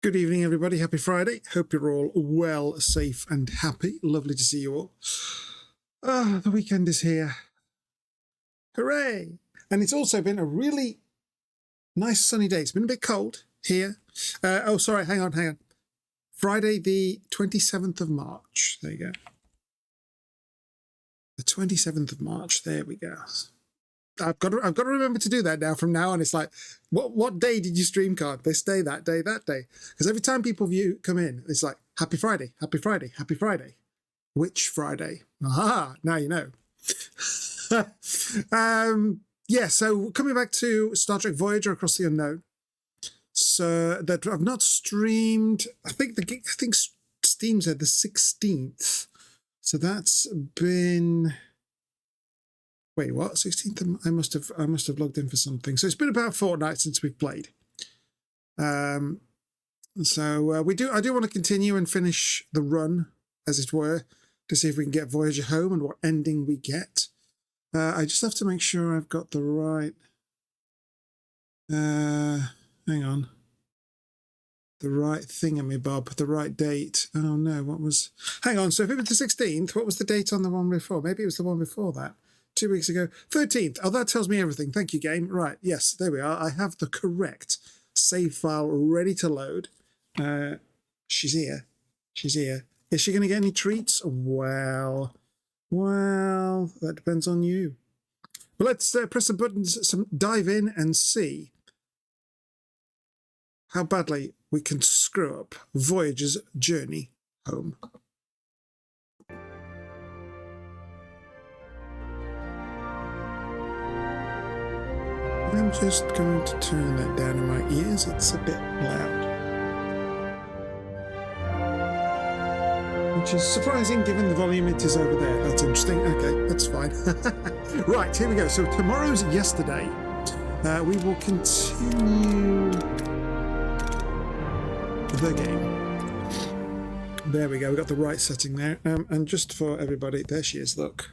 Good evening, everybody. Happy Friday. Hope you're all well, safe, and happy. Lovely to see you all. The weekend is here. Hooray! And it's also been a really nice sunny day. It's been a bit cold here. Oh, sorry. Hang on. Friday, the 27th of March. There you go. The 27th of March. There we go. I've got to remember to do that now. From now on, it's like, what day did you stream card? This day, that day, that day. Because every time people come in, it's like, Happy Friday, Happy Friday, Happy Friday. Which Friday? Aha, now you know. Yeah, so coming back to Star Trek Voyager Across the Unknown. So that I've not streamed, I think Steam said the 16th. So that's been... Wait, what? 16th? I must have logged in for something. So it's been about a fortnight since we've played. I do want to continue and finish the run, as it were, to see if we can get Voyager home and what ending we get. I just have to make sure I've got the right... hang on. The right thingamabob, the right date. Oh no, what was... Hang on, so if it was the 16th, what was the date on the one before? Maybe it was the one before that. 2 weeks ago. 13th. Oh, that tells me everything. Thank you, game. Right. Yes, there we are. I have the correct save file ready to load. She's here. She's here. Is she going to get any treats? Well, that depends on you. But let's press the buttons, dive in and see how badly we can screw up Voyager's journey home. I'm just going to turn that down in my ears. It's a bit loud. Which is surprising given the volume it is over there. That's interesting. Okay, that's fine. Right, here we go. So tomorrow's yesterday. We will continue the game. There we go. We got the right setting there. And just for everybody, there she is. Look.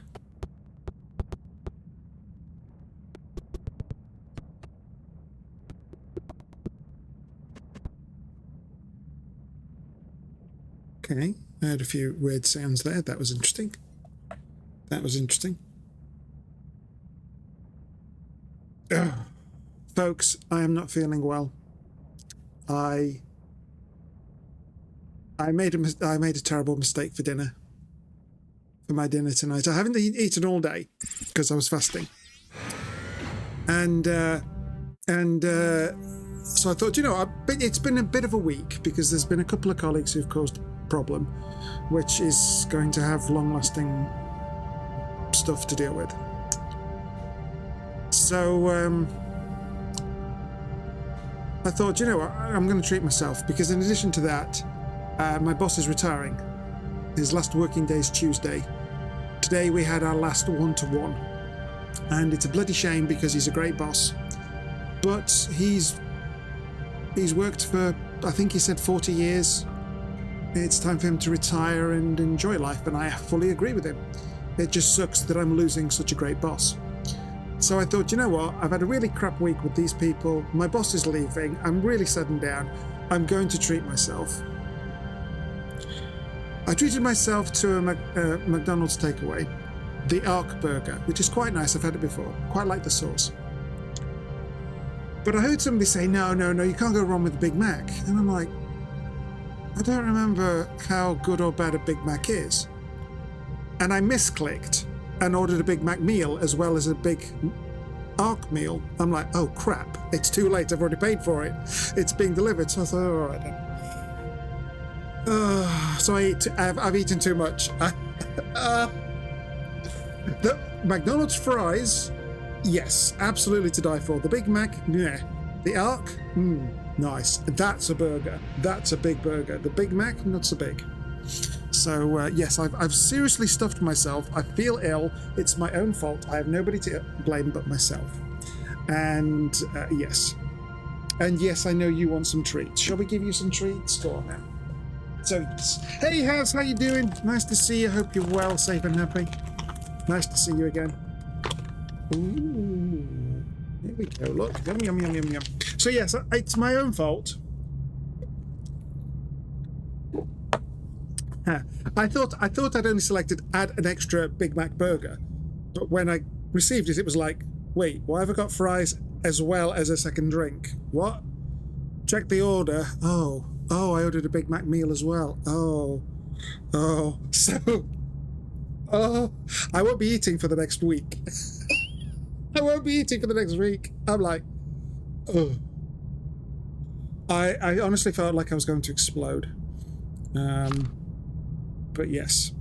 Okay, I heard a few weird sounds there. That was interesting. Ugh. Folks, I am not feeling well. I made a terrible mistake for dinner. For my dinner tonight. I haven't eaten all day because I was fasting. And so I thought, it's been a bit of a week because there's been a couple of colleagues who've caused problem, which is going to have long-lasting stuff to deal with. So I thought, I'm going to treat myself because in addition to that, my boss is retiring. His last working day is Tuesday. Today we had our last one-to-one, and it's a bloody shame because he's a great boss, but he's worked for, I think he said 40 years. It's time for him to retire and enjoy life, and I fully agree with him. It just sucks that I'm losing such a great boss. So I thought, I've had a really crap week with these people. My boss is leaving. I'm really sitting down. I'm going to treat myself. I treated myself to a McDonald's takeaway, the Ark Burger, which is quite nice. I've had it before. Quite like the sauce. But I heard somebody say, no, you can't go wrong with the Big Mac. And I'm like, I don't remember how good or bad a Big Mac is. And I misclicked and ordered a Big Mac meal as well as a Big Ark meal. I'm like, oh crap, it's too late, I've already paid for it. It's being delivered. So I thought, all right then. So I've eaten too much. The McDonald's fries, yes, absolutely to die for. The Big Mac, yeah. The Ark, nice. That's a burger. That's a big burger. The Big Mac, not so big. So, yes, I've seriously stuffed myself. I feel ill. It's my own fault. I have nobody to blame but myself. And, yes. And, yes, I know you want some treats. Shall we give you some treats? Go on now. So, hey, House, how you doing? Nice to see you. Hope you're well, safe and happy. Nice to see you again. Ooh. Here we go, look. Yum, yum, yum, yum, yum. So yes, it's my own fault. I thought I'd only selected add an extra Big Mac burger, but when I received it, it was like, wait, why have I got fries as well as a second drink? What? Check the order. Oh, I ordered a Big Mac meal as well. So, I won't be eating for the next week. I won't be eating for the next week. I'm like, oh. I honestly felt like I was going to explode. But yes.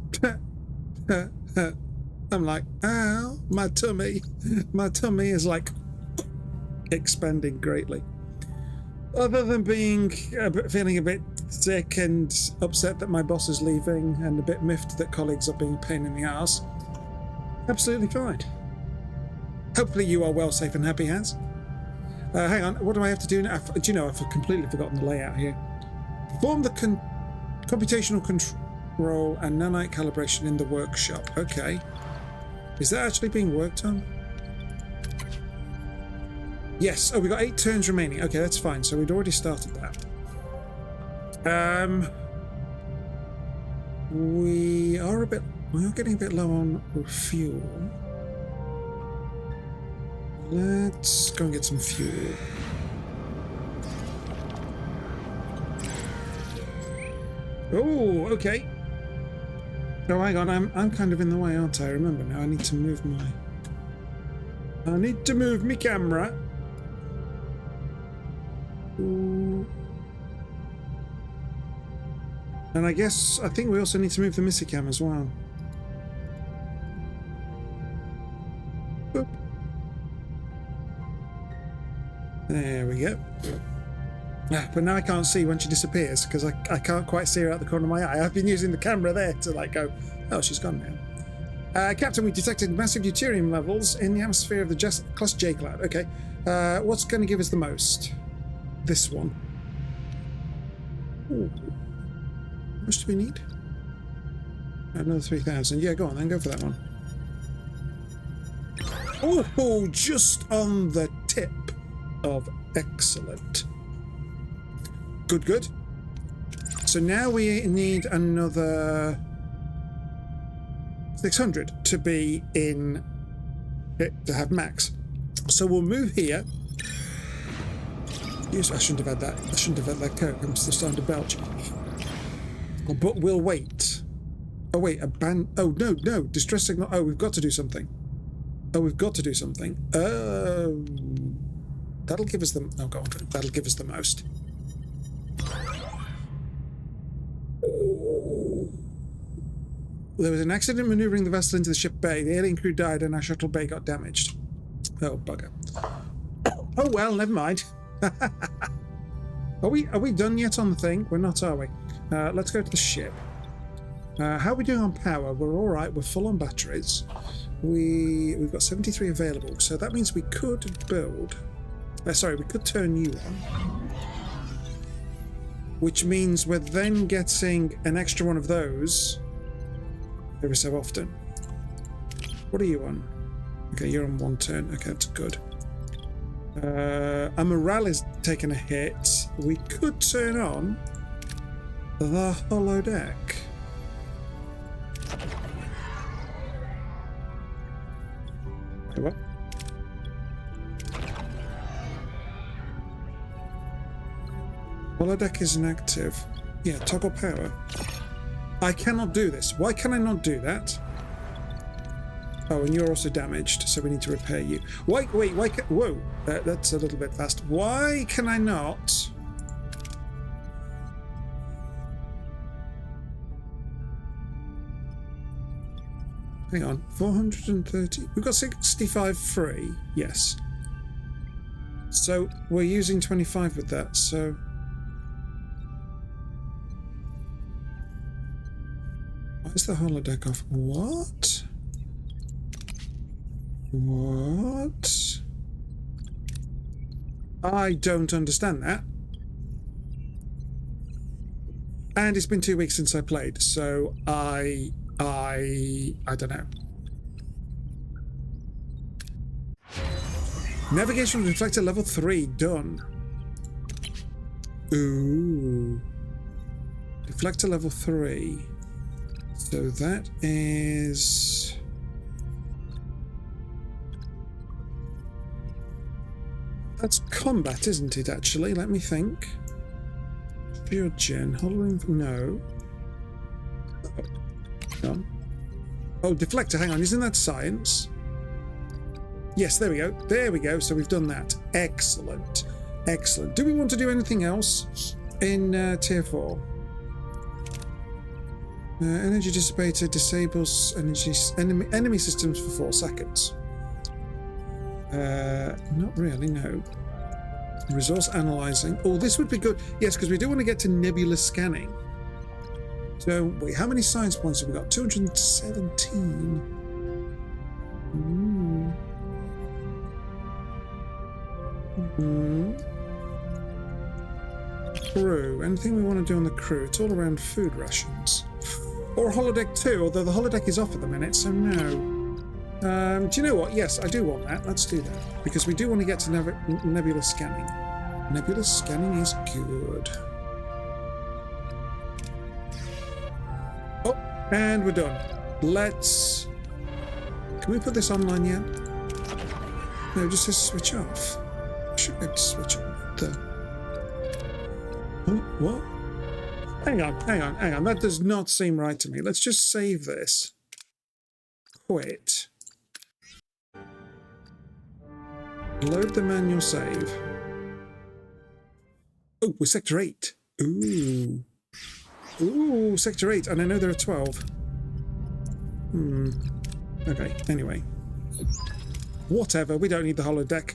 I'm like, ow, my tummy. My tummy is like expanding greatly. Other than feeling a bit sick and upset that my boss is leaving and a bit miffed that colleagues are being a pain in the arse, absolutely fine. Hopefully you are well, safe and happy, Hans. Hang on, what do I have to do now? Do you know, I've completely forgotten the layout here. Perform the computational control and nanite calibration in the workshop. Okay. Is that actually being worked on? Yes. Oh, we've got 8 turns remaining. Okay, that's fine. So we'd already started that. We are getting a bit low on fuel. Let's go and get some fuel. Oh, okay. Oh, hang on. I'm kind of in the way, aren't I? Remember now. I need to move my camera. Ooh. And I think we also need to move the Missy cam as well. Boop. There we go. But now I can't see when she disappears because I can't quite see her out the corner of my eye. I've been using the camera there to like go, oh, she's gone now. Captain, we detected massive deuterium levels in the atmosphere of the Class J cloud. Okay. What's going to give us the most? This one. Ooh. How much do we need? Another 3,000. Yeah, go on then. Go for that one. Oh, just on the tip of excellent. Good. So now we need another 600 to be in it to have max. So we'll move here. Yes, I shouldn't have had that. I shouldn't have had that Coke. I'm still starting to belch. But we'll wait. Oh wait, oh no, distress signal. Oh, we've got to do something. That'll give us the. Oh god, that'll give us the most. There was an accident maneuvering the vessel into the ship bay. The alien crew died and our shuttle bay got damaged. Oh, bugger. Oh well, never mind. Are we done yet on the thing? We're not, are we? Let's go to the ship. How are we doing on power? We're all right. We're full on batteries. We've got 73 available, so that means we could build. We could turn you on. Which means we're then getting an extra one of those every so often. What are you on? Okay, you're on 1 turn. Okay, that's good. Our morale is taking a hit. We could turn on the holodeck. Okay, what? Holodeck is inactive. Yeah, toggle power. I cannot do this. Why can I not do that? Oh, and you're also damaged, so we need to repair you. Wait, why can... Whoa, that's a little bit fast. Why can I not... Hang on, 430... We've got 65 free, yes. So we're using 25 with that, so... Why is the holodeck off? What? What? I don't understand that. And it's been 2 weeks since I played, so I don't know. Navigation reflector level 3 done. Ooh. Deflector level 3. So that is... That's combat, isn't it, actually? Let me think. Field gen, hollowing... No. Hang on. Oh, deflector, hang on. Isn't that science? Yes, there we go. There we go. So we've done that. Excellent. Excellent. Do we want to do anything else in Tier 4? Energy dissipator disables enemy systems for 4 seconds. Not really, no. Resource analyzing. Oh, this would be good. Yes, because we do want to get to nebula scanning. So, wait, how many science points have we got? 217. Crew. Anything we want to do on the crew? It's all around food rations. Or holodeck 2, although the holodeck is off at the minute, so no. Do you know what? Yes, I do want that. Let's do that. Because we do want to get to nebula scanning. Nebula scanning is good. Oh, and we're done. Let's... Can we put this online yet? No, it just says switch off. I should be able to switch on the... What? Hang on. That does not seem right to me. Let's just save this. Quit. Load the manual save. Oh, we're Sector 8. Ooh. Ooh, Sector 8. And I know there are 12. Okay, anyway. Whatever, we don't need the holodeck.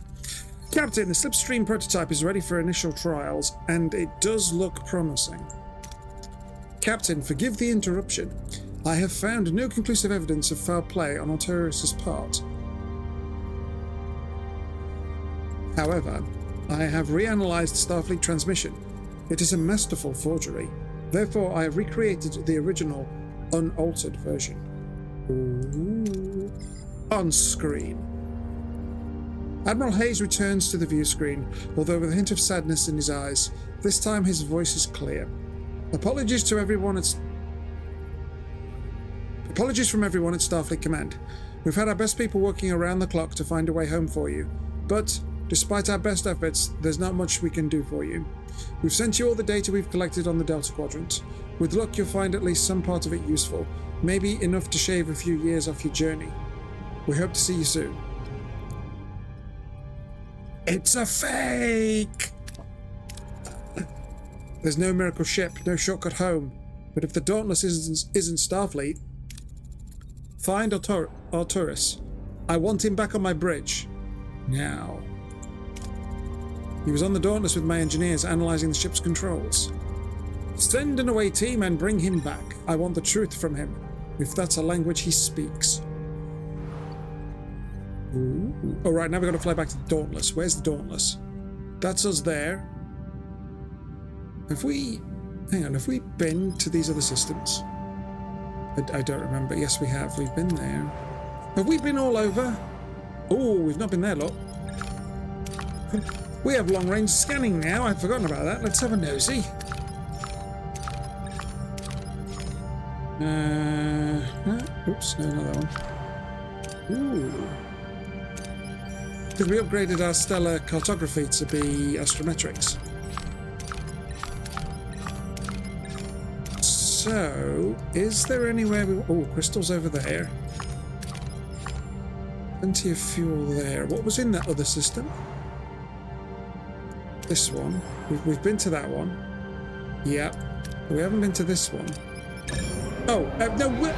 Captain, the slipstream prototype is ready for initial trials, and it does look promising. Captain, forgive the interruption. I have found no conclusive evidence of foul play on Arturus' part. However, I have reanalyzed Starfleet transmission. It is a masterful forgery. Therefore, I have recreated the original, unaltered version. Ooh. On screen. Admiral Hayes returns to the view screen, although with a hint of sadness in his eyes. This time his voice is clear. Apologies from everyone at Starfleet Command. We've had our best people working around the clock to find a way home for you. But, despite our best efforts, there's not much we can do for you. We've sent you all the data we've collected on the Delta Quadrant. With luck, you'll find at least some part of it useful. Maybe enough to shave a few years off your journey. We hope to see you soon. It's a fake! There's no miracle ship, no shortcut home. But if the Dauntless isn't Starfleet, find Arturus. I want him back on my bridge. Now. He was on the Dauntless with my engineers analysing the ship's controls. Send an away team and bring him back. I want the truth from him, if that's a language he speaks. Ooh. All right, now we've got to fly back to the Dauntless. Where's the Dauntless? That's us there. Have we... Hang on, have we been to these other systems? I don't remember. Yes, we have. We've been there. Have we been all over? Oh, we've not been there, look. We have long-range scanning now. I'd forgotten about that. Let's have a nosy. Oops, no, another one. Ooh. Because we upgraded our stellar cartography to be astrometrics. So, is there anywhere we... Oh, crystals over there. Plenty of fuel there. What was in that other system? This one. We've been to that one. Yeah. We haven't been to this one. Oh, no, but...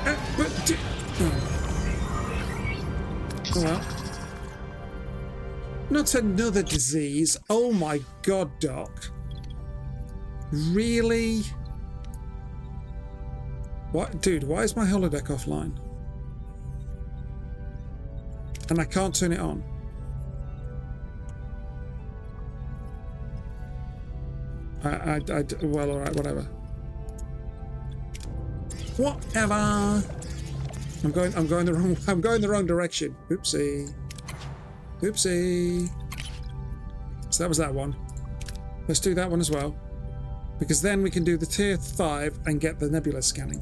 Oh, well. Not another disease. Oh my god, Doc. Really? What? Dude, why is my holodeck offline? And I can't turn it on. Well, alright, whatever. Whatever. I'm going the wrong direction. Oopsie. Oopsie. So that was that one. Let's do that one as well. Because then we can do the tier 5 and get the nebula scanning.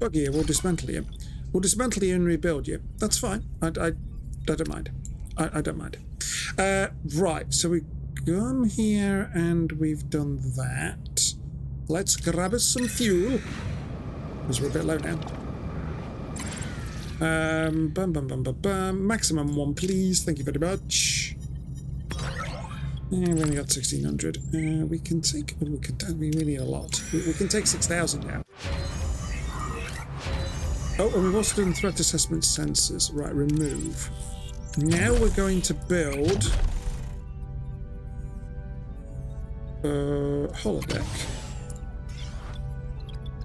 Fuck you, we'll dismantle you. We'll dismantle you and rebuild you. That's fine. I don't mind. I don't mind. Right, so we come here and we've done that. Let's grab us some fuel. Because we're a bit low now. Maximum one, please. Thank you very much. Yeah, we only got 1,600. We can take... we really need a lot. We can take 6,000 now. Oh, and we've also done threat assessment sensors. Right, remove. Now we're going to build... holodeck.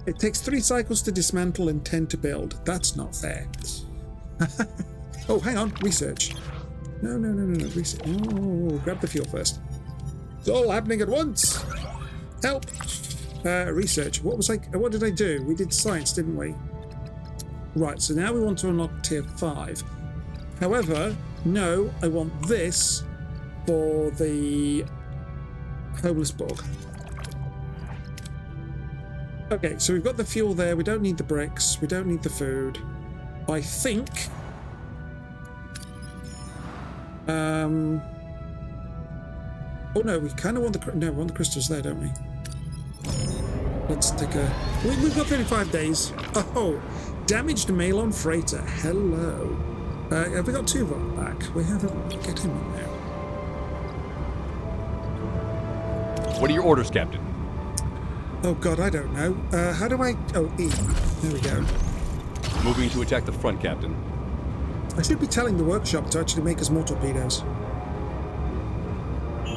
It takes 3 cycles to dismantle and 10 to build. That's not fair. Oh, hang on. Research. No. Research. Oh, grab the fuel first. It's all happening at once. Help. Research. What did I do? We did science, didn't we? Right, so now we want to unlock tier 5. However, no, I want this for the homeless bug. Okay, so we've got the fuel there. We don't need the bricks. We don't need the food. I think... oh no, we kind of want the... No, we want the crystals there, don't we? Let's take a... We've got 35 days. Oh, damaged mail on freighter. Hello. Have we got 2 vote back? We haven't... Get him in there. What are your orders, Captain? Oh god, I don't know. How do I... Oh, E. There we go. Moving to attack the front, Captain. I should be telling the workshop to actually make us more torpedoes.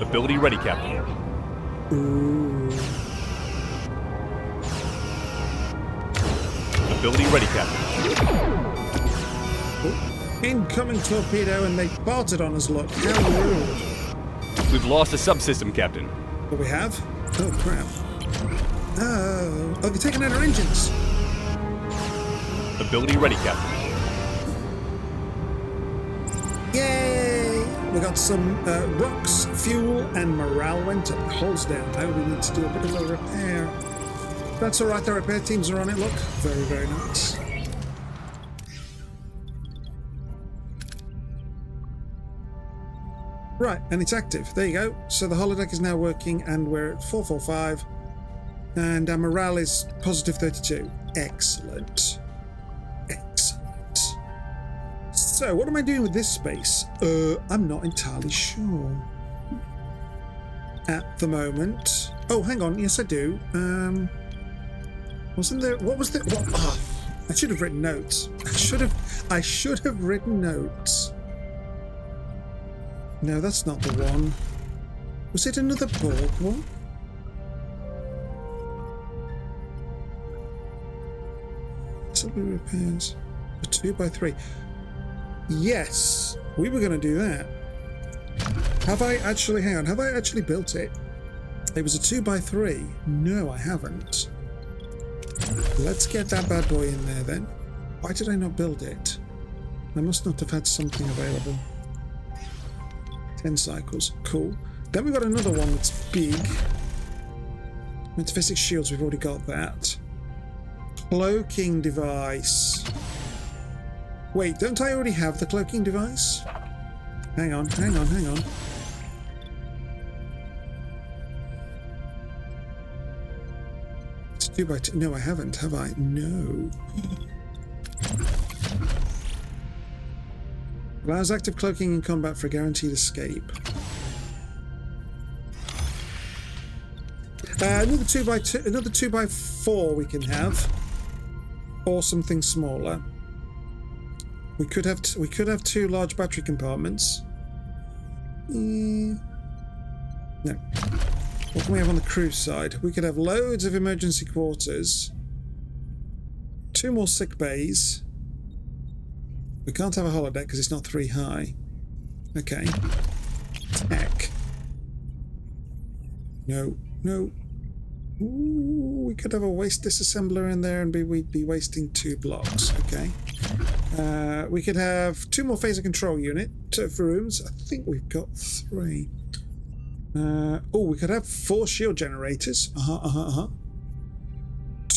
Ability ready, Captain. Ooh. Ability ready, Captain. Oh. Incoming torpedo, and they farted on us, look. How rude. We've lost a subsystem, Captain. But we have? Oh, crap. Oh, they're taking out our engines. Ability ready, Captain. Yay! We got some rocks, fuel, and morale went up. Hulls down. Now we need to do a bit of a repair. That's alright, the repair teams are on it, look. Very, very nice. Right, and it's active. There you go. So the holodeck is now working, and we're at 445. And our morale is positive 32. Excellent. Excellent. So, what am I doing with this space? I'm not entirely sure. At the moment. Oh, hang on. Yes, I do. Wasn't there... What was the... What, oh, I should have written notes. I should have written notes. No, that's not the one. Was it another Borg one? Repairs. A 2x3. Yes, we were going to do that. Have I actually... Hang on. Have I actually built it? It was a 2x3. No, I haven't. Let's get that bad boy in there then. Why did I not build it? I must not have had something available. 10 cycles. Cool. Then we've got another one that's big. Metaphysics shields. We've already got that. Cloaking device. Wait, don't I already have the cloaking device? Hang on. It's 2x2. No, I haven't, have I? No. Allows active cloaking in combat for a guaranteed escape. Another 2x2, another 2x4 we can have. Or something smaller. We could have 2 large battery compartments. No. What can we have on the crew side? We could have loads of emergency quarters. 2 more sick bays. We can't have a holodeck because it's not 3 high. Okay. Tech. No. Ooh, we could have a waste disassembler in there and we'd be wasting 2 blocks. Okay. We could have 2 more phaser control unit for rooms. I think we've got 3. Oh, we could have 4 shield generators.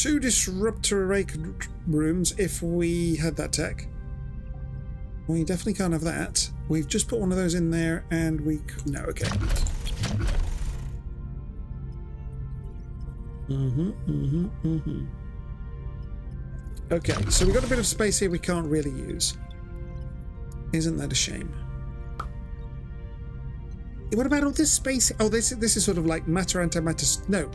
2 disruptor array rooms if we had that tech. We definitely can't have that. We've just put one of those in there and we... No, okay. Okay, so we've got a bit of space here we can't really use. Isn't that a shame? What about all this space? Oh, this is sort of like matter, antimatter... No.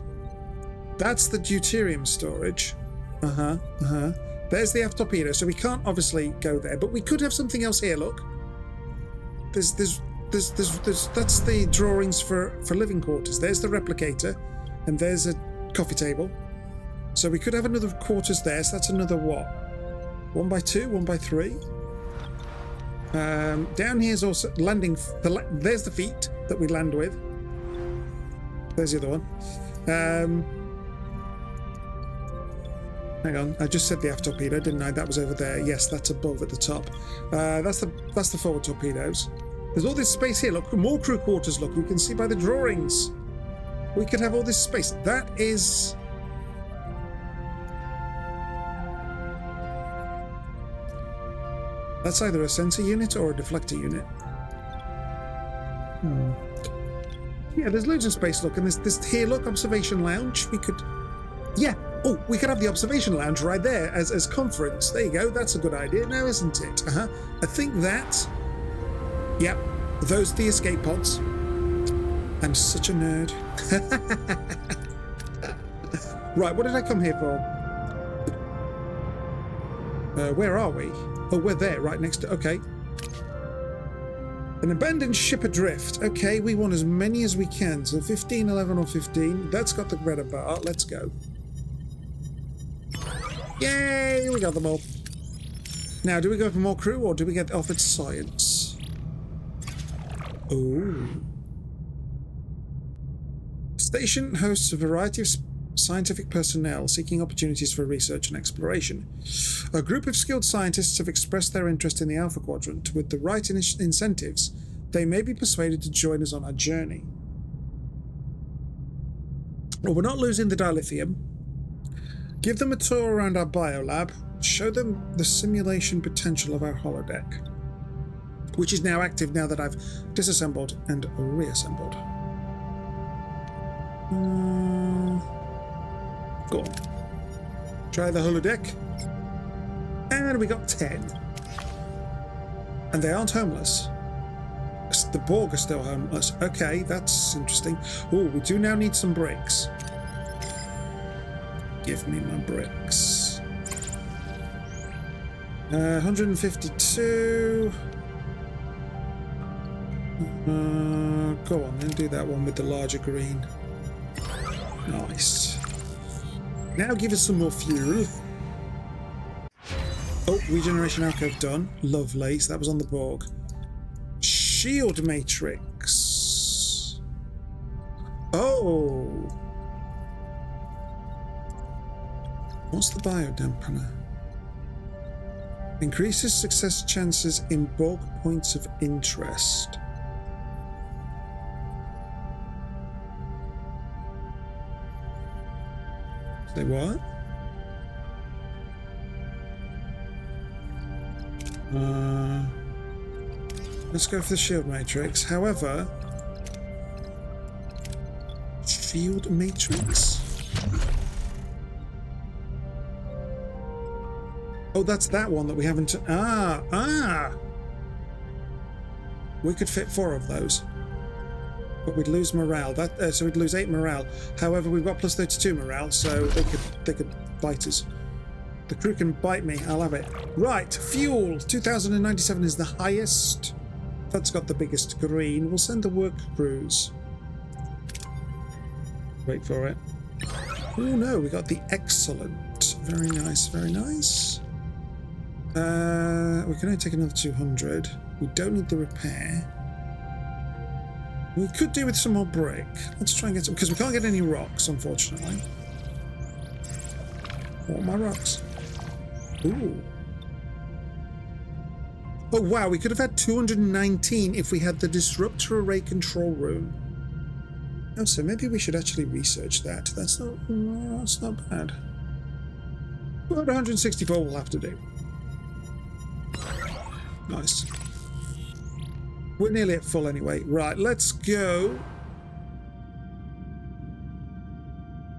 That's the deuterium storage. There's the aft torpedo, so we can't obviously go there, but we could have something else here, look. There's that's the drawings for living quarters. There's the replicator, and there's a coffee table. So we could have another quarters there, so that's another what? 1 by 2, 1 by 3. Down here's also landing, there's the feet that we land with. There's the other one. Hang on, I just said the aft torpedo, didn't I? That was over there. Yes, that's above at the top. That's the forward torpedoes. There's all this space here. Look, more crew quarters. Look, you can see by the drawings. We could have all this space. That is... That's either a sensor unit or a deflector unit. Yeah, there's loads of space. Look, and there's this here. Look, observation lounge. We could... Yeah. Oh, we could have the observation lounge right there as conference. There you go. That's a good idea now, isn't it? I think that... Yep. Those are the escape pods. I'm such a nerd. Right, what did I come here for? Where are we? Oh, we're there, right next to... Okay. An abandoned ship adrift. Okay, we want as many as we can. So 15, 11, or 15. That's got the red bar. Let's go. Yay! We got them all. Now, do we go for more crew or do we get offered science? Oh. Station hosts a variety of scientific personnel seeking opportunities for research and exploration. A group of skilled scientists have expressed their interest in the Alpha Quadrant. With the right incentives, they may be persuaded to join us on our journey. Well, we're not losing the dilithium. Give them a tour around our biolab. Show them the simulation potential of our holodeck, which is now active now that I've disassembled and reassembled. Go on. Try the holodeck. And we got 10. And they aren't homeless. The Borg are still homeless. Okay, that's interesting. Oh, we do now need some bricks. Give me my bricks. 152. Go on then, do that one with the larger green. Nice. Now give us some more fuel. Oh, regeneration alcove done. Lovely. So that was on the Borg. Shield matrix. Oh. What's the biodampener? Increases success chances in Borg points of interest. Say what? Let's go for the shield matrix. However, shield matrix? Oh, that's that one that we haven't... We could fit 4 of those. But we'd lose morale. So we'd lose 8 morale. However, we've got plus 32 morale, so they could bite us. The crew can bite me. I'll have it. Right, fuel. 2097 is the highest. That's got the biggest green. We'll send the work crews. Wait for it. Oh no, we got the excellent. Very nice, very nice. We can only take another 200. We don't need the repair. We could do with some more brick. Let's try and get some, because we can't get any rocks, unfortunately. What are my rocks? Ooh. Oh wow, we could have had 219 if we had the disruptor array control room. Oh, so maybe we should actually research that. That's not bad. But 164 will have to do. Nice. We're nearly at full anyway. Right, let's go.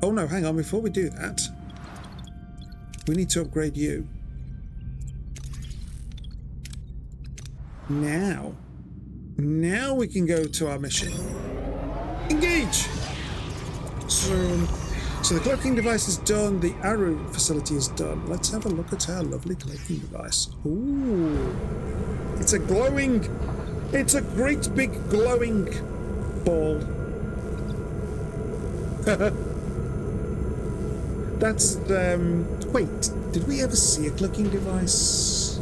Oh no, hang on. Before we do that, we need to upgrade you. Now we can go to our mission. Engage! So the cloaking device is done, the arrow facility is done. Let's have a look at our lovely cloaking device. Ooh. It's a great big glowing ball. That's, wait, did we ever see a cloaking device?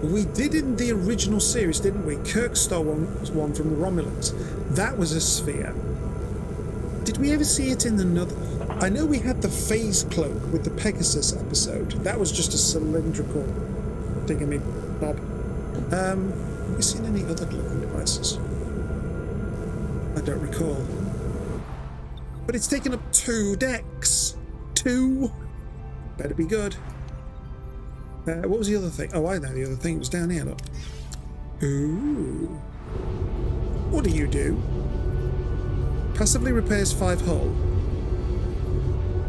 We did in the original series, didn't we? Kirk stole one from the Romulans. That was a sphere. Did we ever see it in another? I know we had the phase cloak with the Pegasus episode. That was just a cylindrical thingy-bob. Have we seen any other cloaking devices? I don't recall. But it's taken up 2 decks. 2. Better be good. What was the other thing? Oh, I know the other thing. It was down here, look. Ooh. What do you do? Passively repairs 5 hull.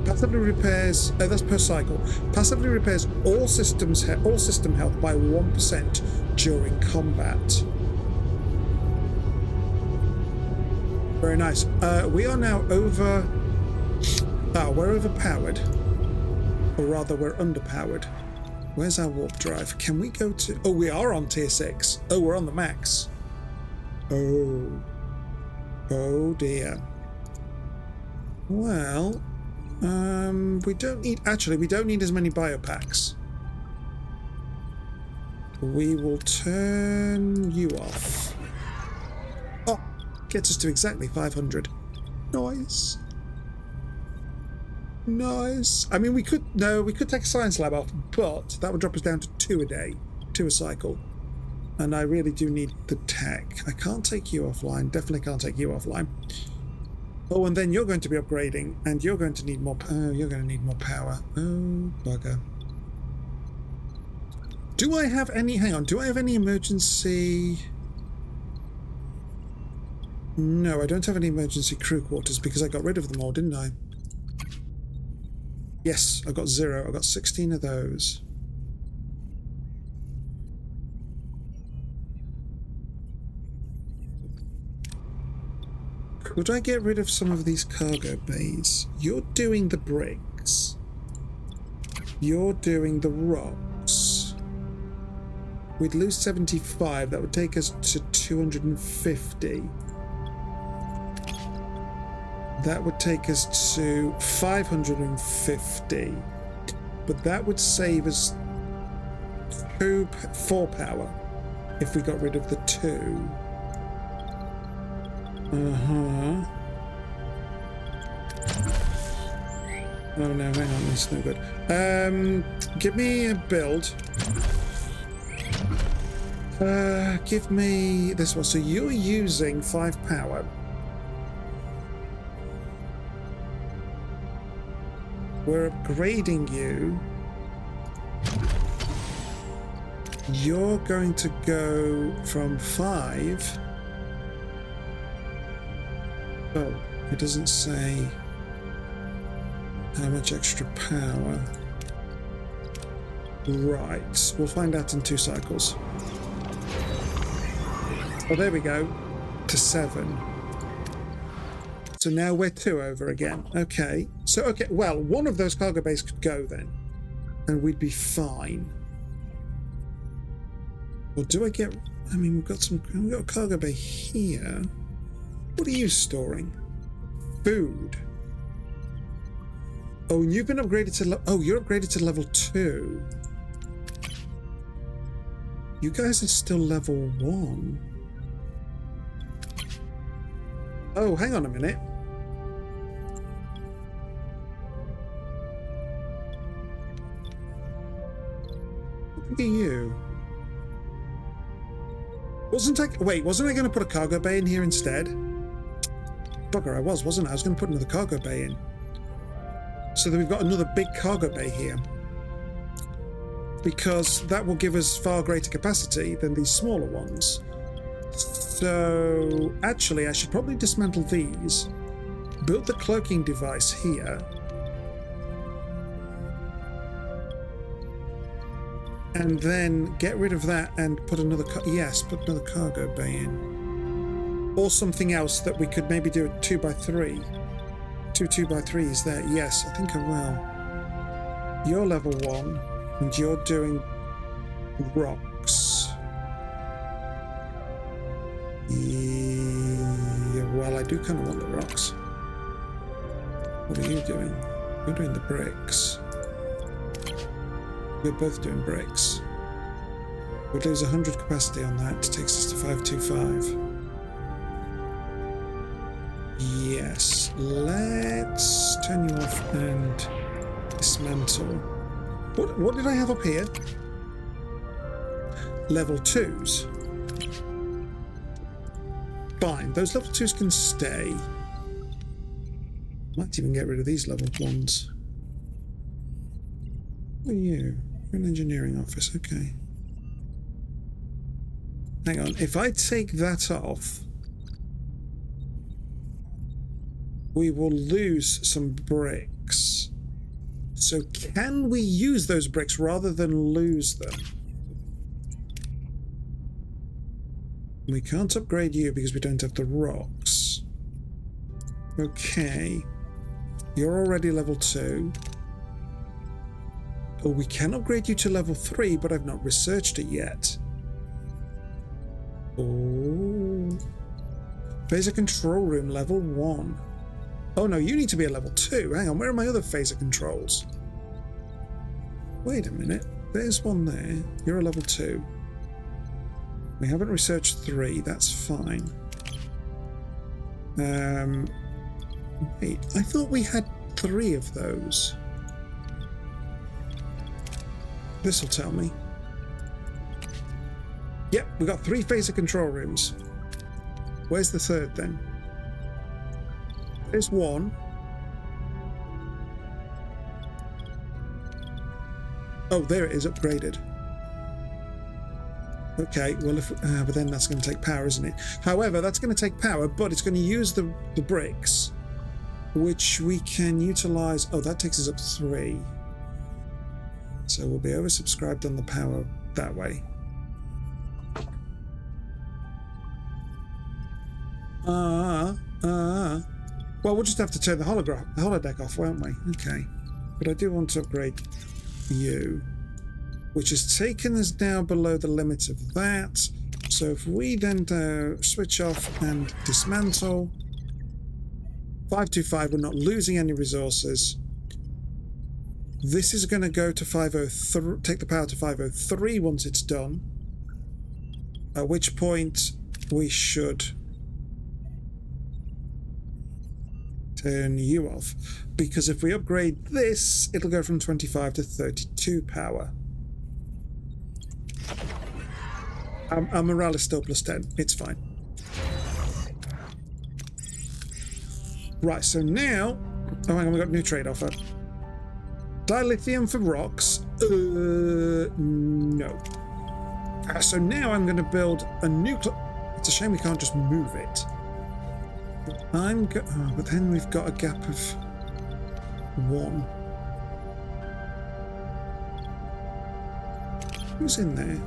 Passively repairs... that's per cycle. Passively repairs all system health by 1% during combat. Very nice. We are now over... we're overpowered. Or rather, we're underpowered. Where's our warp drive? Can we go to... Oh, we are on tier 6. Oh, we're on the max. Oh. Oh, dear. Well, we don't need... Actually, we don't need as many biopacks. We will turn you off. Oh, gets us to exactly 500. Nice. Nice. I mean, we could take a science lab off, but that would drop us down to 2 a day, 2 a cycle. And I really do need the tech. I can't take you offline. Definitely can't take you offline. Oh, and then you're going to be upgrading, and you're going to need more. You're going to need more power. Oh, bugger. Do I have any? Hang on. Do I have any emergency? No, I don't have any emergency crew quarters because I got rid of them all, didn't I? Yes, I got 0. I got 16 of those. Could I get rid of some of these cargo bays? You're doing the bricks. You're doing the rocks. We'd lose 75. That would take us to 250. That would take us to 550. But that would save us 4 power if we got rid of the 2. Uh-huh. Oh no, hang on, that's no good. Give me a build. Give me this one. So you're using 5 power. We're upgrading you. You're going to go from 5. Oh, it doesn't say how much extra power. Right, we'll find out in 2 cycles. Oh, there we go. To 7. So now we're 2 over again. Okay. So, okay, well, one of those cargo bays could go then. And we'd be fine. Or do I get... I mean, we've got a cargo bay here. What are you storing? Food. Oh, and you've been upgraded to... Oh, you're upgraded to level 2. You guys are still level 1. Oh, hang on a minute. Look at you. Wasn't I going to put a cargo bay in here instead? Bugger, wasn't I? I was going to put another cargo bay in. so that we've got another big cargo bay here, because that will give us far greater capacity than these smaller ones. So actually I should probably dismantle these, build the cloaking device here, and then get rid of that and put another put another cargo bay in, or something else that we could maybe do a 2x3. Two 2x3s there. Yes, I think I will. You're level 1 and you're doing rocks. Yeah, well, I do kind of want the rocks. What are you doing? You're doing the bricks. We're both doing bricks. We'd lose 100 capacity on that. It takes us to 525. Yes. Let's turn you off and dismantle. What did I have up here? Level 2s. Fine. Those level 2s can stay. Might even get rid of these level 1s. What are you? You're an engineering office, okay. Hang on, if I take that off, we will lose some bricks. So can we use those bricks rather than lose them? We can't upgrade you because we don't have the rocks. Okay. You're already level 2. Oh, we can upgrade you to level 3, but I've not researched it yet. Oh. Phaser control room level 1. Oh no, you need to be a level 2. Hang on, where are my other phaser controls? Wait a minute. There's one there. You're a level 2. We haven't researched 3. That's fine. Wait, I thought we had 3 of those. This'll tell me. Yep, we got 3 phaser control rooms. Where's the third then? There's one. Oh, there it is, upgraded. Okay, well, but then that's going to take power, isn't it? However, that's going to take power, but it's going to use the bricks, which we can utilize. Oh, that takes us up 3. So we'll be oversubscribed on the power that way. Well, we'll just have to turn the holodeck off, won't we? Okay. But I do want to upgrade you, which has taken us now below the limit of that. So if we then switch off and dismantle, 525, we're not losing any resources. This is going to go to 503, take the power to 503 once it's done, at which point we should turn you off, because if we upgrade this, it'll go from 25 to 32 power. Our morale is still plus 10. It's fine. Right, so now... Oh, hang on, we got a new trade offer. Dilithium for rocks. No. So now I'm going to build a nuclear... It's a shame we can't just move it. But then we've got a gap of 1. Who's in there?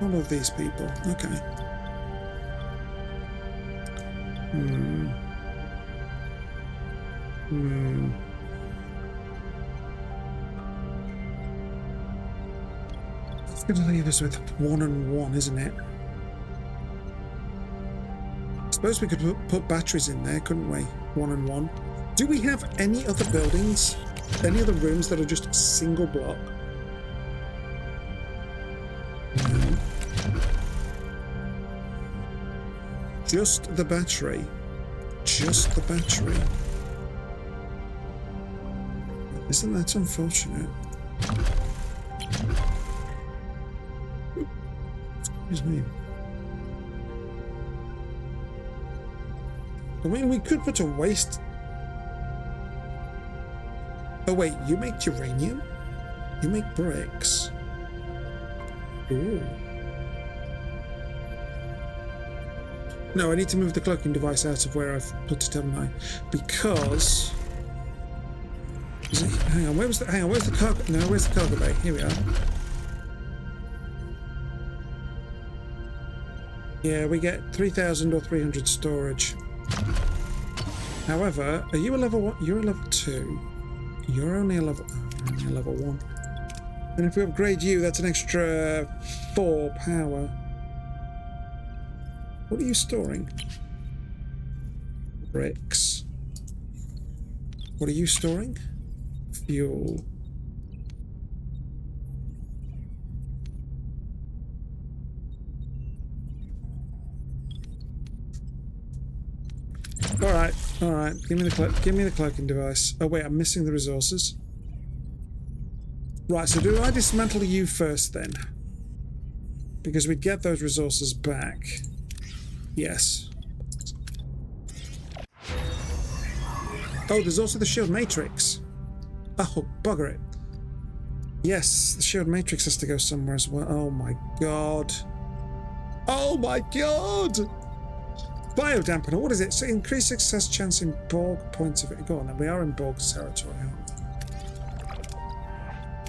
All of these people. Okay. It's going to leave us with 1 and 1, isn't it? I suppose we could put batteries in there, couldn't we? 1 and 1. Do we have any other buildings? Any other rooms that are just single block? No. Just the battery. Just the battery. Isn't that unfortunate? Excuse me. I mean, we could put a waste Oh wait, you make uranium? You make bricks. Ooh. No, I need to move the cloaking device out of where I've put it, haven't I? Because... hang on, where's the cargo? No, where's the cargo bay? Here we are. Yeah, we get 3,000 or 300 storage. However, are you a level 1? You're a level 2. You're only a level 1. And if we upgrade you, that's an extra 4 power. What are you storing? Bricks. What are you storing? Fuel. All right. Give me the cloaking device. Oh wait, I'm missing the resources. Right, so do I dismantle you first then? Because we'd get those resources back. Yes. Oh, there's also the shield matrix. Oh, bugger it. Yes, the shield matrix has to go somewhere as well. Oh my god. Oh my god! Biodampener, what is it? So increased success chance in Borg points of it. Go on then, we are in Borg territory, aren't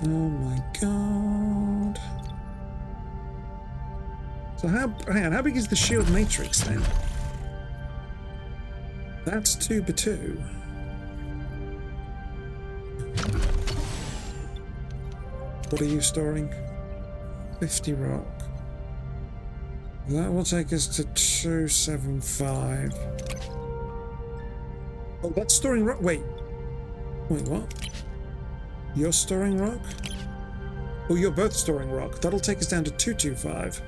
we? Oh my god. So hang on, how big is the shield matrix then? That's 2x2. What are you storing? 50 rock. That will take us to 275. Oh, that's storing rock. Wait, what? You're storing rock? Oh, you're both storing rock. That'll take us down to 225.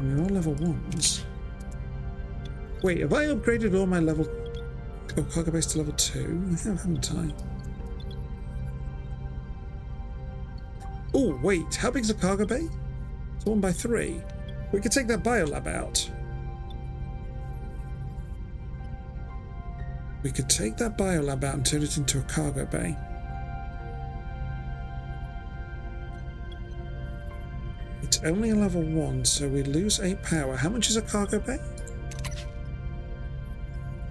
We're all level 1s. Wait, have I upgraded all my level... Oh, cargo base to level 2? I have, haven't I? Oh, wait, how big's a cargo bay? It's 1x3. We could take that biolab out. We could take that biolab out and turn it into a cargo bay. It's only a level 1, so we lose 8 power. How much is a cargo bay?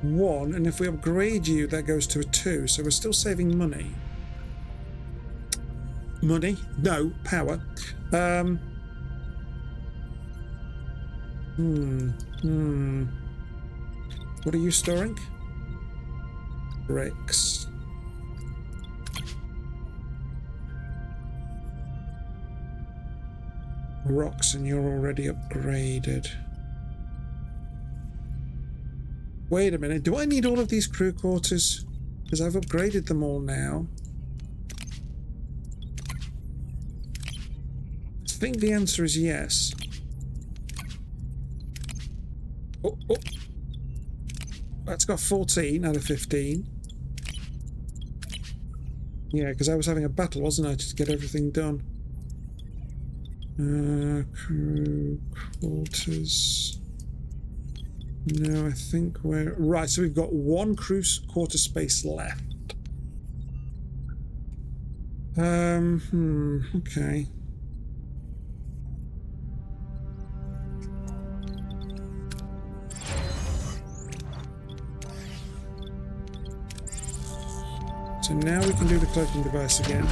1, and if we upgrade you, that goes to a 2, so we're still saving money. Money? No, power. What are you storing? Bricks. Rocks, and you're already upgraded. Wait a minute, do I need all of these crew quarters? Because I've upgraded them all now. I think the answer is yes. Oh. That's got 14 out of 15. Yeah, because I was having a battle, wasn't I, to get everything done. Crew quarters. No, I think we're... Right, so we've got 1 crew quarter space left. Okay. So now we can do the cloaking device again.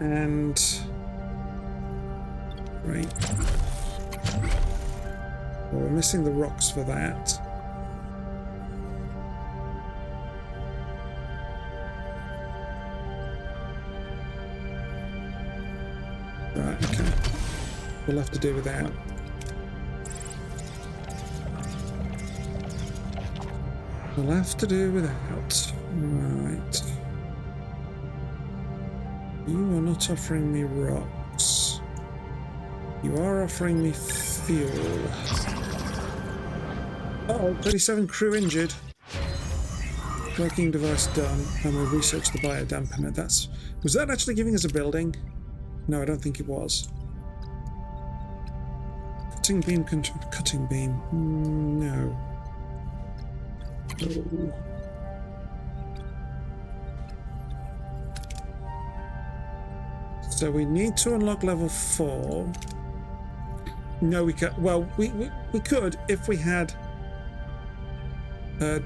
And... Great. Well, we're missing the rocks for that. Right, okay. We'll have to do without. We'll have to do without. Right. You are not offering me rocks. You are offering me fuel. Uh-oh, 37 crew injured. Cloaking device done, and we'll research the biodampener. Was that actually giving us a building? No, I don't think it was. Cutting beam control. Cutting beam. No. Ooh. So we need to unlock level 4. No, we can't. Well, we could if we had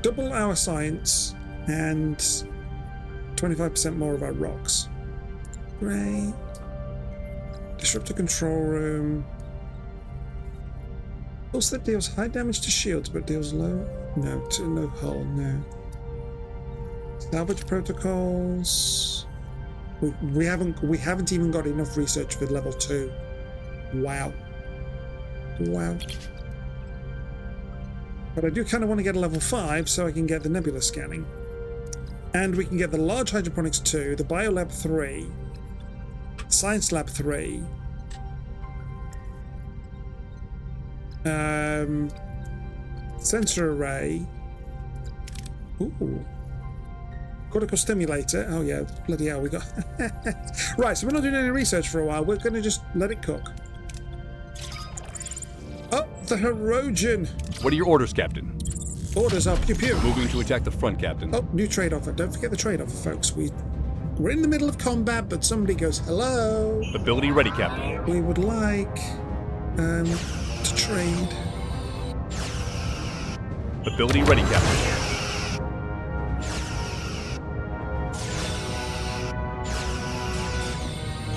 double our science and 25% more of our rocks. Great. Disrupt the control room. Pulse that deals high damage to shields but deals low. No, to no hull. No. Salvage protocols. We haven't even got enough research for level 2. Wow. Wow. But I do kind of want to get a level 5 so I can get the nebula scanning. And we can get the large hydroponics 2, the biolab 3, science lab 3, sensor array. Ooh. Cortical stimulator. Oh yeah, bloody hell, we got right, so we're not doing any research for a while. We're gonna just let it cook. Oh, the Herogen. What are your orders, Captain? Orders are pew pew. Moving to attack the front, Captain. Oh, new trade offer. Don't forget the trade offer, folks. We're in the middle of combat, but somebody goes, hello. Ability ready, Captain. We would like to trade. Ability ready, Captain.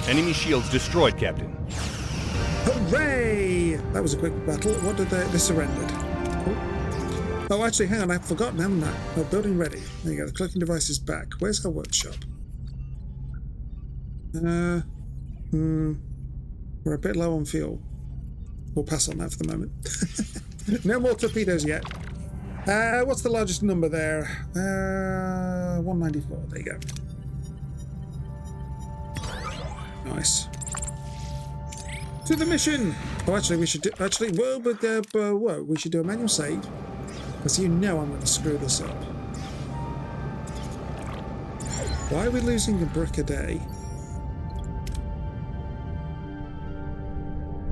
Enemy shields destroyed, Captain. Hooray! That was a quick battle. What did they surrendered? Oh, actually, hang on. I've forgotten, haven't I? Oh, building ready. There you go. The cloaking device is back. Where's our workshop? We're a bit low on fuel. We'll pass on that for the moment. No more torpedoes yet. What's the largest number there? 194. There you go. Nice. To the mission! Oh, actually, we should do... Actually, whoa, but... whoa, we should do a manual save. Because you know I'm going to screw this up. Why are we losing a brick a day?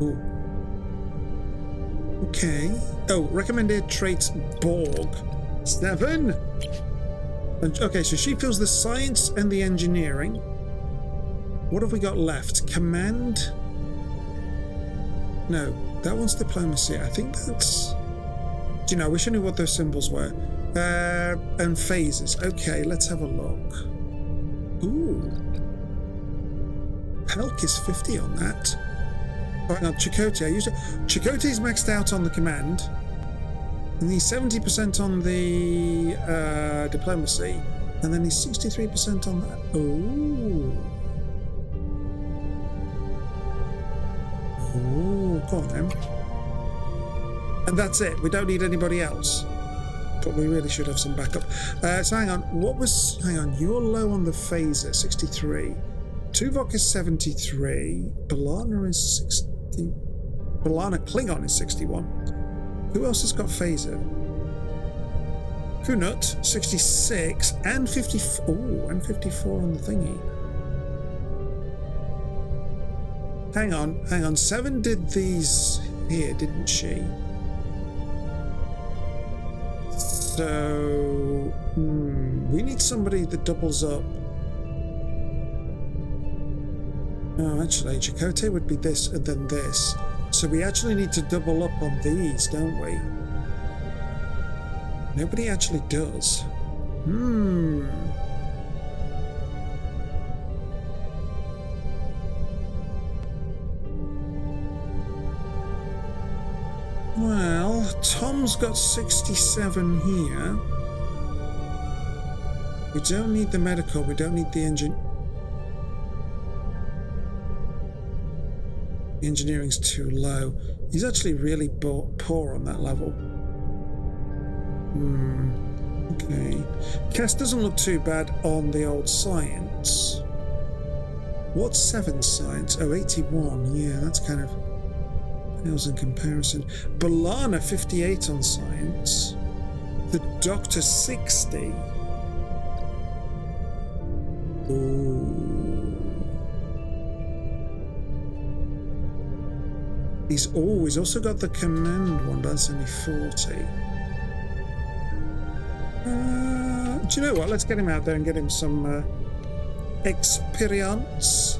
Ooh. Okay. Oh, recommended traits Borg. 7. And, okay, so she feels the science and the engineering. What have we got left? Command? No, that one's diplomacy. I think that's... Do you know, I wish I knew what those symbols were. And phases. Okay, let's have a look. Ooh. Pelk is 50 on that. Oh, hang on, Chakotay. I used it. Chakotay's maxed out on the command. And he's 70% on the diplomacy. And then he's 63% on that. Ooh. Ooh, go on then. And that's it. We don't need anybody else. But we really should have some backup. So hang on. What was... Hang on. You're low on the phaser, 63. Tuvok is 73. Balana is 60. Balana Klingon is 61. Who else has got phaser? Kunut, 66. And 54. Ooh, and 54 on the thingy. Hang on. 7 did these here, didn't she? So, we need somebody that doubles up. Oh, actually, Chakotay would be this and then this. So we actually need to double up on these, don't we? Nobody actually does. Well, Tom's got 67 here. We don't need the medical, we don't need the engine. The engineering's too low. He's actually really poor on that level. Okay. Cass doesn't look too bad on the old science. What's 7 science? Oh, 81. Yeah, that's kind of... pales in comparison. Balana 58 on science. The Doctor 60. Ooh. He's also got the command one, but that's only 40. Do you know what? Let's get him out there and get him some experience.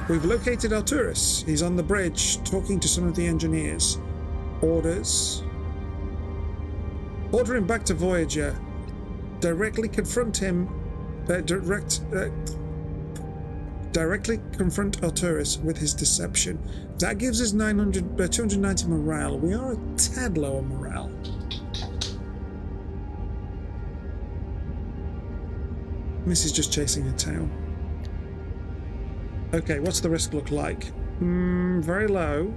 We've located Arturus. He's on the bridge talking to some of the engineers. Orders. Order him back to Voyager. Directly confront him. Directly confront Arturus with his deception. That gives us 290 morale. We are a tad low on morale. This is just chasing her tail. Okay, what's the risk look like? Very low.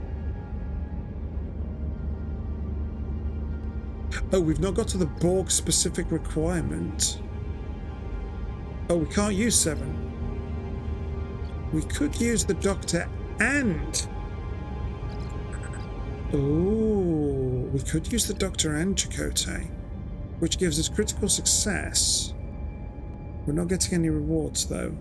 Oh, we've not got to the Borg specific requirement. Oh, we can't use 7. We could use the Doctor and... Oh, we could use the Doctor and Chakotay, which gives us critical success. We're not getting any rewards, though.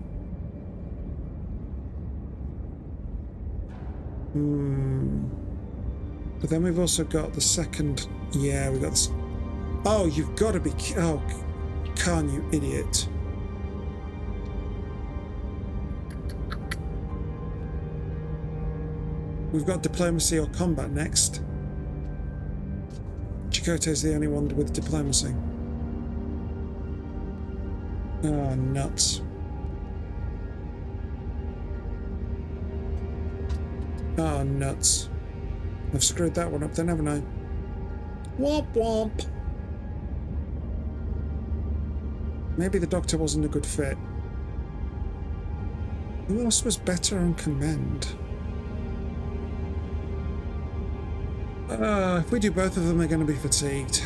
But then we've also got the second... Yeah, we got this... Oh, you've got to be... Oh, Khan, you idiot. We've got diplomacy or combat next. Chakotay's the only one with diplomacy. Oh, nuts. Oh, nuts. I've screwed that one up then, haven't I? Womp womp. Maybe the Doctor wasn't a good fit. Who else was better on command? If we do both of them, they're going to be fatigued.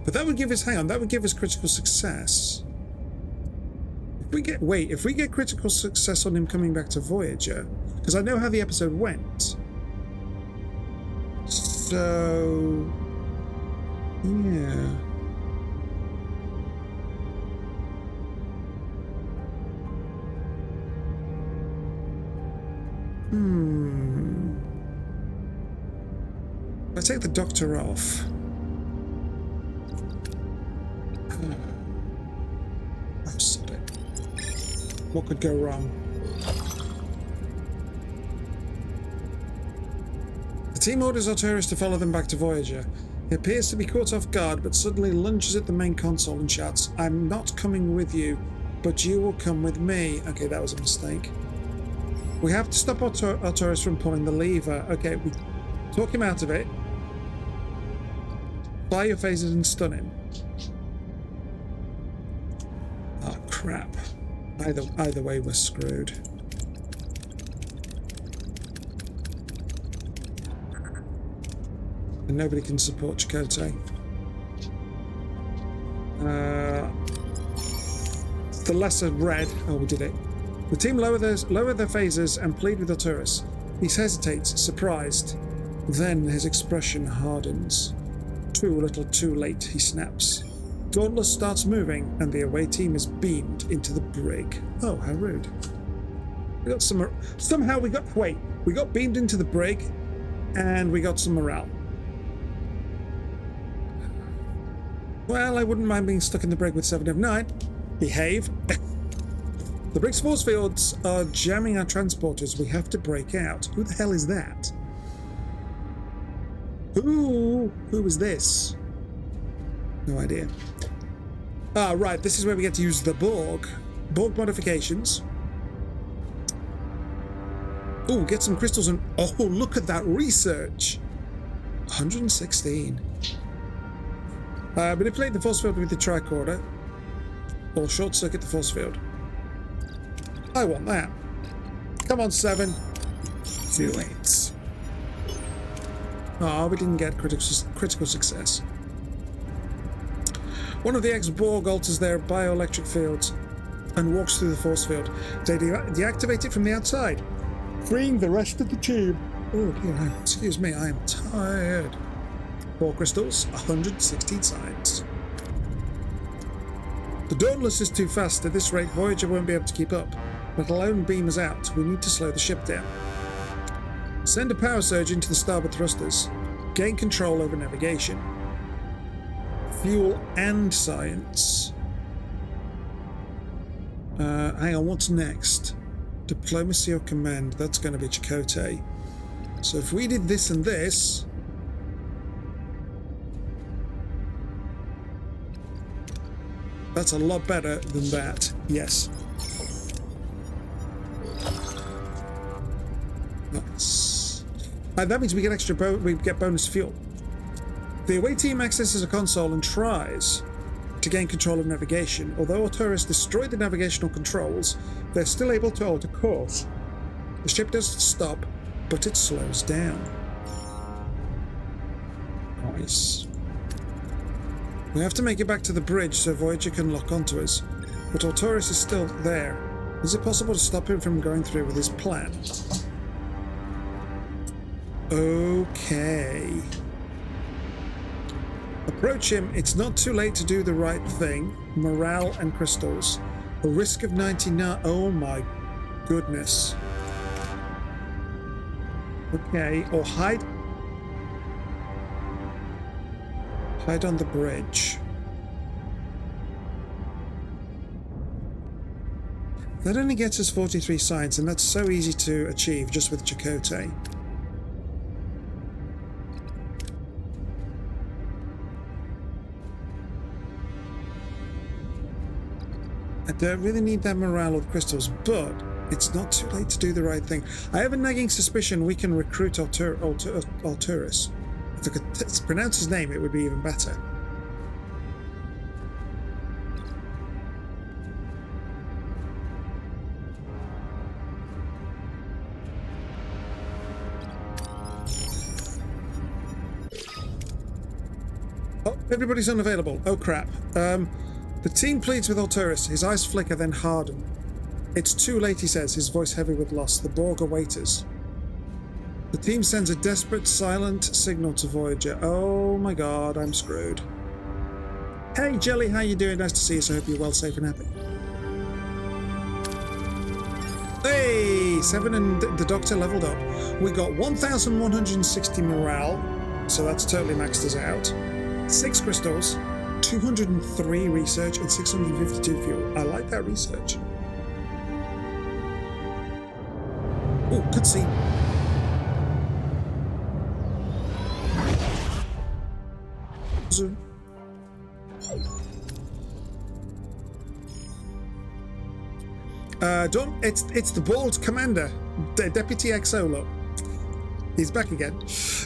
But that would give us, hang on, that would give us critical success. If we get critical success on him coming back to Voyager, because I know how the episode went. So, yeah. I take the Doctor off. Oh, sod it. What could go wrong? The team orders Arturus to follow them back to Voyager. He appears to be caught off guard, but suddenly lunges at the main console and shouts, "I'm not coming with you, but you will come with me." Okay, that was a mistake. We have to stop Arturus from pulling the lever. Okay, we talk him out of it. Fire your phasers and stun him. Oh, crap. Either way, we're screwed. And nobody can support Chakotay. The lesser red. Oh, we did it. The team lower their phasers and plead with Arturus. He hesitates, surprised. Then his expression hardens. Too little too late, he snaps. Dauntless starts moving, and the away team is beamed into the brig. Oh, how rude. We got some... Somehow we got... Wait, we got beamed into the brig, and we got some morale. Well, I wouldn't mind being stuck in the brig with 7 of 9. Behave. The brig's force fields are jamming our transporters. We have to break out. Who the hell is that? Who is this? No idea. Ah, right. This is where we get to use the Borg. Borg modifications. Oh, get some crystals and... Oh, look at that research. 116. Manipulate the force field with the tricorder. Or short circuit the force field. I want that. Come on, 7. Do it. Oh, we didn't get critical success. One of the ex-Borg alters their bioelectric fields and walks through the force field. They deactivate it from the outside, freeing the rest of the tube. Oh dear, excuse me, I am tired. 4 crystals, 116 science. The Dauntless is too fast. At this rate, Voyager won't be able to keep up. let alone beam us out. We need to slow the ship down. Send a power surge into the starboard thrusters. Gain control over navigation. Fuel and science. Hang on, what's next? Diplomacy or command? That's going to be Chakotay. So if we did this and this... That's a lot better than that. Yes. Nice. That means we get we get bonus fuel. The away team accesses a console and tries to gain control of navigation. Although Arcturus destroyed the navigational controls, they're still able to alter course. The ship doesn't stop, but it slows down. Nice. We have to make it back to the bridge so Voyager can lock onto us, but Arcturus is still there. Is it possible to stop him from going through with his plan? Okay. Approach him. It's not too late to do the right thing. Morale and crystals. A risk of 99. Oh my goodness. Okay, or hide. Hide on the bridge. That only gets us 43 science, and that's so easy to achieve just with Chakotay. I don't really need that morale or the crystals, but it's not too late to do the right thing. I have a nagging suspicion we can recruit Arcturus. If I could pronounce his name, it would be even better. Oh, everybody's unavailable. Oh crap. The team pleads with Arcturus. His eyes flicker, then harden. It's too late, he says, his voice heavy with loss. The Borg await us. The team sends a desperate, silent signal to Voyager. Oh my god, I'm screwed. Hey Jelly, how you doing? Nice to see you, so I hope you're well, safe and happy. Hey! 7 and the Doctor leveled up. We got 1,160 morale, so that's totally maxed us out. 6 crystals, 203 research, and 652 fuel. I like that research. Oh, good scene. It's the bald commander, Deputy XO. Look, he's back again.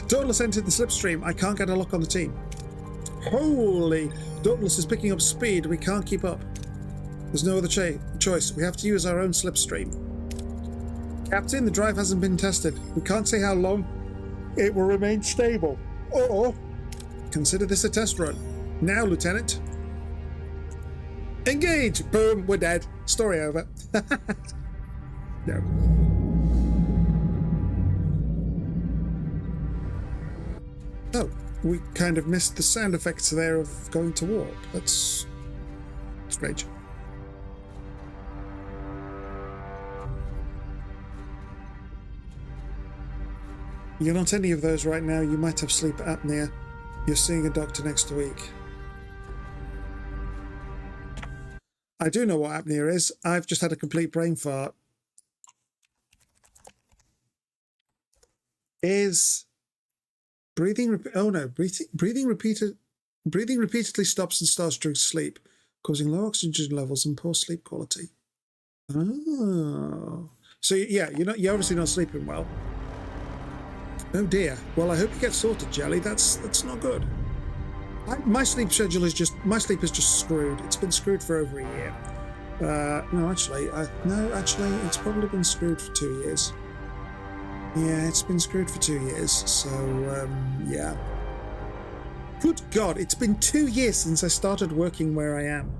Dauntless entered the slipstream. I can't get a lock on the team. Holy, Dauntless is picking up speed. We can't keep up. There's no other choice. We have to use our own slipstream. Captain, the drive hasn't been tested. We can't say how long it will remain stable. Or consider this a test run. Now, Lieutenant. Engage! Boom, we're dead. Story over. No. Oh, we kind of missed the sound effects there of going to warp. That's strange. You're not any of those right now. You might have sleep apnea. You're seeing a doctor next week. I do know what apnea is. I've just had a complete brain fart. Is breathing... Oh no, breathing repeatedly stops and starts during sleep, causing low oxygen levels and poor sleep quality. Oh. So yeah, you're obviously not sleeping well. Oh dear. Well, I hope you get sorted, Jelly. That's not good. My sleep schedule is just... My sleep is just screwed. It's been screwed for over a year. No, actually, it's probably been screwed for 2 years. Yeah, it's been screwed for 2 years. So, yeah. Good God, it's been 2 years since I started working where I am.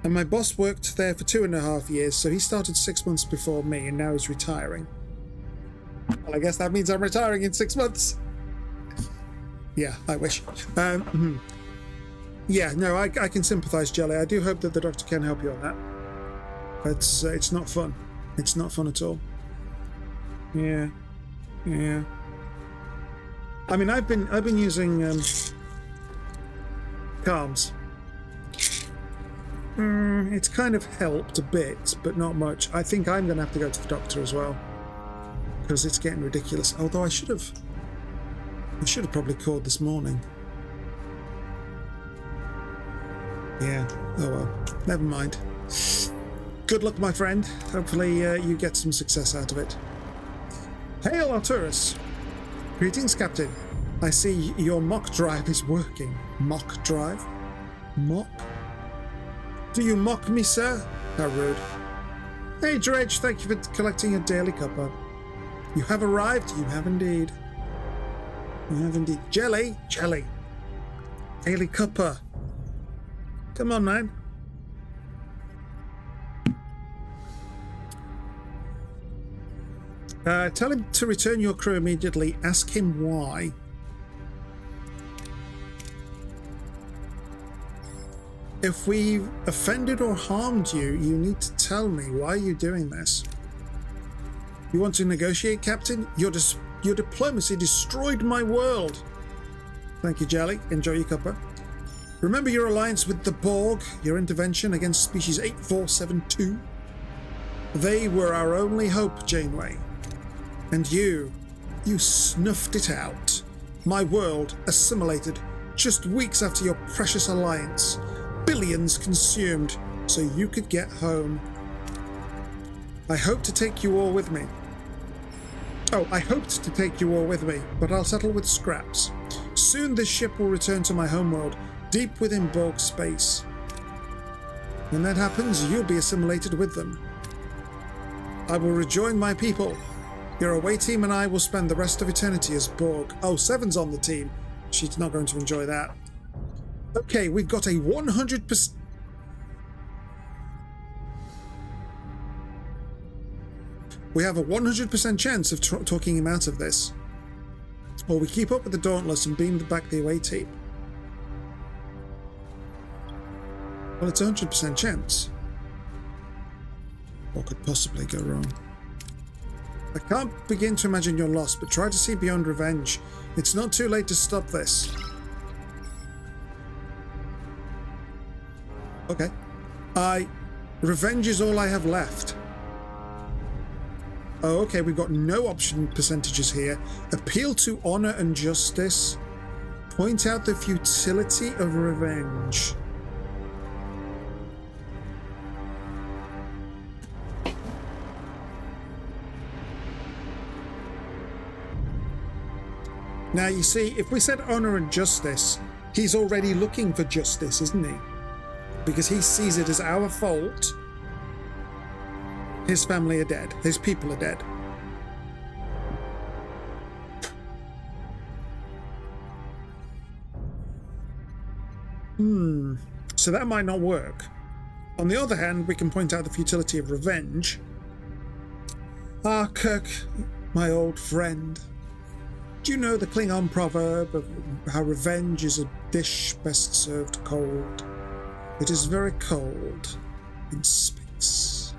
And my boss worked there for 2.5 years, so he started 6 months before me, and now he's retiring. Well, I guess that means I'm retiring in 6 months. Yeah, I wish. Yeah, no, I can sympathise, Jelly. I do hope that the doctor can help you on that. It's not fun. It's not fun at all. Yeah. I mean, I've been using calms. It's kind of helped a bit, but not much. I think I'm going to have to go to the doctor as well because it's getting ridiculous. Although I should have probably called this morning. Yeah. Oh well. Never mind. Good luck, my friend. Hopefully you get some success out of it. Hail, Arturus. Greetings, Captain. I see your mock drive is working. Mock drive? Mock? Do you mock me, sir? How rude. Hey, Dredge, thank you for collecting a daily cuppa. You have arrived. You have indeed. You have indeed. Jelly. Daily cuppa. Come on, man. Tell him to return your crew immediately. Ask him why. If we've offended or harmed you, you need to tell me. Why are you doing this? You want to negotiate, Captain? Your diplomacy destroyed my world. Thank you, Jelly. Enjoy your cuppa. Remember your alliance with the Borg, your intervention against species 8472? They were our only hope, Janeway. And you snuffed it out. My world assimilated just weeks after your precious alliance. Billions consumed so you could get home. I hoped to take you all with me. But I'll settle with scraps. Soon this ship will return to my homeworld, deep within Borg space. When that happens, you'll be assimilated with them. I will rejoin my people. Your away team and I will spend the rest of eternity as Borg. Oh, Seven's on the team. She's not going to enjoy that. Okay, we've got a 100%... We have a 100% chance of talking him out of this. Or we keep up with the Dauntless and beam back the away team. Well, it's a 100% chance. What could possibly go wrong? I can't begin to imagine your loss, but try to see beyond revenge. It's not too late to stop this. Okay. Revenge is all I have left. Oh, okay, we've got no option percentages here. Appeal to honor and justice. Point out the futility of revenge. Now, you see, if we said honor and justice, he's already looking for justice, isn't he? Because he sees it as our fault. His family are dead. His people are dead. So that might not work. On the other hand, we can point out the futility of revenge. Ah, Kirk, my old friend. Do you know the Klingon proverb of how revenge is a dish best served cold? It is very cold in space.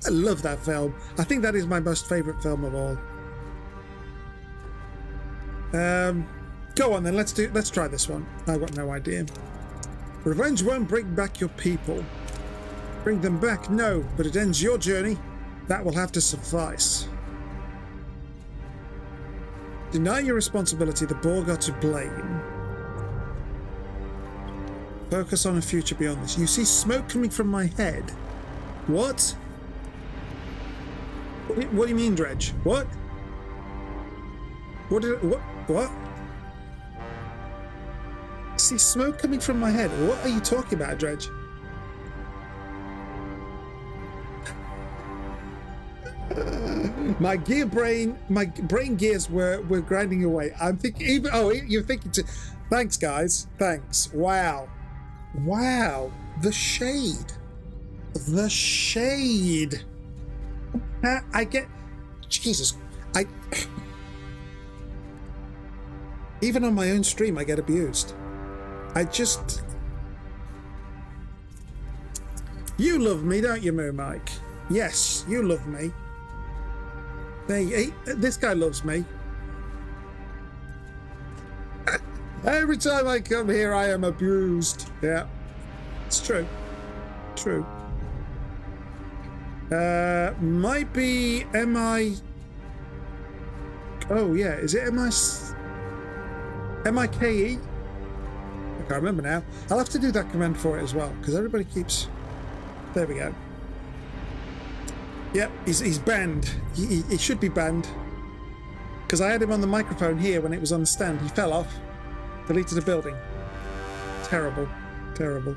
I love that film. I think that is my most favourite film of all. Go on then, let's try this one. I've got no idea. Revenge won't bring back your people. Bring them back, no, but it ends your journey. That will have to suffice. Deny your responsibility, the Borg are to blame. Focus on a future beyond this. You see smoke coming from my head. What? What do you mean, Dredge? What? What? See smoke coming from my head. What are you talking about, Dredge? My brain gears were grinding away. I'm thinking, you're thinking to, thanks guys, thanks. Wow. The shade. I get, Jesus, even on my own stream, I get abused. You love me, don't you, Moo Mike? Yes, you love me. This guy loves me. Every time I come here, I am abused. Yeah, it's true. True. Might be MI. Oh yeah, is it MIKE? I can't remember now. I'll have to do that command for it as well because everybody keeps. There we go. Yep, he's banned. He should be banned because I had him on the microphone here when it was on the stand. He fell off, deleted the building. Terrible, terrible.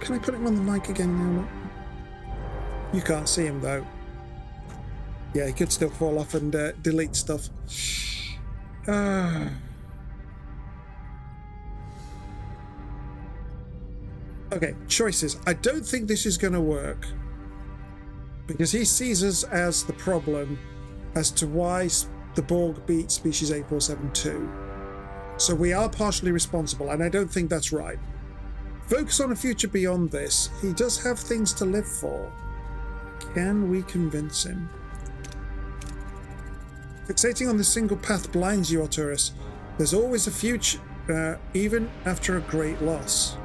Can I put him on the mic again now? You can't see him though. Yeah, he could still fall off and delete stuff. Okay, choices. I don't think this is going to work because he sees us as the problem as to why the Borg beat Species 8472. So we are partially responsible, and I don't think that's right. Focus on a future beyond this. He does have things to live for. Can we convince him? Fixating on this single path blinds you, Arturus. There's always a future, even after a great loss.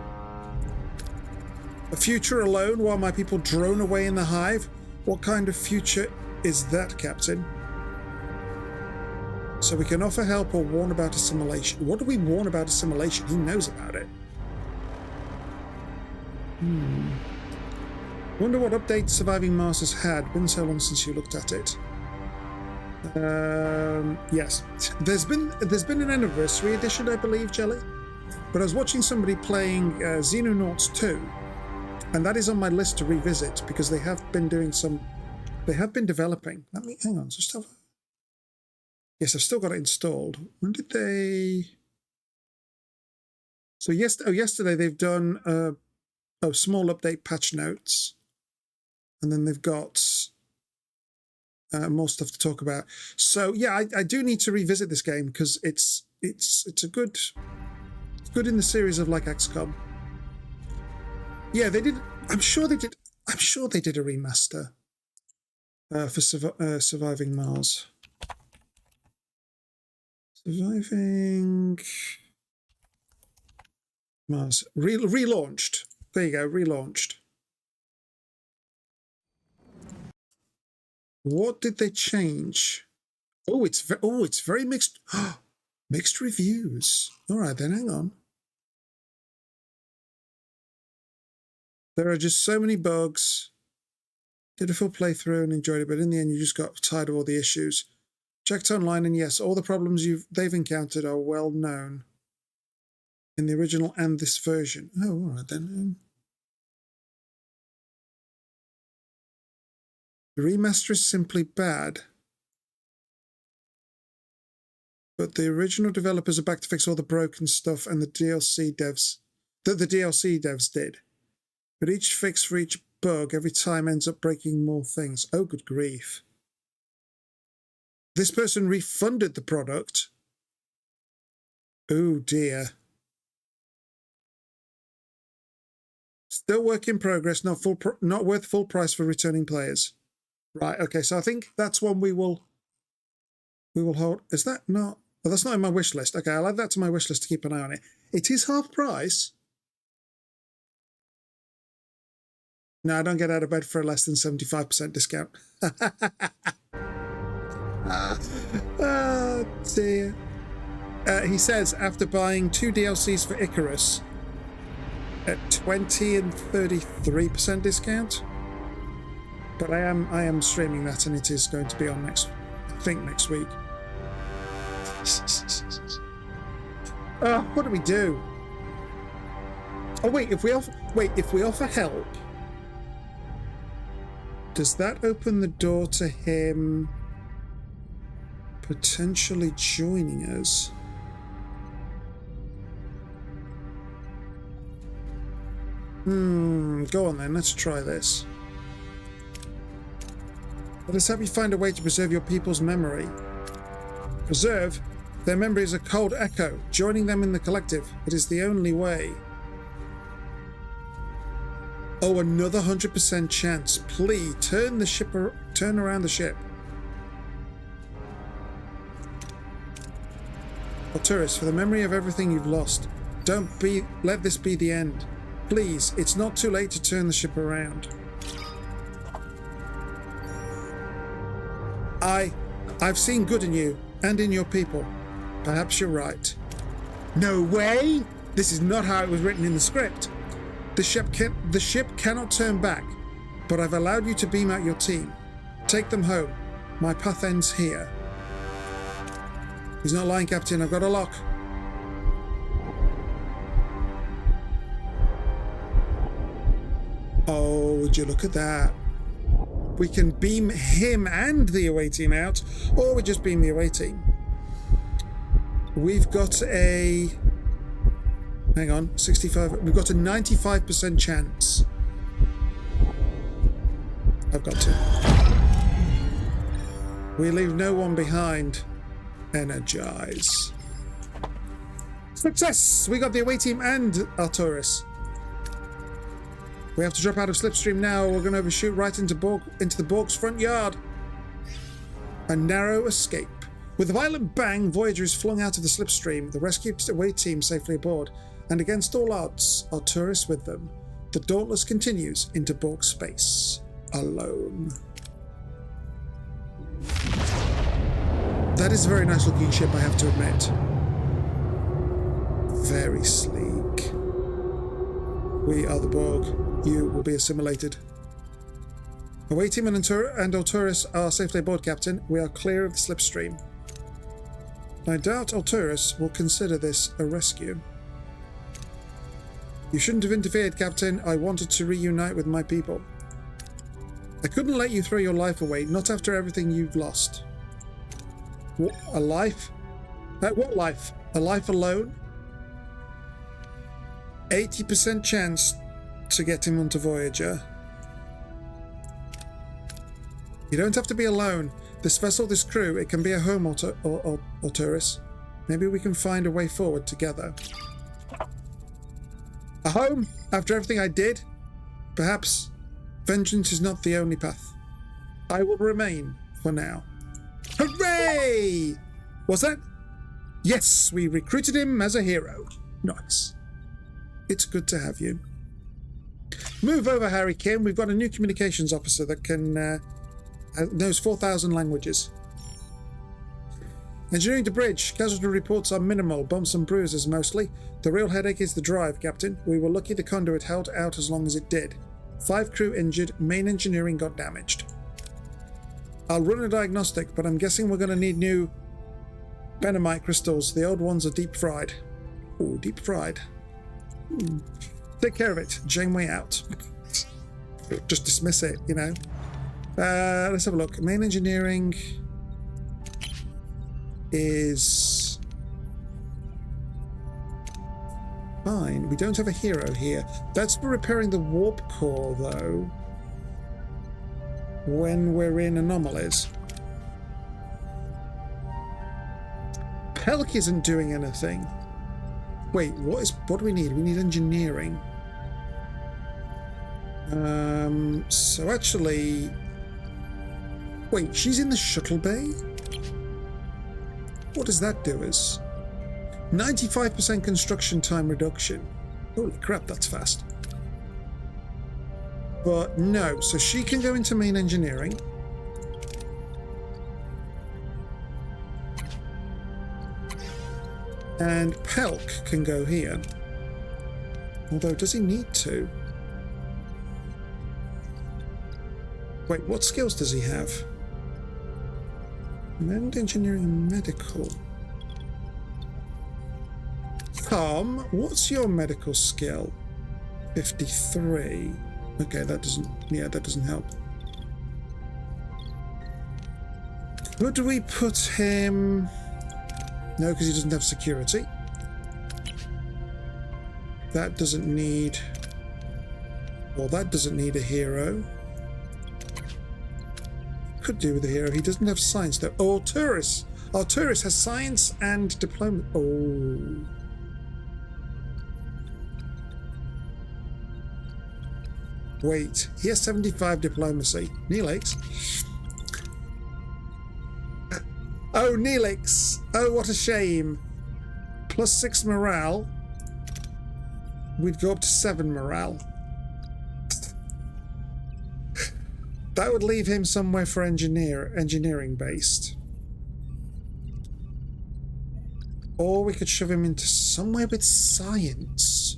A future alone while my people drone away in the hive? What kind of future is that, Captain? So we can offer help or warn about assimilation. What do we warn about assimilation? He knows about it. Wonder what updates Surviving Mars has had. Been so long since you looked at it. Yes, there's been an anniversary edition, I believe, Jelly. But I was watching somebody playing Xenonauts 2, and that is on my list to revisit because they have been doing some. They have been developing. Let me hang on. Just have. Yes, I've still got it installed. When did they? So yesterday they've done a small update patch notes, and then they've got more stuff to talk about. So yeah, I do need to revisit this game because it's good in the series of like XCOM. Yeah, they did. I'm sure they did a remaster for Surviving Mars. Surviving Mars relaunched. There you go, relaunched. What did they change? Oh, it's very mixed. Mixed reviews. All right, then hang on. There are just so many bugs. Did a full playthrough and enjoyed it, but in the end, you just got tired of all the issues. Checked online, and yes, all the problems they've encountered are well known in the original and this version. Oh, all right then. The remaster is simply bad, but the original developers are back to fix all the broken stuff and the DLC devs that the DLC devs did. But each fix for each bug every time ends up breaking more things. Oh, good grief. This person refunded the product. Oh dear. Still work in progress, not worth full price for returning players. Right, okay, so I think that's one we will hold. Is that not? Well, that's not in my wish list. Okay, I'll add that to my wish list to keep an eye on it. It is half price. No, I don't get out of bed for a less than 75% discount. Oh dear. He says after buying 2 DLCs for Icarus at 20 and 33% discount. But I am streaming that, and it is going to be on next week. What do we do? Oh wait, if we offer help, does that open the door to him potentially joining us? Go on then, let's try this. Let us help you find a way to preserve your people's memory. Preserve? Their memory is a cold echo. Joining them in the collective. It is the only way. Oh, another 100% chance. Please turn around the ship. Arcturus, for the memory of everything you've lost, let this be the end. Please, it's not too late to turn the ship around. I've seen good in you and in your people. Perhaps you're right. No way! This is not how it was written in the script. The ship cannot turn back, but I've allowed you to beam out your team. Take them home. My path ends here. He's not lying, Captain. I've got a lock. Oh, would you look at that? We can beam him and the away team out, or we just beam the away team. We've got a... Hang on, 65. We've got a 95% chance. I've got to. We leave no one behind. Energize. Success! We got the away team and Arcturus. We have to drop out of Slipstream now. We're going to overshoot right into the Borg's front yard. A narrow escape. With a violent bang, Voyager is flung out of the Slipstream. The rescued away team safely aboard. And against all odds, Arcturus with them. The Dauntless continues into Borg space. Alone. That is a very nice looking ship, I have to admit. Very sleek. We are the Borg. You will be assimilated. Away team and Arcturus are safely aboard, Captain. We are clear of the Slipstream. I doubt Arcturus will consider this a rescue. You shouldn't have interfered, Captain. I wanted to reunite with my people. I couldn't let you throw your life away, not after everything you've lost. What, a life? What life? A life alone? 80% chance to get him onto Voyager. You don't have to be alone. This vessel, this crew, it can be a home, Arcturus. Maybe we can find a way forward together. A home? After everything I did? Perhaps vengeance is not the only path. I will remain for now. Hooray! Was that? Yes, we recruited him as a hero. Nice. It's good to have you. Move over, Harry Kim. We've got a new communications officer that can knows 4,000 languages. Engineering to bridge. Casualty reports are minimal. Bumps and bruises mostly. The real headache is the drive, Captain. We were lucky the conduit held out as long as it did. 5 crew injured. Main engineering got damaged. I'll run a diagnostic, but I'm guessing we're going to need new Benamite crystals. The old ones are deep fried. Ooh, deep fried. Take care of it. Janeway out. Just dismiss it, you know. Let's have a look. Main engineering is fine. We don't have a hero here. That's for repairing the warp core, though. When we're in anomalies. Pelk isn't doing anything. Wait, what do we need? We need engineering. So actually... Wait, she's in the shuttle bay? What does that do us? 95% construction time reduction. Holy crap, that's fast. But no, so she can go into main engineering. And Pelk can go here. Although, does he need to? Wait, what skills does he have? Main engineering and medical. Tom, what's your medical skill? 53. Okay, that doesn't help. Could we put him... No, because he doesn't have security. That doesn't need... Well, that doesn't need a hero. Could do with a hero. He doesn't have science, though. Oh, Arcturus! Arcturus has science and diploma. Oh. Wait, he has 75 diplomacy. Neelix. Oh, Neelix. Oh, what a shame. +6 morale. We'd go up to 7 morale. That would leave him somewhere for engineering based. Or we could shove him into somewhere with science.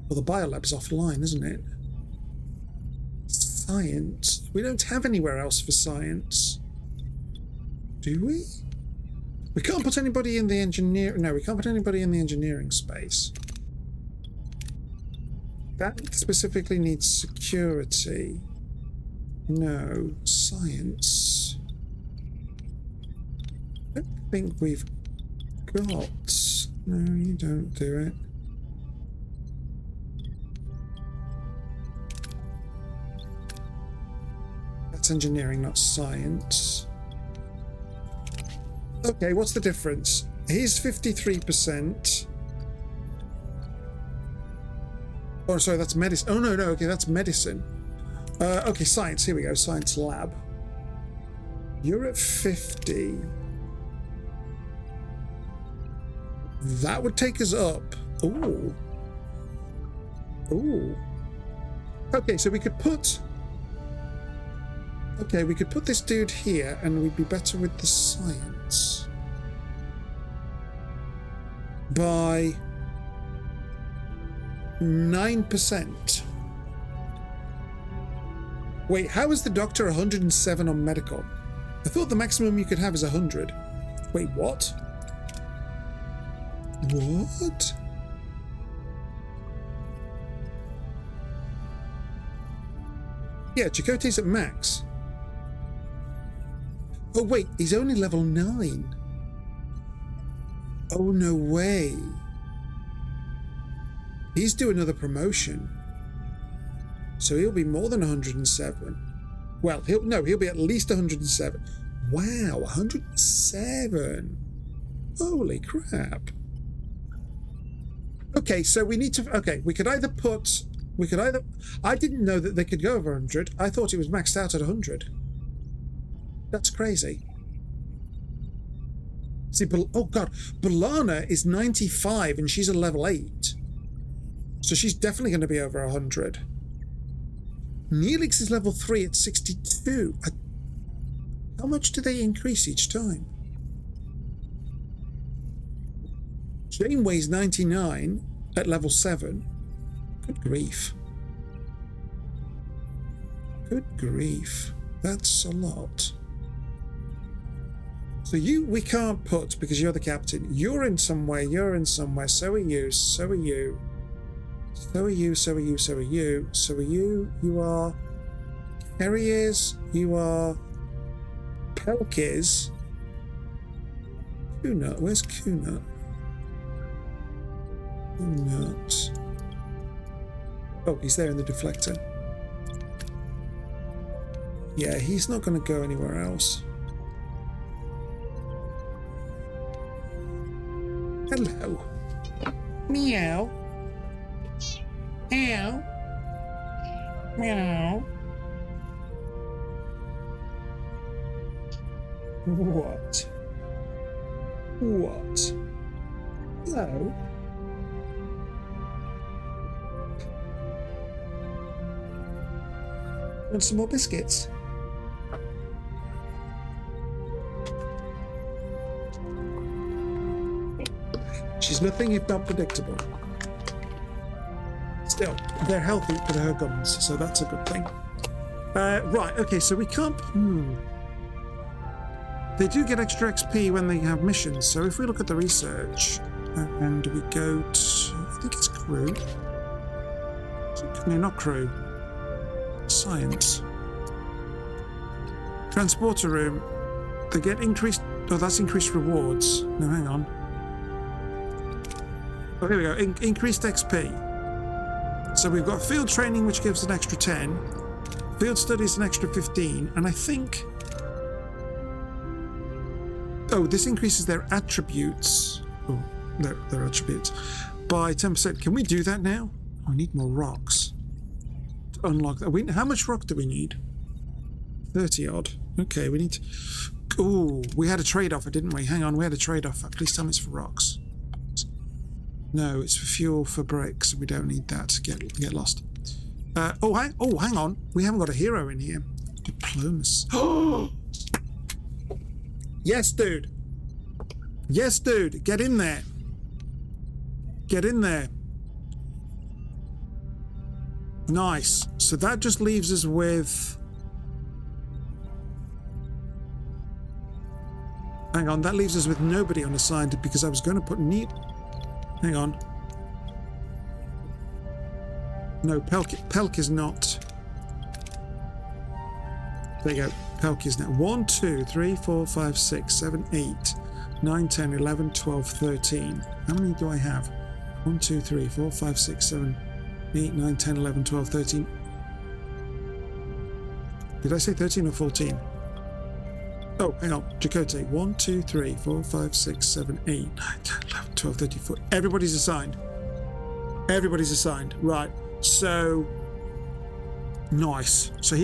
Well, the biolab's offline, isn't it? Science. We don't have anywhere else for science. Do we? We can't put anybody in the No, we can't put anybody in the engineering space. That specifically needs security. No. Science. I don't think we've got... No, you don't do it. That's engineering, not science. Okay, what's the difference? He's 53%. Oh, sorry, that's medicine. Oh, no, okay, that's medicine. Okay, science, here we go, science lab. You're at 50. That would take us up. Ooh. Ooh. Okay, so we could put... Okay, we could put this dude here and we'd be better with the science. By 9%. Wait, how is the doctor 107 on medical? I thought the maximum you could have is 100. Wait, what? What? Yeah, Chakotay's at max. Oh wait, he's only level 9. Oh, no way. He's due another promotion. So he'll be more than 107. Well, he'll be at least 107. Wow, 107. Holy crap. Okay, so we need to... Okay, we could either... I didn't know that they could go over 100. I thought it was maxed out at 100. That's crazy. See, oh god, B'Elanna is 95 and she's a level 8. So she's definitely going to be over 100. Neelix is level 3 at 62. How much do they increase each time? Janeway's 99 at level 7. Good grief. Good grief. That's a lot. So we can't put, because you're the captain. You're in somewhere, you're in somewhere, so are you, so are you. So are you, so are you, so are you. So are you. You are Carriers. You are Pelkis. Kunut. Where's Kunut? Kunut. Oh, he's there in the deflector. Yeah, he's not going to go anywhere else. Hello. Meow. Meow. Meow. What? What? Hello. Want some more biscuits? She's nothing if not predictable. Still, they're healthy for her gums, so that's a good thing. Right, okay, so we can't... They do get extra XP when they have missions, so if we look at the research, and we go to... I think it's crew. No, not crew. Science. Transporter room. They get increased... Oh, that's increased rewards. No, hang on. Oh, here we go. Increased XP. So we've got field training, which gives an extra 10. Field studies, an extra 15. And I think... Oh, this increases their attributes. Oh, their attributes. By 10%. Can we do that now? I need more rocks. to unlock that. How much rock do we need? 30 odd. Okay, we need to... Ooh, we had a trade-off, didn't we? Hang on, we had a trade-off. Please tell me it's for rocks. No, it's for fuel for bricks. We don't need that to get lost. Hang on. We haven't got a hero in here. Diplomacy. Yes, dude. Yes, dude. Get in there. Get in there. Nice. So that just leaves us with... Hang on, that leaves us with nobody unassigned because I was going to put neat... Hang on. No, Pelk is not. There you go. Pelk is now. 1, 2, 3, 4, 5, 6, 7, 8, 9, 10, 11, 12, 13. How many do I have? 1, 2, 3, 4, 5, 6, 7, 8, 9, 10, 11, 12, 13. Did I say 13 or 14? Oh, hang on. Chakotay. 1, 2, 3, 4, 5, 6, 7, 8, 9, 10, 11, 12, 13, 14. Everybody's assigned. Everybody's assigned. Right. So, nice. So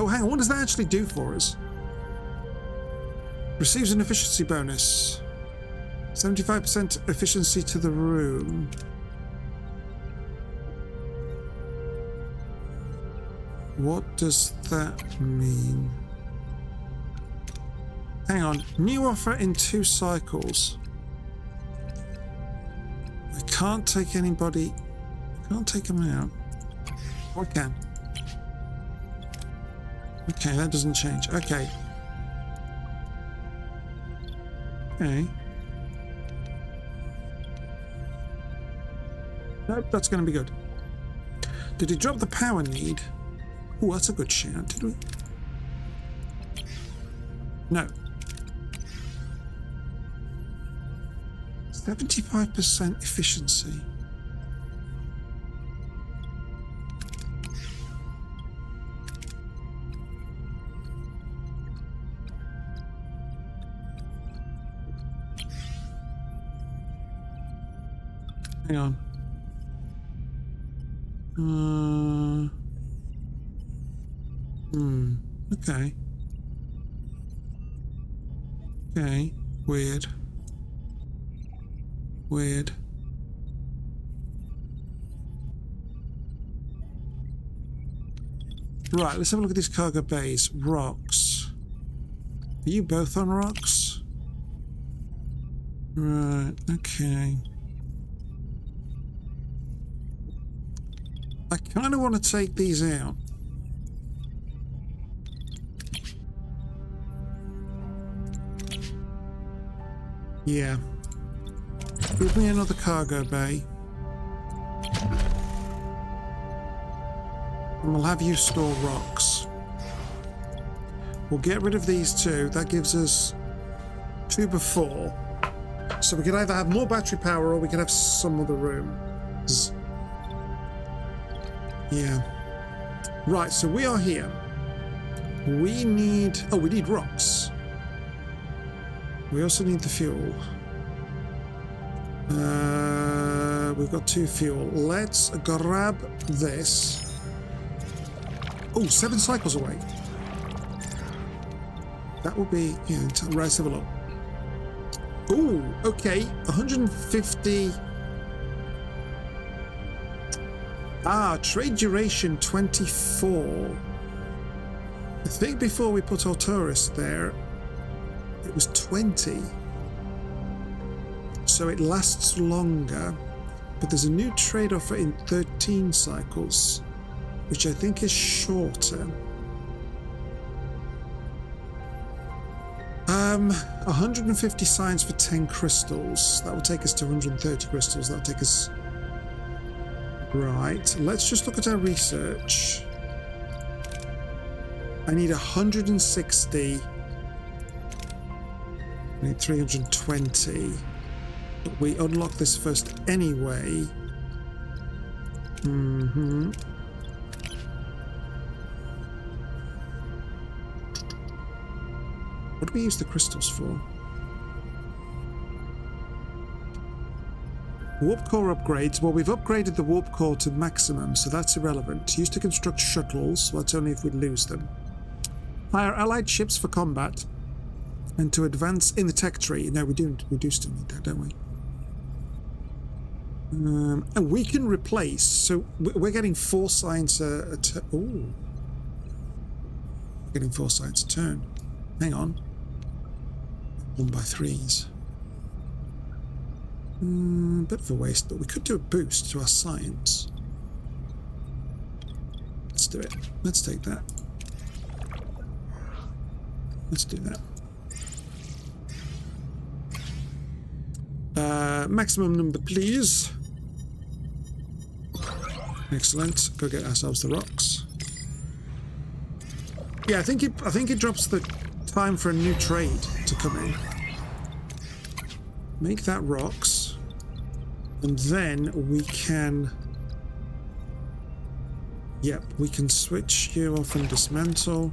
hang on. What does that actually do for us? Receives an efficiency bonus. 75% efficiency to the room. What does that mean? Hang on. New offer in 2 cycles. I can't take anybody. I can't take them out. Oh, I can. Okay, that doesn't change. Okay. Okay. Nope, that's going to be good. Did he drop the power need? Oh, that's a good shout, did we? No. 75% efficiency. Hang on. Okay. Okay. Weird. Weird. Right, let's have a look at these cargo bays. Rocks. Are you both on rocks? Right, okay. I kind of want to take these out. Yeah. Give me another cargo bay. And we'll have you store rocks. We'll get rid of these 2. That gives us 2 before. So we can either have more battery power or we can have some other room. Yeah. Right, so we are here. We need... Oh, we need rocks. We also need the fuel. We've got 2 fuel. Let's grab this. Oh, 7 cycles away. That will be... Yeah, right, let's have a look. Oh, okay. 150... trade duration 24. I think before we put our tourist there, it was 20. So it lasts longer, but there's a new trade offer in 13 cycles, which I think is shorter. 150 signs for 10 crystals. That will take us to 130 crystals. That'll take us... Right, let's just look at our research. I need 160. I need 320. But we unlock this first anyway. What do we use the crystals for? Warp core upgrades. Well, we've upgraded the warp core to maximum, so that's irrelevant. Used to construct shuttles, so that's only if we lose them. Hire allied ships for combat and to advance in the tech tree. No, we do still need that, don't we? And we can replace, so we're getting 4 science a turn. Ooh. Getting 4 science a turn. Hang on. 1x3s. Bit of a waste, but we could do a boost to our science. Let's do it. Let's take that. Let's do that. Maximum number, please. Excellent. Go get ourselves the rocks. Yeah, I think it drops the time for a new trade to come in. Make that rocks, and then we can. Yep, we can switch you off and dismantle.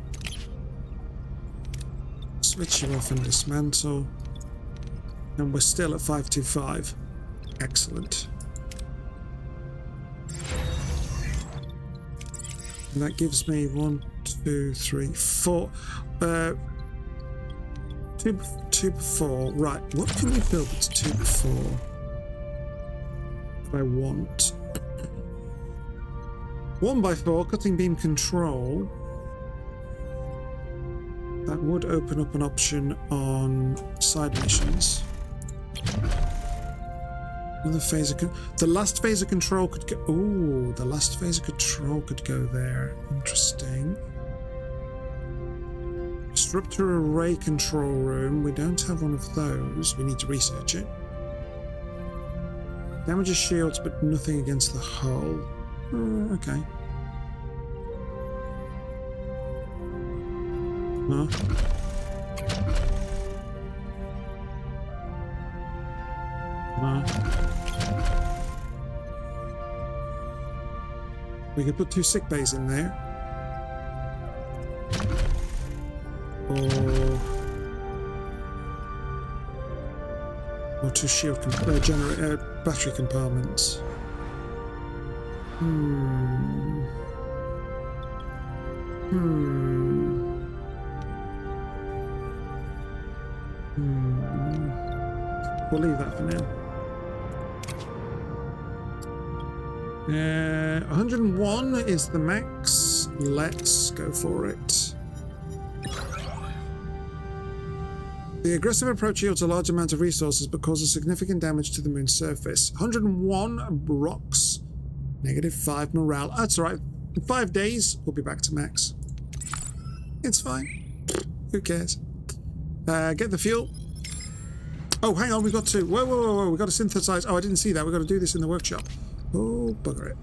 Switch you off and dismantle. And we're still at 525. Excellent. And that gives me 1, 2, 3, 4. 2x4. Right, what can we build that's 2x4? I want 1x4 cutting beam control. That would open up an option on side missions. Another phaser. The last phaser control could go. Ooh, the last phaser control could go there. Interesting. Disruptor array control room. We don't have one of those. We need to research it. Damages shields, but nothing against the hull. Okay. Huh? We could put 2 sick bays in there. Or 2 shield battery compartments. We'll leave that for now. 101 is the max. Let's go for it. The aggressive approach yields a large amount of resources but causes significant damage to the moon's surface. 101 rocks. -5 morale. That's all right. In 5 days, we'll be back to max. It's fine. Who cares? Get the fuel. Oh, hang on. We've got to... Whoa. We've got to synthesize. Oh, I didn't see that. We've got to do this in the workshop. Oh, bugger it.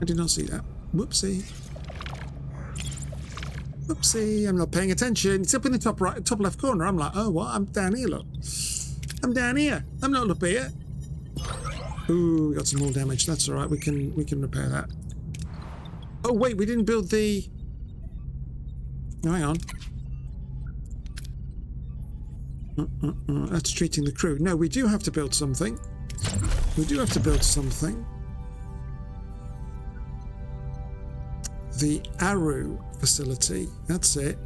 I did not see that. Whoopsie. Oopsie, I'm not paying attention. It's up in the top right, top left corner. I'm like, oh, what? I'm down here, look. I'm down here. I'm not up here. Ooh, we got some more damage. That's all right. We can repair that. Oh, wait, we didn't build the... Oh, hang on. That's treating the crew. No, we do have to build something. We do have to build something. The Aru facility. That's it.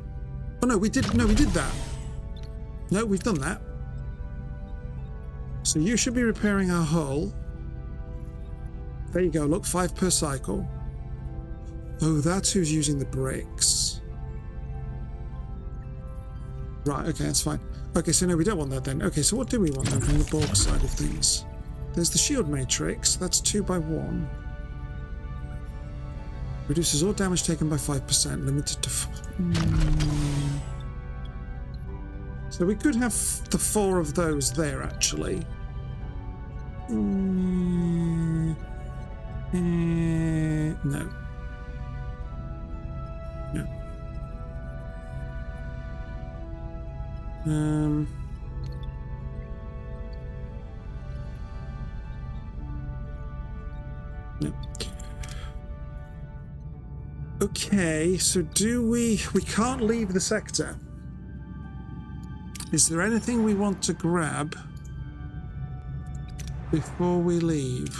Oh no, we did that. No, we've done that. So you should be repairing our hull. There you go. Look, 5 per cycle. Oh, that's who's using the bricks. Right. Okay, that's fine. Okay, so no, we don't want that then. Okay, so what do we want then from the Borg side of things? There's the shield matrix. That's 2x1. Reduces all damage taken by 5%, limited to... So we could have the 4 of those there, actually. No. No. No. Okay, so do we can't leave the sector. Is there anything we want to grab? before we leave.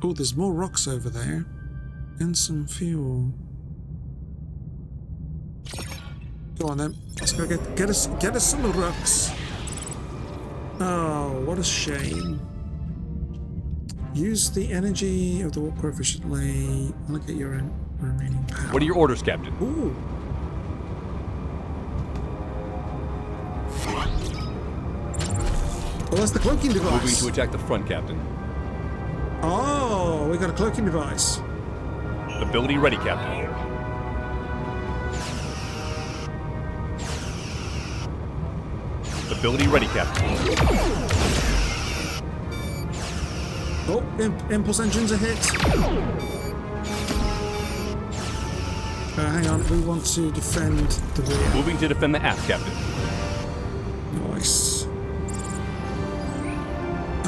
Oh, there's more rocks over there. And some fuel. Go on then. Let's go get us some rocks. Oh, what a shame. Use the energy of the warp core efficiently. Allocate your remaining power. What are your orders, Captain? Ooh. Oh, that's the cloaking device. Moving to attack the front, Captain. Oh, we got a cloaking device. Ability ready, Captain. Ability ready, Captain. Oh, impulse engines are hit. Hang on, we want to defend the rear. Moving to defend the aft, Captain. Nice.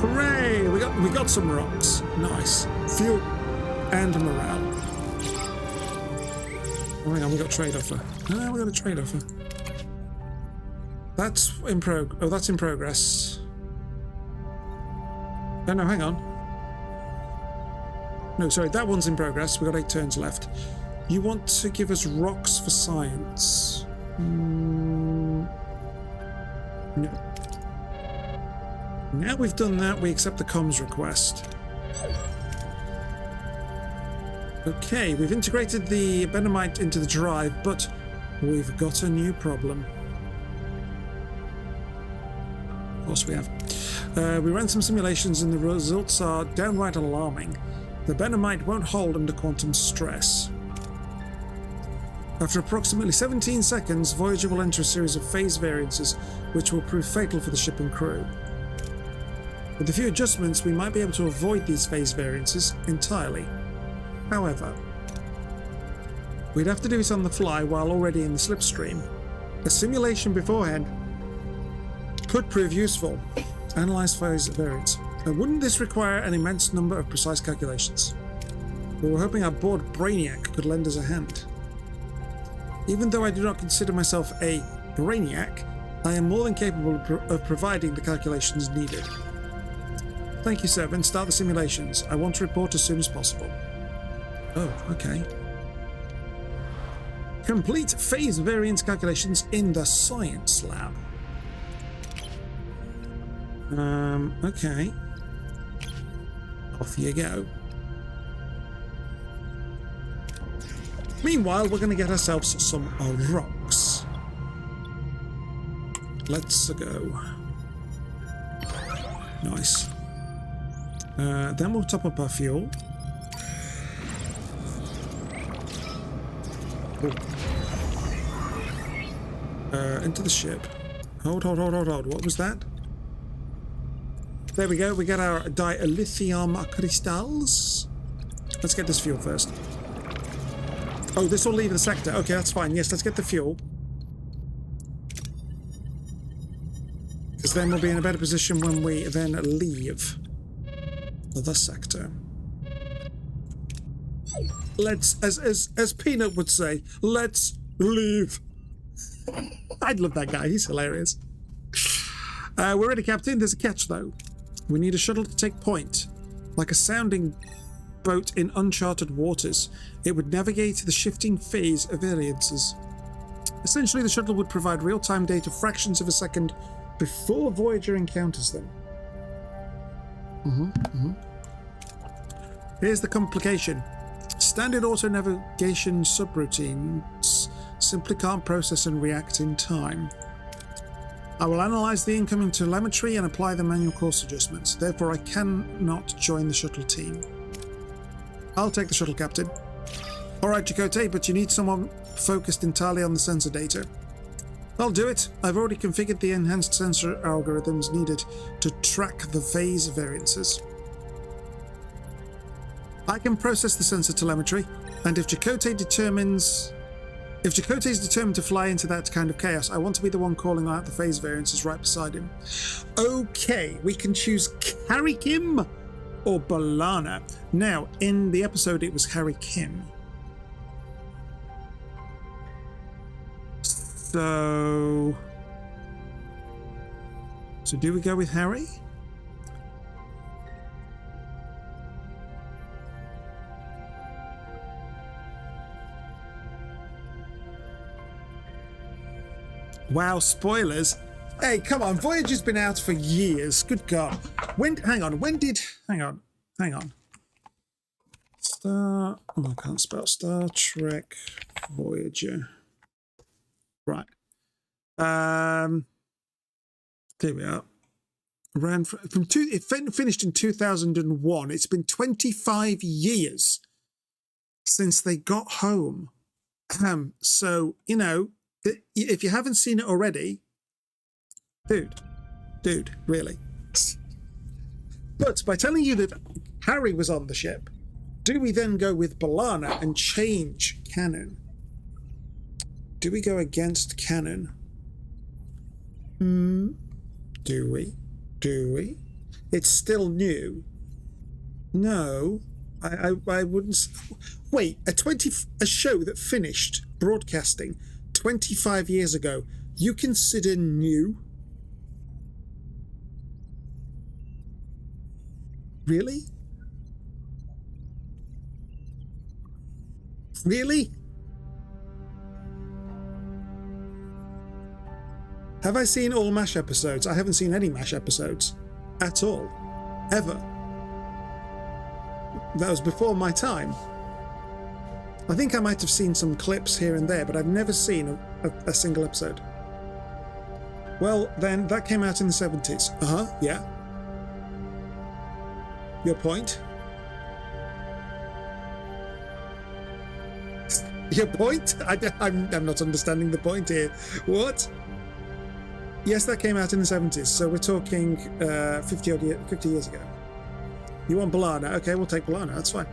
Hooray! We got some rocks. Nice. Fuel and morale. Oh, hang on, we got trade offer. Ah, we got a trade offer. That's in that's in progress. Oh no, hang on. No, sorry, that one's in progress. We've got 8 turns left. You want to give us rocks for science? No. Now we've done that, we accept the comms request. Okay, we've integrated the Benamite into the drive, but we've got a new problem. Of course we have. We ran some simulations and the results are downright alarming. The Benamite won't hold under quantum stress. After approximately 17 seconds, Voyager will enter a series of phase variances which will prove fatal for the ship and crew. With a few adjustments, we might be able to avoid these phase variances entirely. However, we'd have to do it on the fly while already in the slipstream. A simulation beforehand could prove useful. Analyze phase variance. Wouldn't this require an immense number of precise calculations? We were hoping our bored brainiac could lend us a hand. Even though I do not consider myself a brainiac, I am more than capable of providing the calculations needed. Thank you, Seven. Start the simulations. I want to report as soon as possible. Oh, okay. Complete phase variance calculations in the science lab. Okay. Off you go. Meanwhile, we're going to get ourselves some rocks. Let's go. Nice. Then we'll top up our fuel. Into the ship. Hold. What was that? There we go. We get our dilithium crystals. Let's get this fuel first. Oh, this will leave the sector. Okay, that's fine. Yes, let's get the fuel. Because then we'll be in a better position when we then leave the sector. Let's, as Peanut would say, let's leave. I'd love that guy. He's hilarious. We're ready, Captain. There's a catch, though. We need a shuttle to take point. Like a sounding boat in uncharted waters, it would navigate the shifting phase of variances. Essentially, the shuttle would provide real-time data fractions of a second before Voyager encounters them. Here's the complication. Standard auto-navigation subroutines simply can't process and react in time. I will analyze the incoming telemetry and apply the manual course adjustments. Therefore, I cannot join the shuttle team. I'll take the shuttle, Captain. Alright, Chakotay, but you need someone focused entirely on the sensor data. I'll do it. I've already configured the enhanced sensor algorithms needed to track the phase variances. I can process the sensor telemetry, and if Chakotay is determined to fly into that kind of chaos, I want to be the one calling out the phase variances right beside him. Okay, we can choose Harry Kim or Balana. Now, in the episode, it was Harry Kim. So... So do we go with Harry? Wow, spoilers. Hey, come on. Voyager's been out for years. Good God. Hang on. I can't spell Star Trek Voyager. Right. Here we are. It finished in 2001. It's been 25 years since they got home. So, you know, if you haven't seen it already, dude, really. But by telling you that Harry was on the ship, do we then go with B'Elanna and change canon? Do we go against canon? Do we? It's still new. No, I wouldn't. Wait, a show that finished broadcasting 25 years ago, you consider new? Really? Really? Have I seen all MASH episodes? I haven't seen any MASH episodes. At all. Ever. That was before my time. I think I might have seen some clips here and there, but I've never seen a single episode. Well, then, that came out in the 70s. Yeah. Your point? Your point? I'm not understanding the point here. What? Yes, that came out in the 70s, so we're talking 50 years ago. You want B'Elanna? Okay, we'll take B'Elanna, that's fine.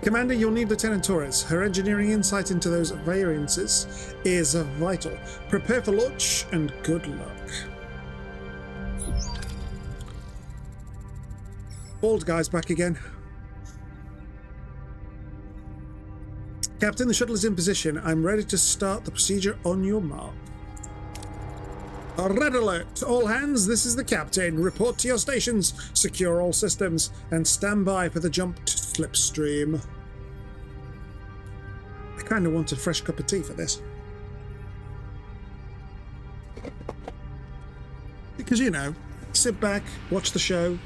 Commander, you'll need Lieutenant Torres. Her engineering insight into those variances is vital. Prepare for launch, and good luck. Bald guy's back again. Captain, the shuttle is in position. I'm ready to start the procedure on your mark. Red alert! All hands, this is the captain. Report to your stations, secure all systems, and stand by for the jump to slipstream. I kind of want a fresh cup of tea for this. Because, you know, sit back, watch the show.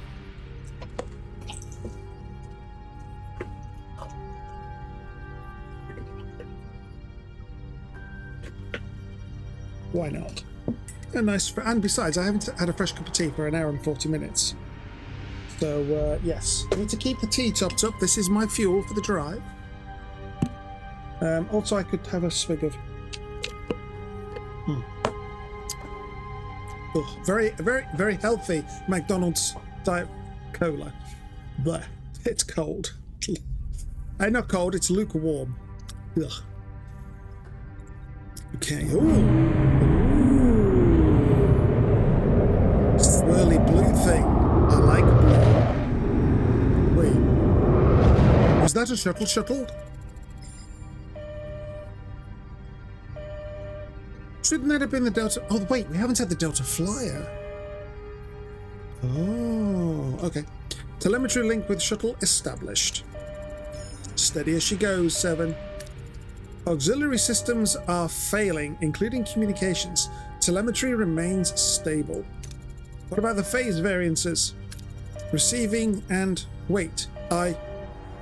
Why not? And besides, I haven't had a fresh cup of tea for an hour and 40 minutes. So, yes. I need to keep the tea topped up. This is my fuel for the drive. Also, I could have a swig of... Oh, very, very, very healthy McDonald's Diet Cola. But it's cold. Not cold, it's lukewarm. Ugh. Okay. Ooh. Swirly blue thing. I like blue. Wait. Was that a shuttle? Shouldn't that have been the Delta? Oh, wait, we haven't had the Delta Flyer. Oh, okay. Telemetry link with shuttle established. Steady as she goes, 7. Auxiliary systems are failing, including communications. Telemetry remains stable. What about the phase variances? Receiving and... Wait, I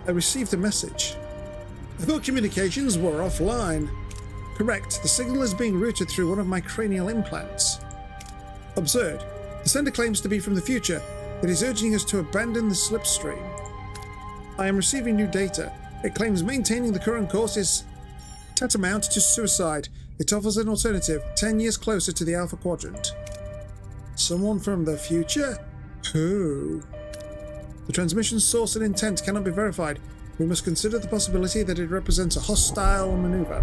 received a message. I thought communications were offline. Correct, the signal is being routed through one of my cranial implants. Absurd. The sender claims to be from the future. It is urging us to abandon the slipstream. I am receiving new data. It claims maintaining the current course is tantamount to suicide. It offers an alternative, 10 years closer to the Alpha Quadrant. Someone from the future? Who? The transmission source and intent cannot be verified. We must consider the possibility that it represents a hostile maneuver.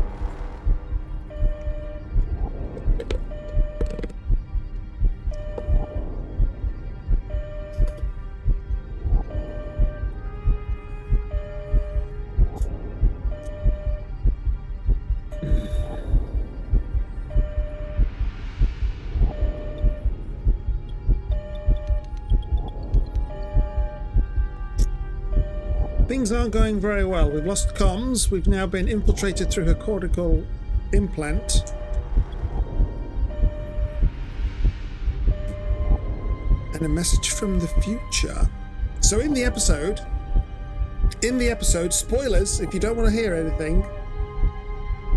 Things aren't going very well. We've lost comms. We've now been infiltrated through her cortical implant. And a message from the future. So in the episode, spoilers, if you don't want to hear anything,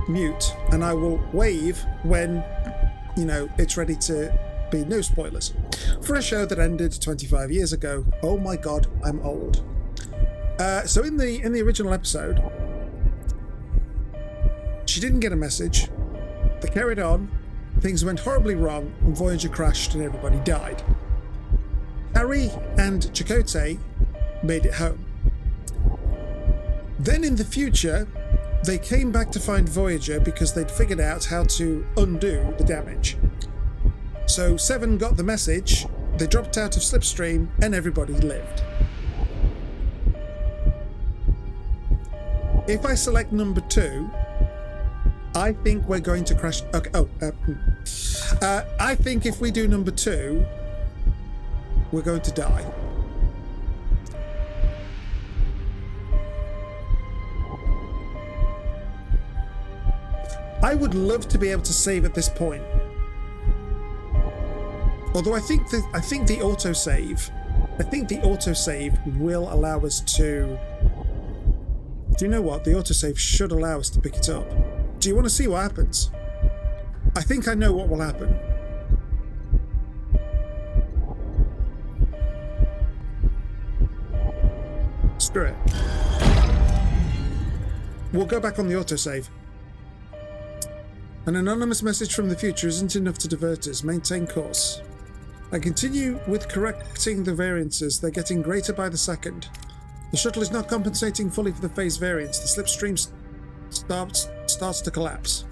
mute, and I will wave when, it's ready to be no spoilers. For a show that ended 25 years ago. Oh my god, I'm old. So in the original episode, she didn't get a message. They carried on. Things went horribly wrong, and Voyager crashed and everybody died. Harry and Chakotay made it home. Then in the future, they came back to find Voyager because they'd figured out how to undo the damage. So Seven got the message, they dropped out of Slipstream, and everybody lived. If I select number 2, I think we're going to crash. Okay. I think if we do number 2, we're going to die. I would love to be able to save at this point. Although I think the autosave will allow us to. Do you know what? The autosave should allow us to pick it up. Do you want to see what happens? I think I know what will happen. Screw it. We'll go back on the autosave. An anonymous message from the future isn't enough to divert us. Maintain course. I continue with correcting the variances. They're getting greater by the second. The shuttle is not compensating fully for the phase variance. The slipstream starts to collapse.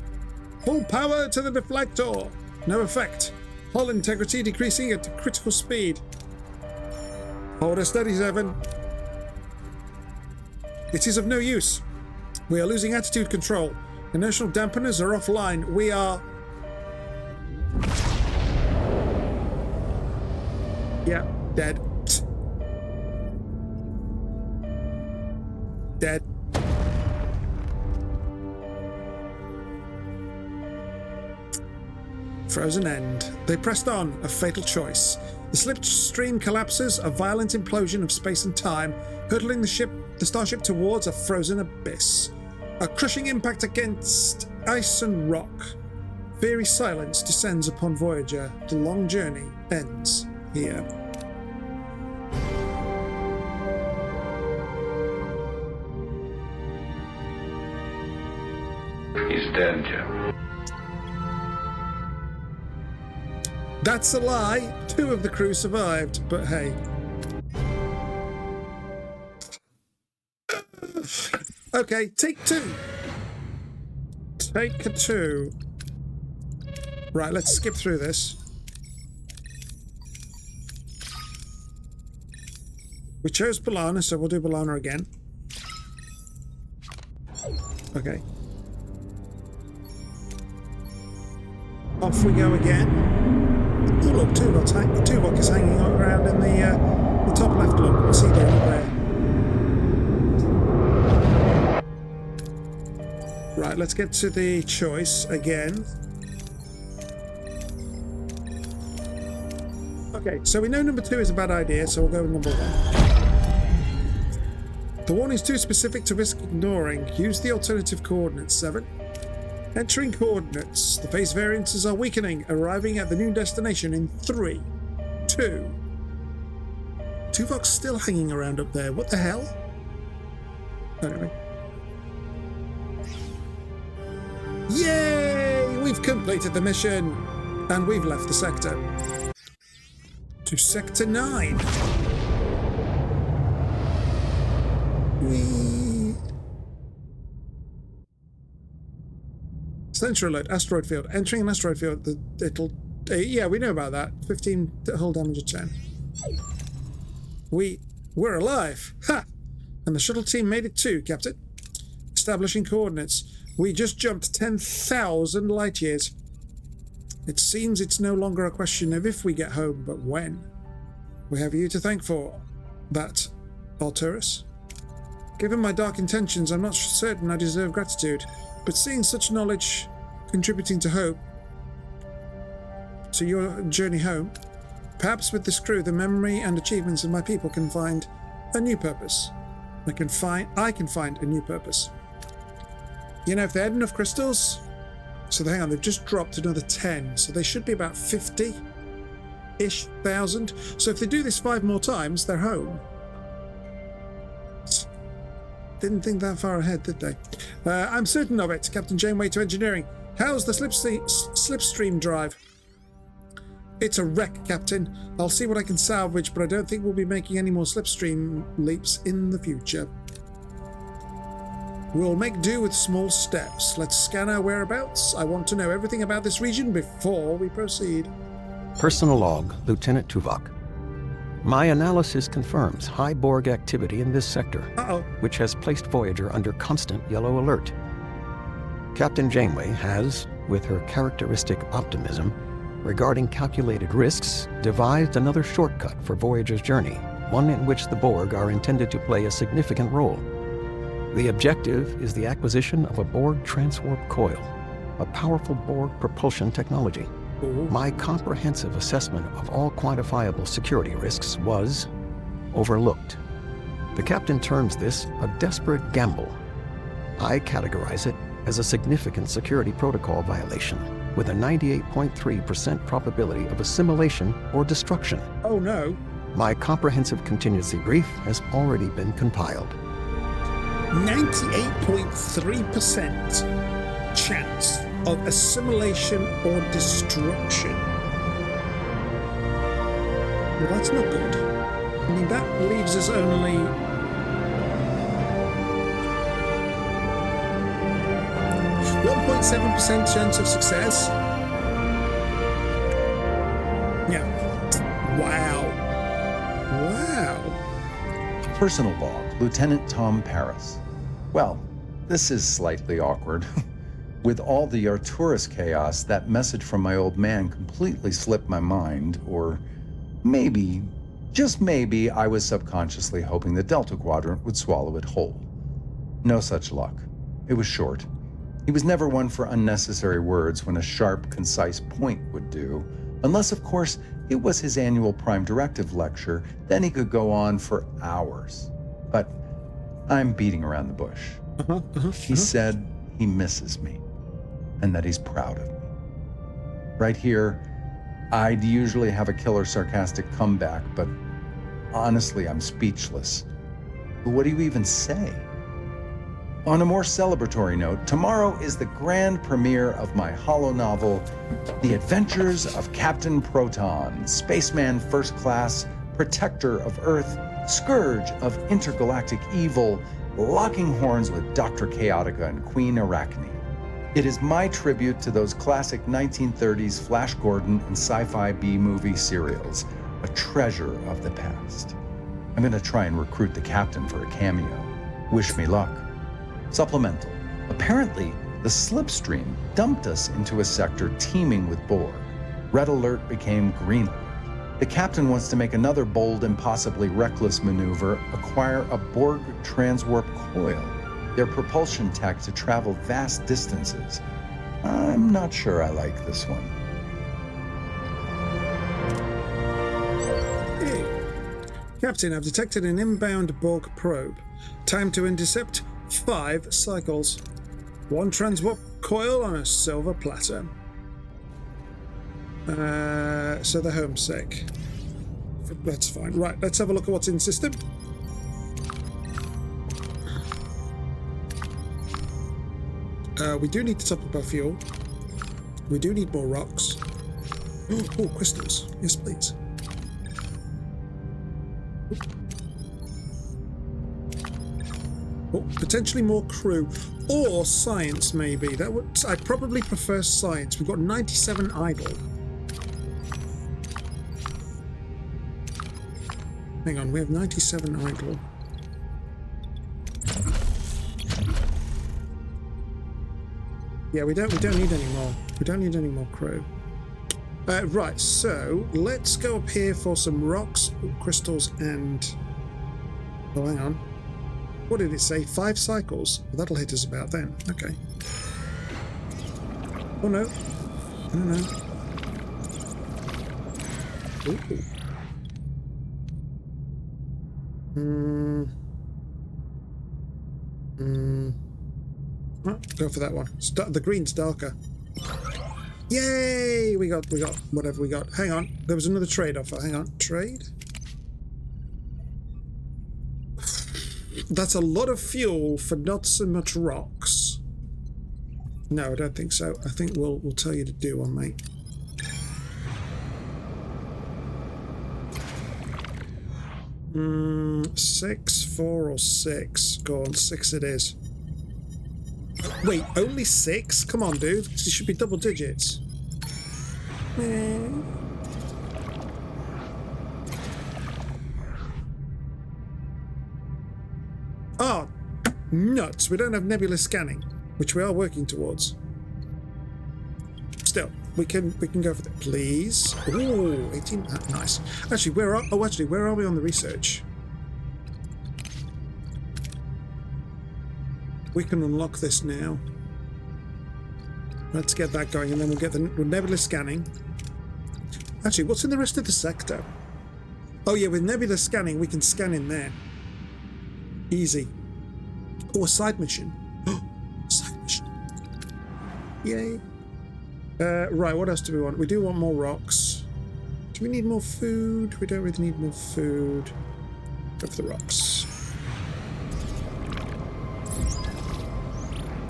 Full power to the deflector. No effect. Hull integrity decreasing at critical speed. Hold her steady, Seven. It is of no use. We are losing attitude control. Inertial dampeners are offline. We are... Yeah, dead. Dead. Frozen end. They pressed on, a fatal choice. The slipstream collapses, a violent implosion of space and time, hurtling the starship towards a frozen abyss. A crushing impact against ice and rock. Fiery silence descends upon Voyager. The long journey ends here. He's dead, Jim. That's a lie. 2 of the crew survived, but hey. Okay, take 2. Take 2. Right, let's skip through this. We chose B'Elanna, so we'll do B'Elanna again. Okay. Off we go again. Oh look, Tuvok is hanging around in the top left. Look, what's he doing up there? Right, let's get to the choice again. Okay, so we know number 2 is a bad idea, so we'll go with number 1. The warning's too specific to risk ignoring. Use the alternative coordinates, 7. Entering coordinates. The phase variances are weakening, arriving at the new destination in 3, 2. Tuvok's still hanging around up there. What the hell? Anyway. Yay! We've completed the mission, and we've left the sector. To Sector 9. Sensor alert, asteroid field. Entering an asteroid field, it'll... yeah, we know about that. 15 hull damage of 10. We're alive! Ha! And the shuttle team made it too, Captain. Establishing coordinates. We just jumped 10,000 light years. It seems it's no longer a question of if we get home, but when. We have you to thank for that, Arturus. Given my dark intentions, I'm not certain I deserve gratitude, but seeing such knowledge contributing to hope, to your journey home, perhaps with this crew, the memory and achievements of my people can find a new purpose. I can find a new purpose. You know, if they had enough crystals, so hang on, they've just dropped another 10, so they should be about 50-ish thousand. So if they do this 5 more times, they're home. Didn't think that far ahead, did they? I'm certain of it. Captain Janeway to engineering. How's the slipstream drive? It's a wreck, Captain. I'll see what I can salvage, but I don't think we'll be making any more slipstream leaps in the future. We'll make do with small steps. Let's scan our whereabouts. I want to know everything about this region before we proceed. Personal log, Lieutenant Tuvok. My analysis confirms high Borg activity in this sector, which has placed Voyager under constant yellow alert. Captain Janeway has, with her characteristic optimism regarding calculated risks, devised another shortcut for Voyager's journey, one in which the Borg are intended to play a significant role. The objective is the acquisition of a Borg transwarp coil, a powerful Borg propulsion technology. My comprehensive assessment of all quantifiable security risks was overlooked. The captain terms this a desperate gamble. I categorize it as a significant security protocol violation with a 98.3% probability of assimilation or destruction. Oh no. My comprehensive contingency brief has already been compiled. 98.3% chance of assimilation or destruction. Well, that's not good. I mean, that leaves us only... .7% chance of success. Yeah. Wow. Wow. Personal log, Lieutenant Tom Paris. Well, this is slightly awkward. With all the Arturus chaos, that message from my old man completely slipped my mind, or maybe, just maybe, I was subconsciously hoping the Delta Quadrant would swallow it whole. No such luck. It was short. He was never one for unnecessary words when a sharp, concise point would do, unless, of course, it was his annual Prime Directive lecture. Then he could go on for hours. But I'm beating around the bush. He said he misses me, and that he's proud of me. Right here, I'd usually have a killer sarcastic comeback, but honestly, I'm speechless. What do you even say? On a more celebratory note, tomorrow is the grand premiere of my holo-novel, The Adventures of Captain Proton, Spaceman First Class, Protector of Earth, Scourge of Intergalactic Evil, locking horns with Dr. Chaotica and Queen Arachne. It is my tribute to those classic 1930s Flash Gordon and sci-fi B-movie serials, a treasure of the past. I'm gonna try and recruit the captain for a cameo. Wish me luck. Supplemental. Apparently, the slipstream dumped us into a sector teeming with Borg. Red alert became green alert. The captain wants to make another bold and possibly reckless maneuver, acquire a Borg transwarp coil, their propulsion tech to travel vast distances. I'm not sure I like this one. Hey. Captain, I've detected an inbound Borg probe. Time to intercept 5 cycles. 1 transwarp coil on a silver platter. So they're homesick. That's fine. Right, let's have a look at what's in the system. We do need to top up our fuel. We do need more rocks. Oh, crystals. Yes, please. Oh, potentially more crew or science, maybe. That would. I'd probably prefer science. We've got 97 idle. Hang on, we have 97 idle. Yeah, we don't need any more. We don't need any more crew. Right, so let's go up here for some rocks, crystals, and... Oh, hang on. What did it say? 5 cycles? Well, that'll hit us about then. Okay. Oh no. No. Oh, go for that one. The green's darker. Yay! We got whatever we got. Hang on. There was another trade offer. Hang on. Trade? That's a lot of fuel for not so much rocks. No, I don't think so. I think we'll tell you to do one, mate. Six, 4, or 6. Go on, 6 it is. Wait, only 6? Come on, dude. It should be double digits. Oh, nuts. We don't have nebula scanning, which we are working towards. Still, we can go for that, please. Ooh, 18. Nice. Actually, where are we on the research? We can unlock this now. Let's get that going, and then we'll get the nebula scanning. Actually, what's in the rest of the sector? Oh yeah, with nebula scanning, we can scan in there. Easy. Oh, a side mission. Side mission. Yay. Right, what else do we want? We do want more rocks. Do we need more food? We don't really need more food. Go for the rocks.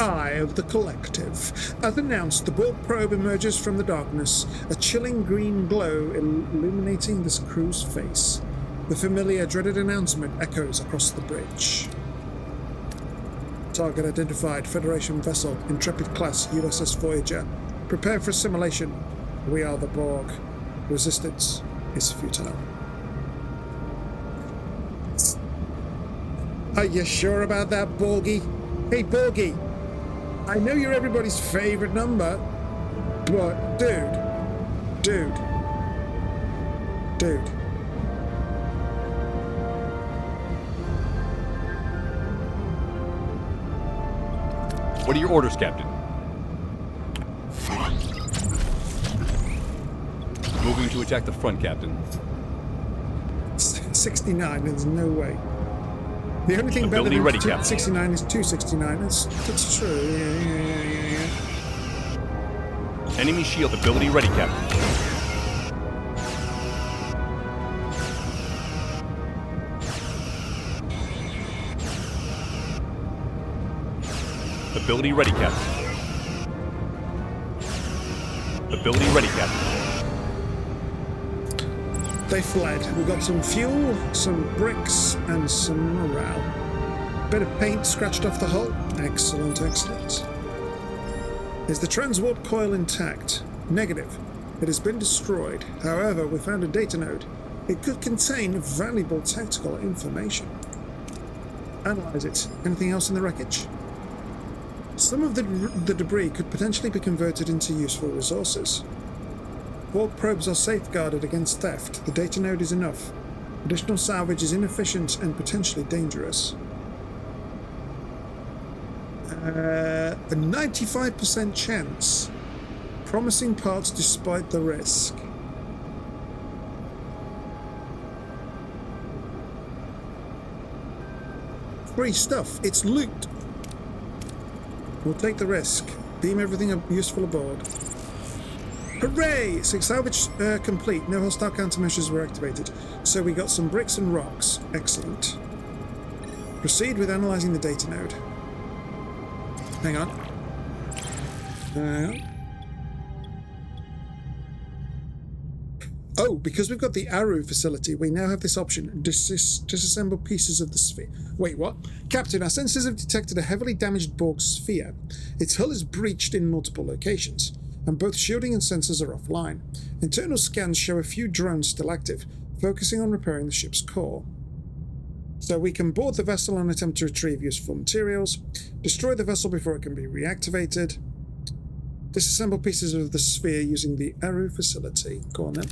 Eye of the Collective. As announced, the Borg probe emerges from the darkness, a chilling green glow illuminating this crew's face. The familiar, dreaded announcement echoes across the bridge. Target identified. Federation vessel, Intrepid class, USS Voyager. Prepare for assimilation. We are the Borg. Resistance is futile. Are you sure about that, Borgie? Hey, Borgie. I know you're everybody's favorite number. What? Dude. What are your orders, Captain? Moving to attack the front, Captain. 69, there's no way. The only thing better than 69 is 269. That's true. Yeah. Enemy shield ability ready, Captain. Ability ready, Captain. Ability ready, Captain. They fled. We got some fuel, some bricks, and some morale. Bit of paint scratched off the hull. Excellent. Is the transwarp coil intact? Negative. It has been destroyed. However, we found a data node. It could contain valuable tactical information. Analyze it. Anything else in the wreckage? Some of the debris could potentially be converted into useful resources. Borg probes are safeguarded against theft. The data node is enough. Additional salvage is inefficient and potentially dangerous. A 95% chance. Promising parts despite the risk. Free stuff. It's loot. We'll take the risk. Beam everything useful aboard. Hooray! Salvage complete. No hostile countermeasures were activated. So we got some bricks and rocks. Excellent. Proceed with analyzing the data node. Hang on. Oh, because we've got the Aru facility, we now have this option. Disassemble pieces of the sphere. Wait, what? Captain, our sensors have detected a heavily damaged Borg sphere. Its hull is breached in multiple locations, and both shielding and sensors are offline. Internal scans show a few drones still active, focusing on repairing the ship's core. So we can board the vessel and attempt to retrieve useful materials, destroy the vessel before it can be reactivated, disassemble pieces of the sphere using the Aru facility. Go on then.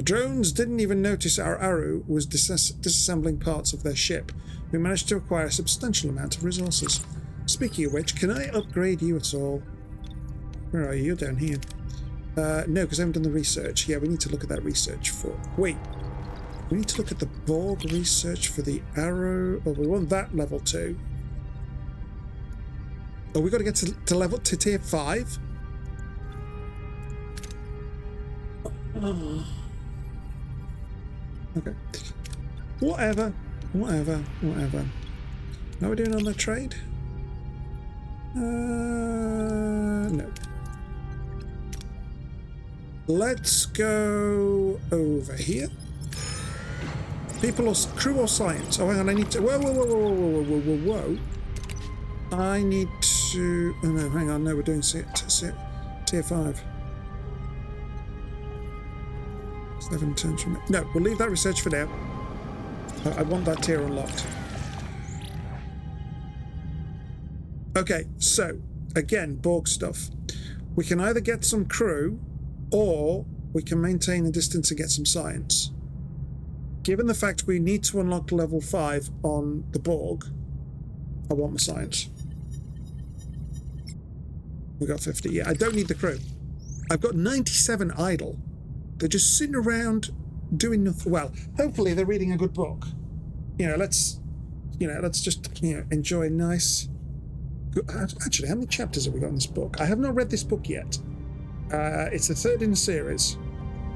The drones didn't even notice our arrow was disassembling parts of their ship. We managed to acquire a substantial amount of resources. Speaking of which, can I upgrade you at all? Where are you? You're down here. No, because I haven't done the research. Yeah, we need to look at that research for... Wait. We need to look at the Borg research for the arrow. Oh, we want that level 2. Oh, we got to get to tier 5. Okay. Whatever. How are we doing on the trade? No. Let's go over here. People or crew or science? Oh, hang on. I need to. Whoa. I need to. Oh no, hang on. No, we're doing tier 5. 7 turns from it. No, we'll leave that research for now. I want that tier unlocked. Okay, so again, Borg stuff. We can either get some crew, or we can maintain a distance and get some science. Given the fact we need to unlock level 5 on the Borg, I want the science. We got 50. Yeah, I don't need the crew. I've got 97 idle. They're just sitting around doing nothing. Well, hopefully they're reading a good book. Let's just enjoy a nice. Actually, how many chapters have we got in this book? I have not read this book yet. It's the 3rd in the series.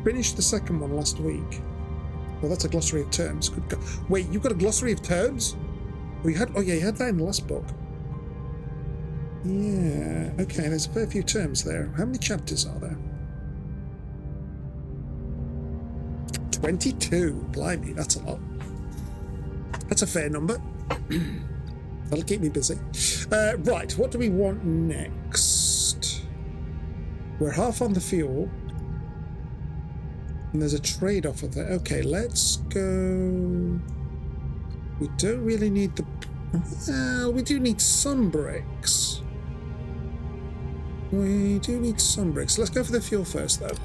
Finished the 2nd one last week. Well, that's a glossary of terms. Good God. Wait, you've got a glossary of terms? You had that in the last book. Yeah. Okay, there's a fair few terms there. How many chapters are there? 22. Blimey, that's a lot. That's a fair number. That'll keep me busy. Right, what do we want next? We're half on the fuel. And there's a trade offer there. Okay, let's go. We don't really need the... Well, we do need some bricks. Let's go for the fuel first, though.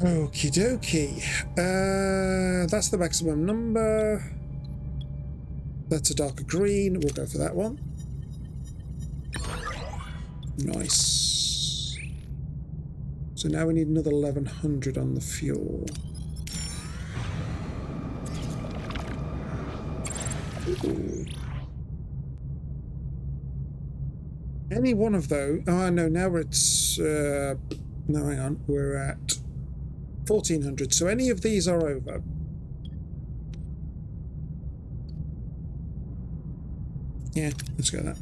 Okie dokie. That's the maximum number. That's a darker green. We'll go for that one. Nice. So now we need another 1100 on the fuel. Ooh. Any one of those. Oh no, now we're at no, hang on, we're at 1400, so any of these are over. Yeah, let's go that.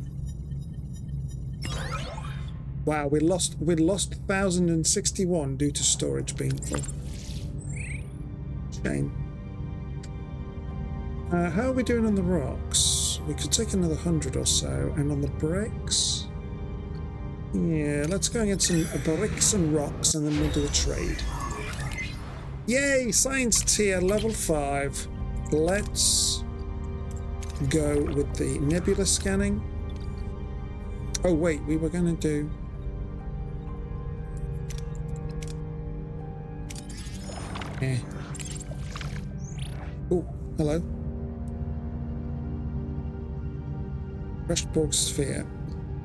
Wow, we lost 1061 due to storage being full. Shame. How are we doing on the rocks? We could take another 100 or so, and on the bricks. Yeah, let's go and get some bricks and rocks, and then we'll do a trade. Yay! Science tier level 5. Let's go with the nebula scanning. Oh wait, we were going to do... Yeah. Oh, hello. Crushed Borg sphere.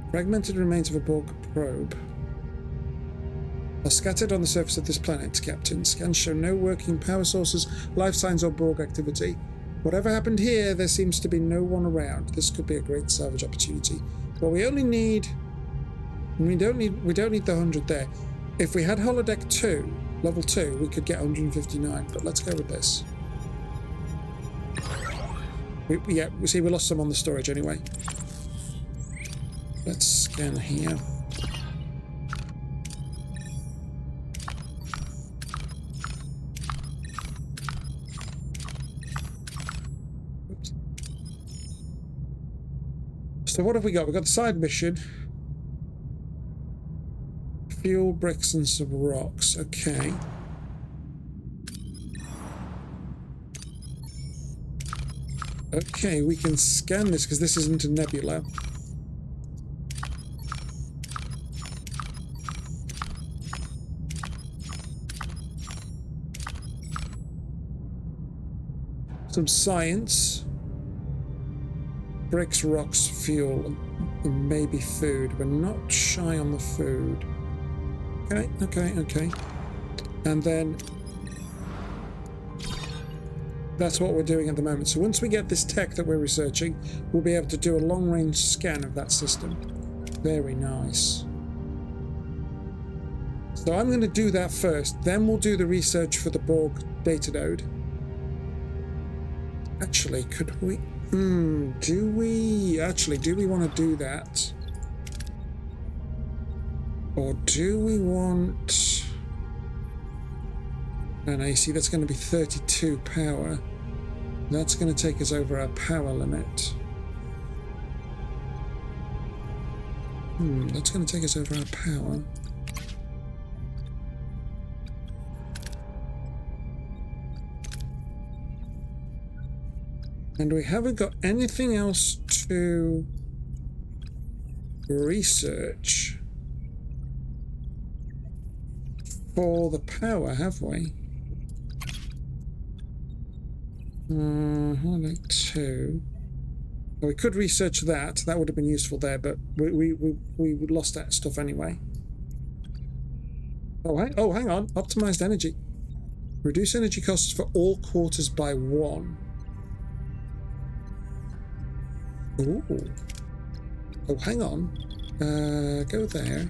Fragmented remains of a Borg probe are scattered on the surface of this planet, Captain. Scans show no working power sources, life signs, or Borg activity. Whatever happened here, there seems to be no one around. This could be a great salvage opportunity. But we only need... We don't need the 100 there. If we had holodeck 2, level 2, we could get 159, but let's go with this. We see we lost some on the storage anyway. Let's scan here. Oops. So what have we got? We've got the side mission. Fuel, bricks, and some rocks. Okay. Okay, we can scan this because this isn't a nebula. some science. Bricks, rocks, fuel, and maybe food. We're not shy on the food. Okay. And then that's what we're doing at the moment. So once we get this tech that we're researching, we'll be able to do a long-range scan of that system. Very nice. So I'm going to do that first, then we'll do the research for the Borg data node. Actually, could we... do we want to do that? Or do we want... And I see that's going to be 32 power. That's going to take us over our power limit. That's going to take us over our power. And we haven't got anything else to research for the power, have we? Like 2. Well, we could research that. That would have been useful there, but we lost that stuff anyway. Oh, hang on. Optimized energy. Reduce energy costs for all quarters by 1. Ooh. Oh, hang on. Go there.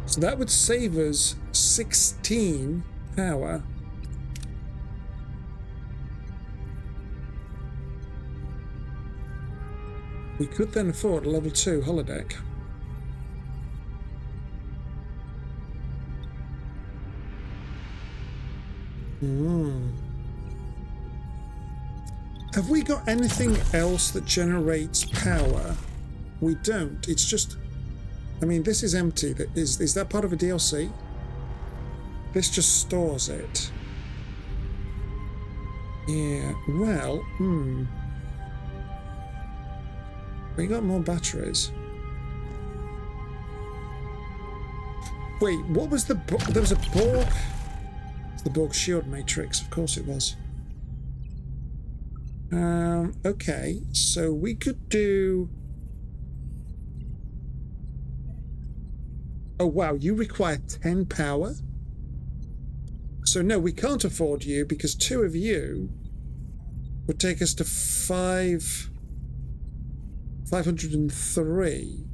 So that would save us 16 power. We could then afford a level 2 holodeck. Have we got anything else that generates power? We don't. It's just... I mean, this is empty. Is that part of a DLC? This just stores it. Yeah, well, We got more batteries. Wait, what was the... There was a Borg... It's the Borg shield matrix, of course it was. Okay, so we could do... Oh wow, you require 10 power? So no, we can't afford you because 2 of you would take us to 503.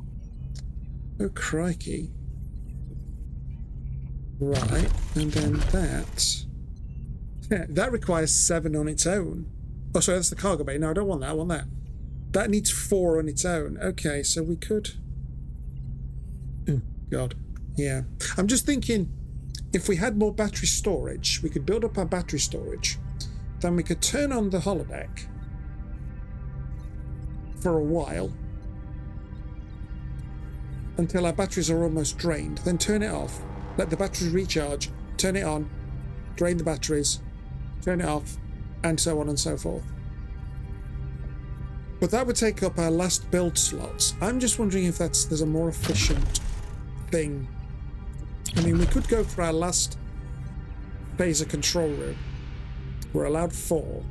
Oh crikey. Right, and then that... Yeah, that requires 7 on its own. Oh, sorry, that's the cargo bay. No, I don't want that. I want that. That needs 4 on its own. Okay, so we could... Oh, God. Yeah. I'm just thinking, if we had more battery storage, we could build up our battery storage. Then we could turn on the holodeck for a while until our batteries are almost drained. Then turn it off. Let the batteries recharge. Turn it on. Drain the batteries. Turn it off. And so on and so forth. But that would take up our last build slots. I'm just wondering if there's a more efficient thing. I mean, we could go for our last phaser control room. We're allowed 4.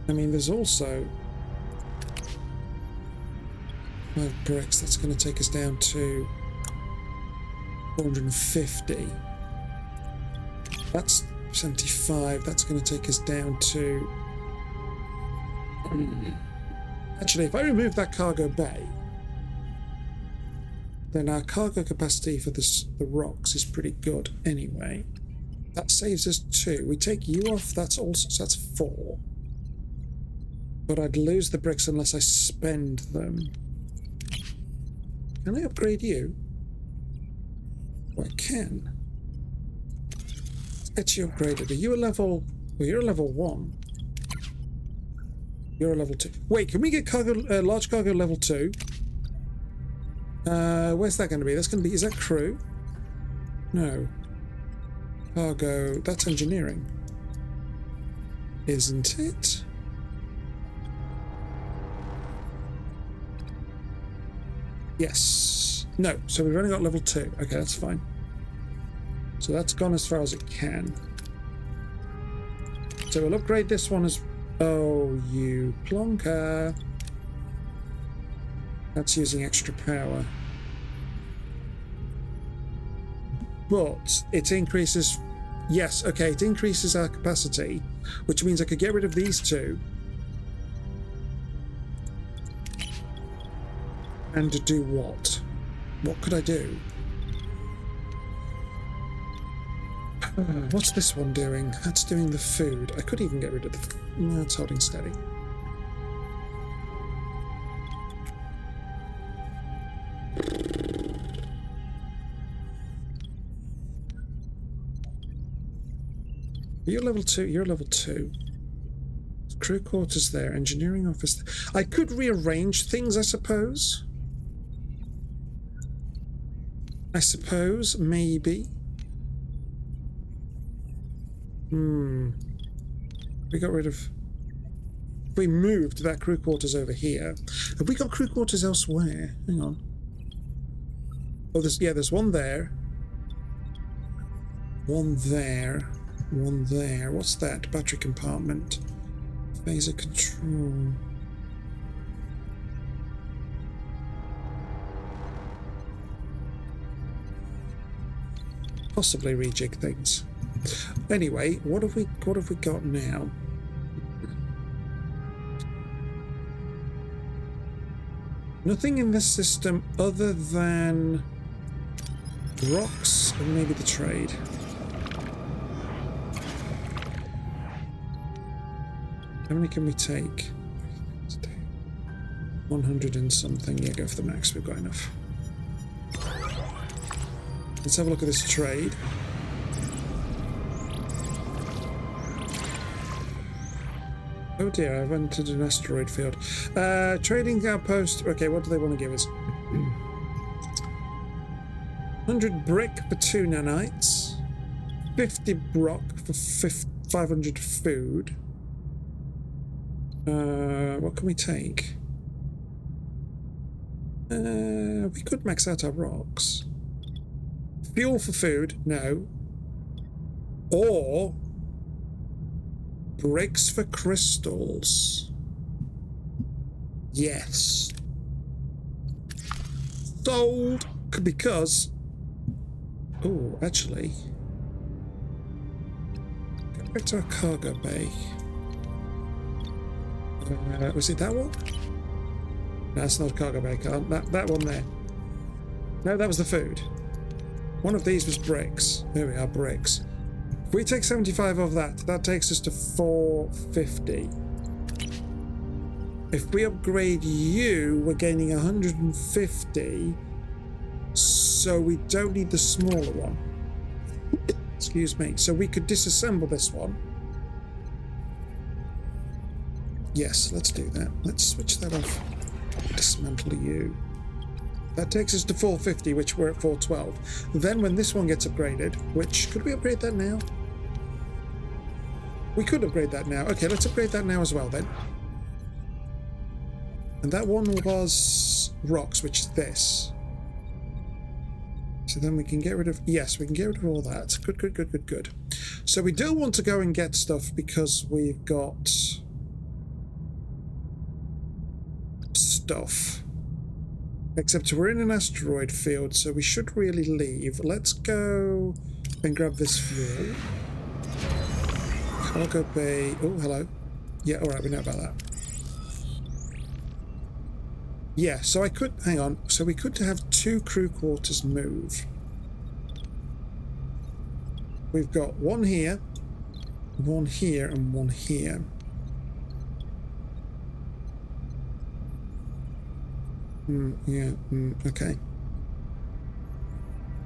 I mean, there's also... 5 bricks, that's going to take us down to 450. That's 75, that's going to take us down to... Actually, if I remove that cargo bay, then our cargo capacity for the rocks is pretty good anyway. That saves us 2. We take you off, that's 4. But I'd lose the bricks unless I spend them. Can I upgrade you? Oh, I can. Let's get you upgraded. Are you a level... Well, you're a level 1. You're a level 2. Wait, can we get cargo, large cargo level 2? Where's that going to be? That's going to be... Is that crew? No. Cargo... That's engineering. Isn't it? Yes. No, so we've only got level 2. Okay, that's fine. So that's gone as far as it can. So we'll upgrade this one as... Oh, you plonker. That's using extra power. But it increases... Yes, okay, it increases our capacity, which means I could get rid of these two. And to do what? What could I do? What's this one doing? That's doing the food. I could even get rid of the... No, it's holding steady. You're level 2. You're level 2. Crew quarters there. Engineering office. I could rearrange things, I suppose. Maybe. We got rid of... We moved that crew quarters over here. Have we got crew quarters elsewhere? Hang on. Oh, there's one there. One there. One there. What's that? Battery compartment. Phaser control. Possibly rejig things. Anyway, what have we got now? Nothing in this system other than rocks and maybe the trade. How many can we take? 100 and something. Yeah, go for the max. We've got enough. Let's have a look at this trade. Oh dear, I've entered an asteroid field. Trading outpost. Okay, what do they want to give us? 100 brick for 2 nanites. 50 rock for 500 food. What can we take? We could max out our rocks. Fuel for food, no. Or bricks for crystals. Yes. Sold. Because... Oh, actually... Go back to our cargo bay. Was it that one? No, that's not a cargo bay car. That one there. No, that was the food. One of these was bricks. There we are, bricks. If we take 75 of that, that takes us to 450. If we upgrade you, we're gaining 150. So we don't need the smaller one. Excuse me. So we could disassemble this one. Yes, let's do that. Let's switch that off. Dismantle you. That takes us to 450, which we're at 412. Then when this one gets upgraded, which... Could we upgrade that now? We could upgrade that now. Okay, let's upgrade that now as well, then. And that one was rocks, which is this. So then we can get rid of... Yes, we can get rid of all that. Good, good, good, good, good. So we do want to go and get stuff because we've got... stuff. Except we're in an asteroid field, so we should really leave. Let's go and grab this fuel. Cargo bay. Oh, hello. Yeah, alright, we know about that. Yeah, so I could... Hang on. So we could have 2 crew quarters move. We've got one here, and one here. Okay.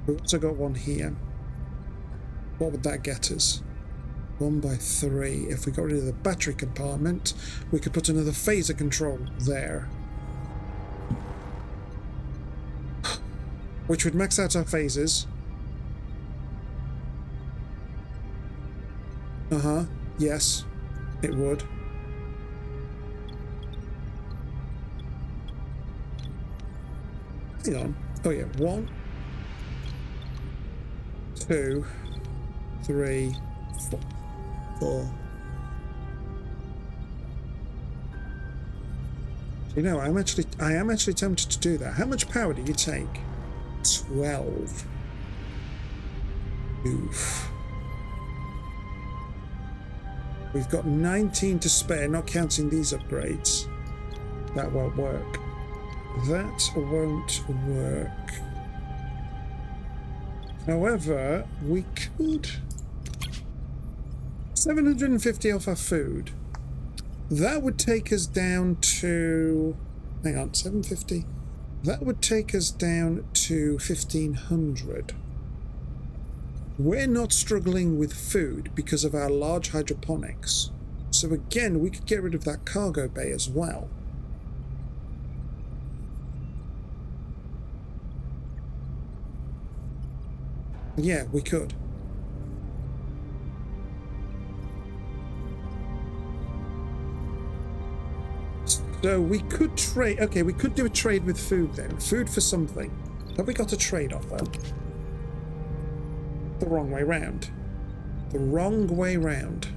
We've also got one here. What would that get us? 1 by 3. If we got rid of the battery compartment, we could put another phaser control there. Which would max out our phasers. Yes, it would. Hang on. Oh yeah, 1, 2, 3, 4. You know, I am actually tempted to do that. How much power do you take? 12. Oof. We've got 19 to spare, not counting these upgrades. That won't work. That won't work. However, we could... 750 off our food. That would take us down to... Hang on, 750? That would take us down to 1,500. We're not struggling with food because of our large hydroponics. So again, we could get rid of that cargo bay as well. Yeah, we could. So we could trade... Okay, we could do a trade with food then. Food for something. Have we got a trade offer? The wrong way round. The wrong way round.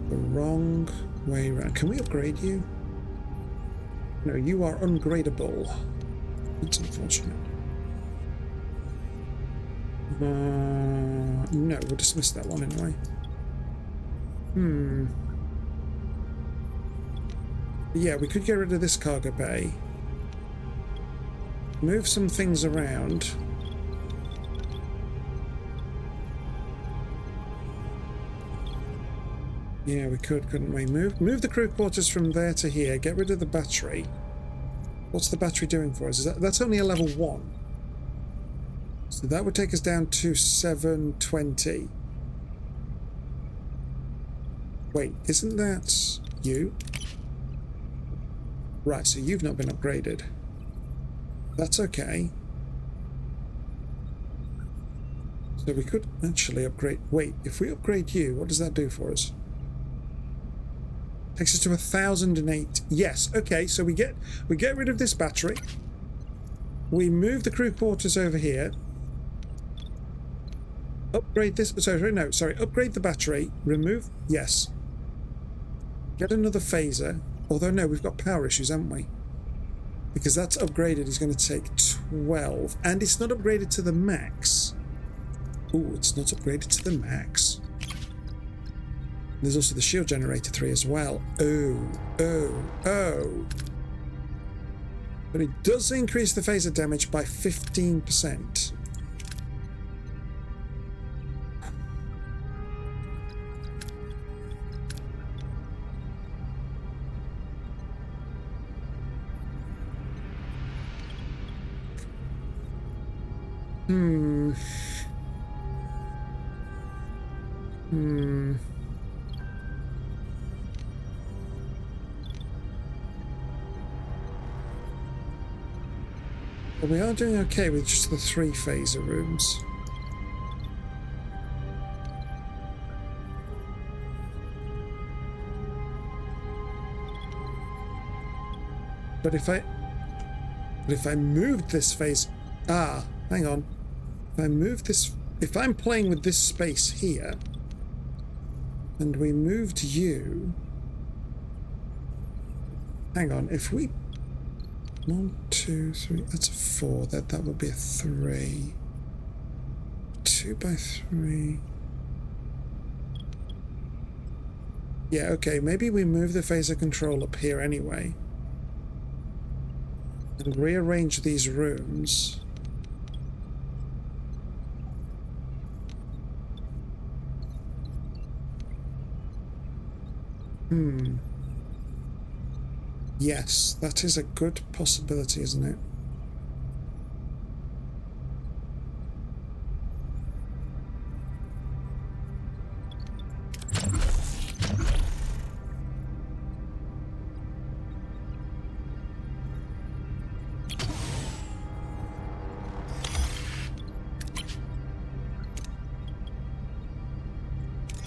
The wrong way round. Can we upgrade you? No, you are ungradable. That's unfortunate. No, we'll dismiss that one anyway. Yeah, we could get rid of this cargo bay. Move some things around. Yeah, we could, couldn't we? Move the crew quarters from there to here. Get rid of the battery. What's the battery doing for us? That's only a level 1. So that would take us down to 720. Wait, isn't that you? Right, so you've not been upgraded. That's okay. So we could actually upgrade... Wait, if we upgrade you, what does that do for us? Takes us to 1,008. Yes, okay, so we get rid of this battery. We move the crew quarters over here. Upgrade this... Sorry, upgrade the battery. Remove... Yes. Get another phaser. Although, no, we've got power issues, haven't we? Because that's upgraded is going to take 12. And it's not upgraded to the max. Ooh, it's not upgraded to the max. There's also the shield generator 3 as well. Oh. But it does increase the phaser damage by 15%. But we are doing okay with just the 3 phaser rooms. But if I moved this phase... Ah, hang on. If I move this... If I'm playing with this space here, and we moved you... Hang on, if we... 1, 2, 3... That's a 4. That would be a 3. 2 by 3... Yeah, okay, maybe we move the phaser control up here anyway. And rearrange these rooms. Yes, that is a good possibility, isn't it?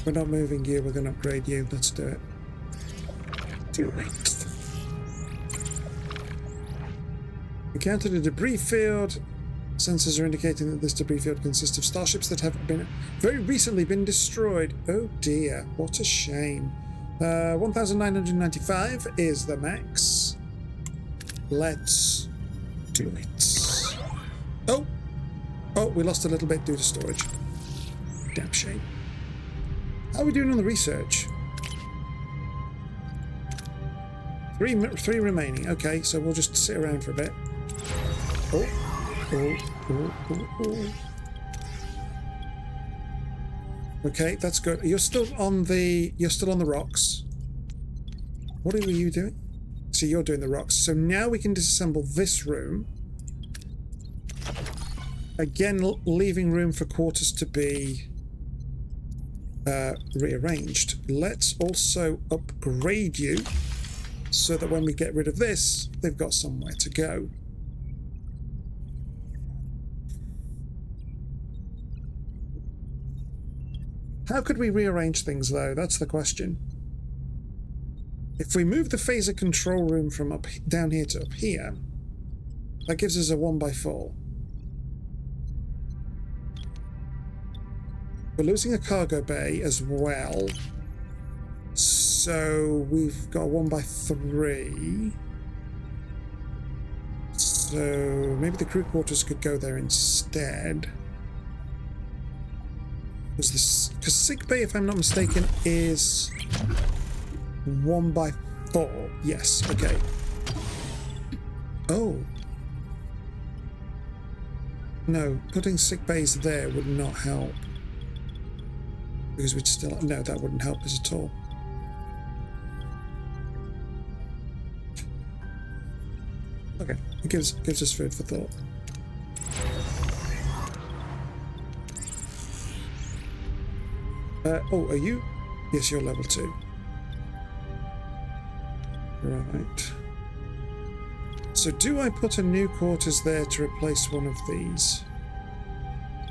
We're not moving you, we're going to upgrade you. Let's do it. Too late. Encountered a debris field. Sensors are indicating that this debris field consists of starships that have been very recently been destroyed. Oh dear, what a shame. 1,995 is the max. Let's do it. Oh! Oh, we lost a little bit due to storage. Damn shame. How are we doing on the research? Three remaining. Okay, so we'll just sit around for a bit. Oh. Oh. Okay, that's good. You're still on the rocks. What are you doing? So you're doing the rocks. So now we can disassemble this room. Again, leaving room for quarters to be rearranged. Let's also upgrade you so that when we get rid of this, they've got somewhere to go. How could we rearrange things, though? That's the question. If we move the phaser control room from down here to up here, that gives us a 1x4. We're losing a cargo bay as well. So we've got a 1x3. So maybe the crew quarters could go there instead. Because sick bay, if I'm not mistaken, is 1x4. Yes, okay. Oh. No, putting sick bays there would not help. Because we'd still... No, that wouldn't help us at all. Okay, it gives us food for thought. Oh, are you? Yes, you're level 2. Right. So do I put a new quarters there to replace one of these?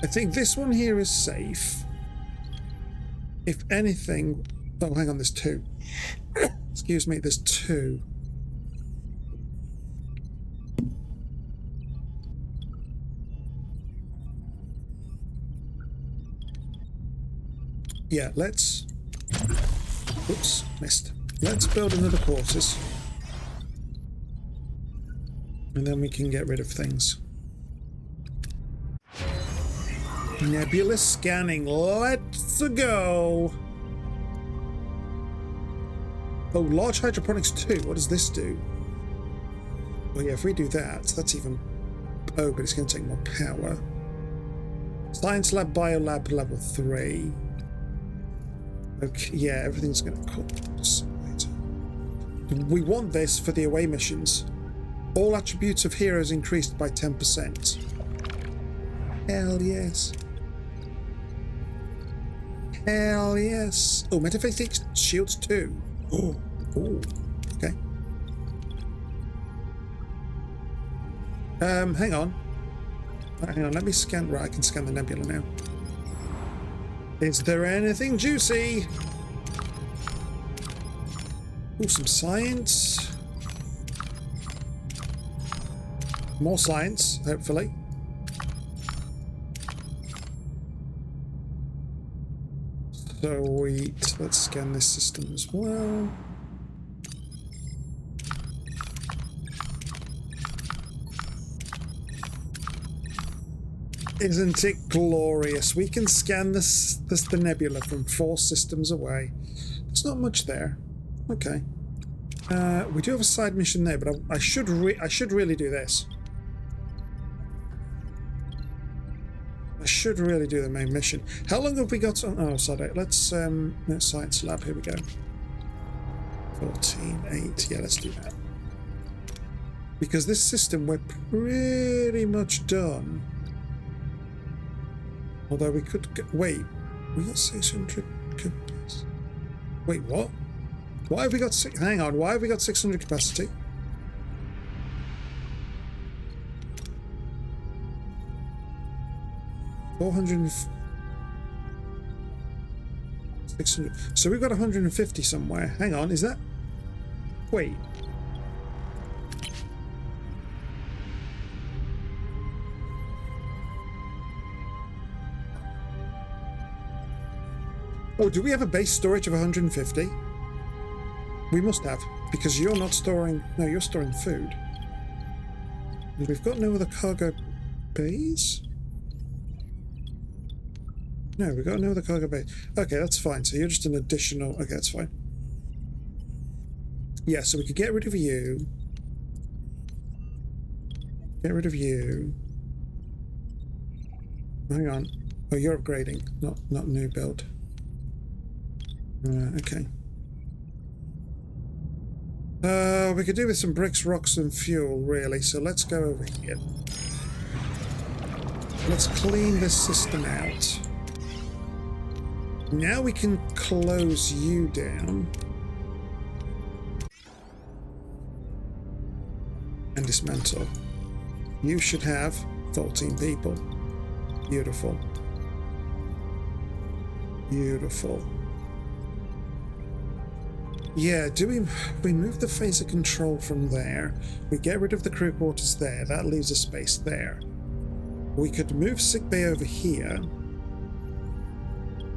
I think this one here is safe. If anything... Oh, hang on, there's 2. Excuse me, there's 2. Yeah, let's... Oops, missed. Let's build another quarters. And then we can get rid of things. Nebula scanning. Let's go. Oh, large hydroponics 2. What does this do? Well, yeah, if we do that, that's even... Oh, but it's going to take more power. Science lab, biolab, level 3. Okay, yeah, everything's going to cost. We want this for the away missions. All attributes of heroes increased by 10%. Hell yes. Hell yes. Oh, metaphasic shields too. Oh, okay. Hang on. Hang on, let me scan. Right, I can scan the nebula now. Is there anything juicy? Ooh, some science. More science, hopefully. Sweet. Let's scan this system as well. Isn't it glorious? We can scan the nebula from 4 systems away. There's not much there. Okay. We do have a side mission there, but I should really do this. I should really do the main mission. How long have we got on? Oh, sorry. Let's science lab. Here we go. 14.8. Yeah, let's do that. Because this system we're pretty much done. Although we could wait. We got 600 capacity. Wait, what? Why have we got hang on, why have we got 600 capacity? $400 600. So we've got 150 somewhere. Hang on, is that... Wait. Oh, do we have a base storage of 150? We must have, because you're not storing... No, you're storing food. And we've got no other cargo bays? No, we've got no other cargo bays. Okay, that's fine. So you're just an additional... Okay, that's fine. Yeah, so we could get rid of you. Get rid of you. Hang on. Oh, you're upgrading, not new build. Okay. We could do with some bricks, rocks, and fuel, really. So let's go over here. Let's clean this system out. Now we can close you down. And dismantle. You should have 14 people. Beautiful. Beautiful. Yeah, do we move the phaser control from there? We get rid of the crew quarters there. That leaves a space there. We could move sickbay over here.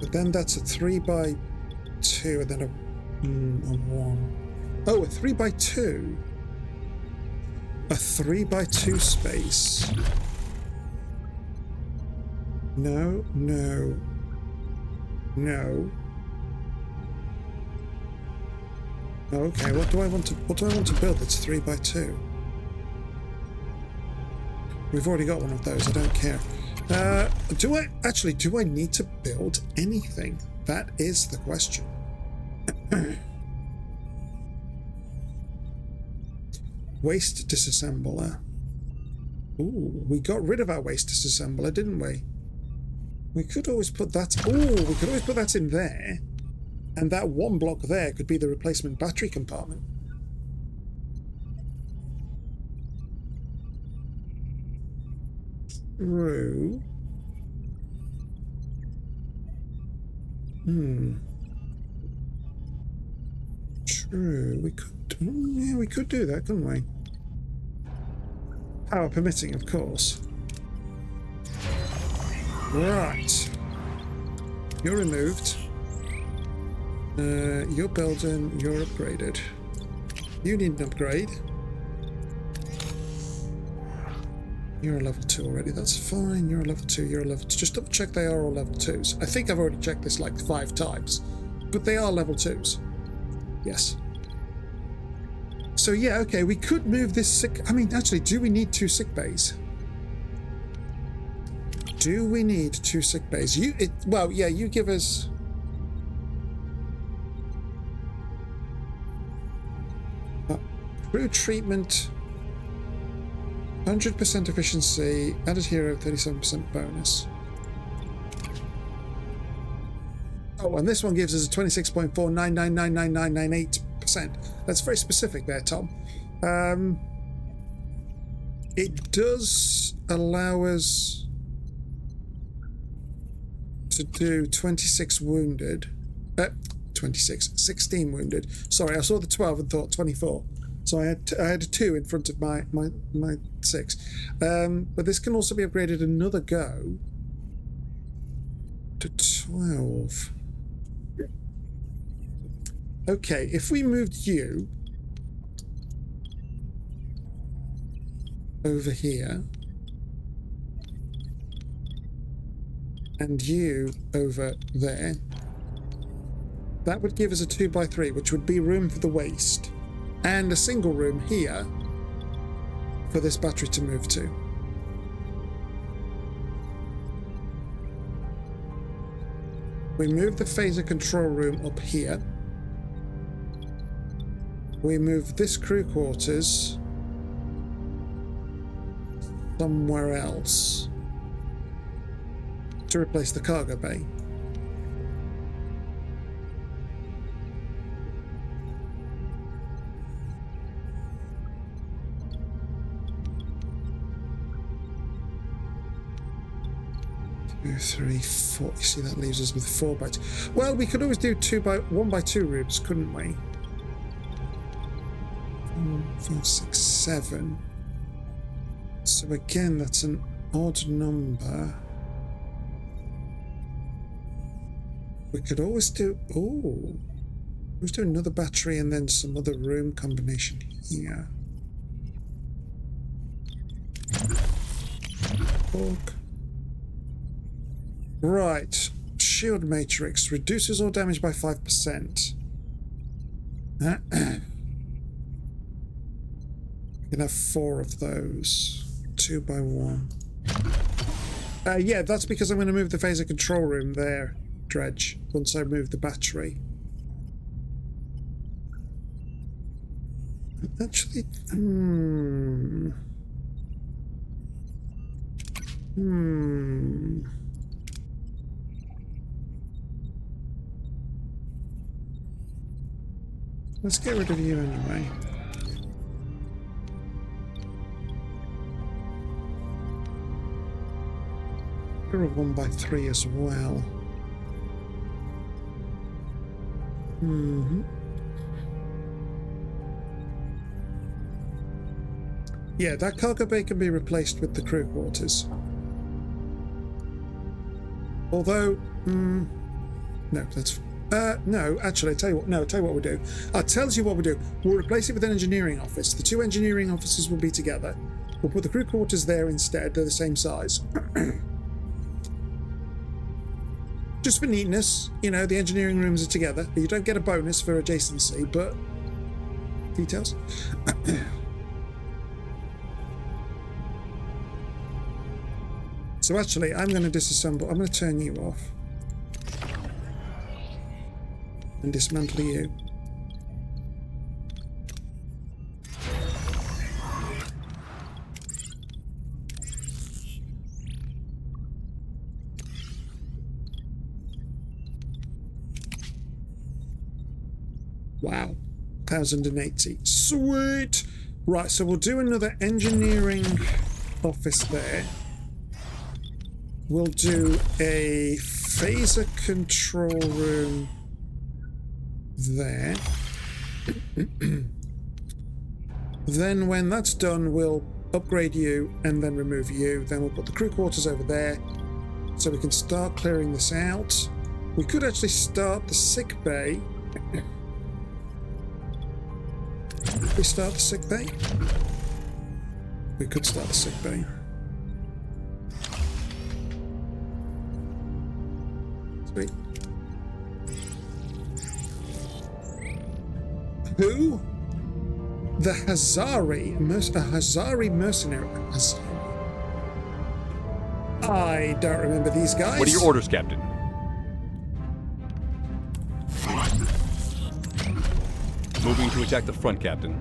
But then that's a 3x2 and then a 1. Oh, a 3x2. A 3x2 space. No, no, no. Okay, what do I want to build that's 3x2? We've already got one of those, I don't care. Do I need to build anything? That is the question. Waste disassembler. Ooh, we got rid of our waste disassembler, didn't we? We could always put that... Ooh, we could always put that in there. And that one block there could be the replacement battery compartment. True. True. We could... yeah, we could do that, couldn't we? Power permitting, of course. Right. You're removed. You're building, you're upgraded. You need an upgrade. You're a level 2 already, that's fine. You're a level 2, you're a level 2. Just double check they are all level 2s. I think I've already checked this like 5 times. But they are level 2s. Yes. So yeah, okay, we could move this sick... I mean, actually, do we need 2 sick bays? Do we need 2 sick bays? Well, yeah, you give us... crew treatment, 100% efficiency, added hero, 37% bonus. Oh, and this one gives us a 26.49999998%. That's very specific there, Tom. It does allow us to do 26 wounded. 16 wounded. Sorry, I saw the 12 and thought 24. So I had a 2 in front of my 6. But this can also be upgraded another go to 12. Okay, if we moved you over here and you over there, that would give us a 2x3, which would be room for the waste. And a single room here for this battery to move to. We move the phaser control room up here. We move this crew quarters somewhere else to replace the cargo bay. Two, 3, 4. You see, that leaves us with 4x2. Well, we could always do 1x2 rooms, couldn't we? 4, 5, 6, 7. So again, that's an odd number. We could always do... Oh. Let's do another battery and then some other room combination here. Orc. Right. Shield matrix. Reduces all damage by 5%. You can have 4 of those. 2 by 1. Yeah, that's because I'm going to move the phaser control room there, Dredge, once I move the battery. Actually, Let's get rid of you anyway. You're a 1x3 as well. Yeah, that cargo bay can be replaced with the crew quarters. Although, no, that's... no, actually, I'll tell you what we'll do. I'll tell you what we'll do. We'll replace it with an engineering office. The 2 engineering offices will be together. We'll put the crew quarters there instead. They're the same size. Just for neatness, you know, the engineering rooms are together. You don't get a bonus for adjacency, but... Details? So actually, I'm going to disassemble. I'm going to turn you off. And dismantle you. Wow. 1080. Sweet! Right, so we'll do another engineering office there. We'll do a phaser control room there. Then when that's done, we'll upgrade you and then remove you. Then we'll put the crew quarters over there so we can start clearing this out. We could actually start the sick bay. Could we start the sick bay? We could start the sick bay. Sweet. Who? The Hazari mercenary. I don't remember these guys. What are your orders, Captain? Moving to attack the front, Captain.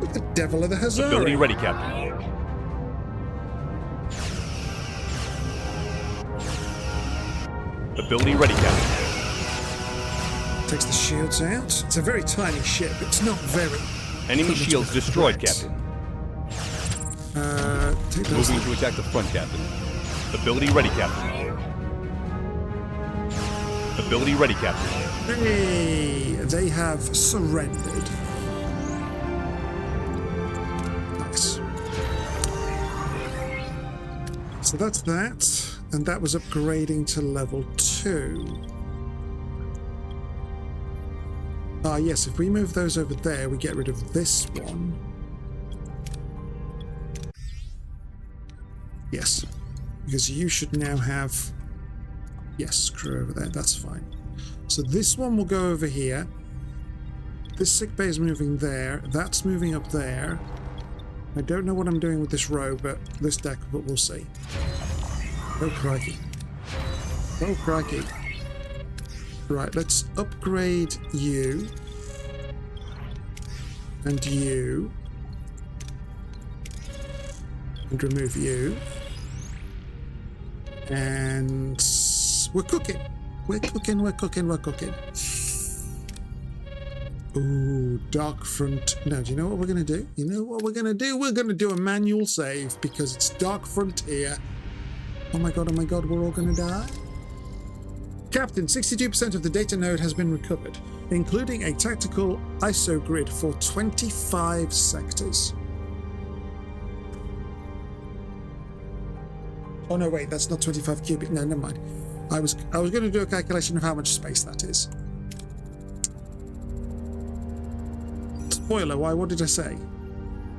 What the devil are the Hazari? Ability ready, Captain. Ability ready, Captain. Takes the shields out. It's a very tiny ship. It's not very... Enemy shields destroyed, Captain. Take those. Moving to attack the front, Captain. Ability ready, Captain. Ability ready, Captain. Hey, they have surrendered. Nice. So that's that. And that was upgrading to level 2. Ah, yes, if we move those over there, we get rid of this one. Yes, because you should now have... Yes, crew over there, that's fine. So this one will go over here. This sick bay is moving there. That's moving up there. I don't know what I'm doing with this row, but this deck, but we'll see. Oh, crikey. Oh, crikey. Right, let's upgrade you. And you. And remove you. And we're cooking. We're cooking, we're cooking, we're cooking. Ooh, Dark Front. No, do you know what we're going to do? You know what we're going to do? We're going to do a manual save because it's Dark Frontier. Oh my god, we're all going to die. Captain, 62% of the data node has been recovered, including a tactical ISO grid for 25 sectors. Oh no, wait, that's not 25 cubic. No, never mind. I was going to do a calculation of how much space that is. Spoiler, why? What did I say?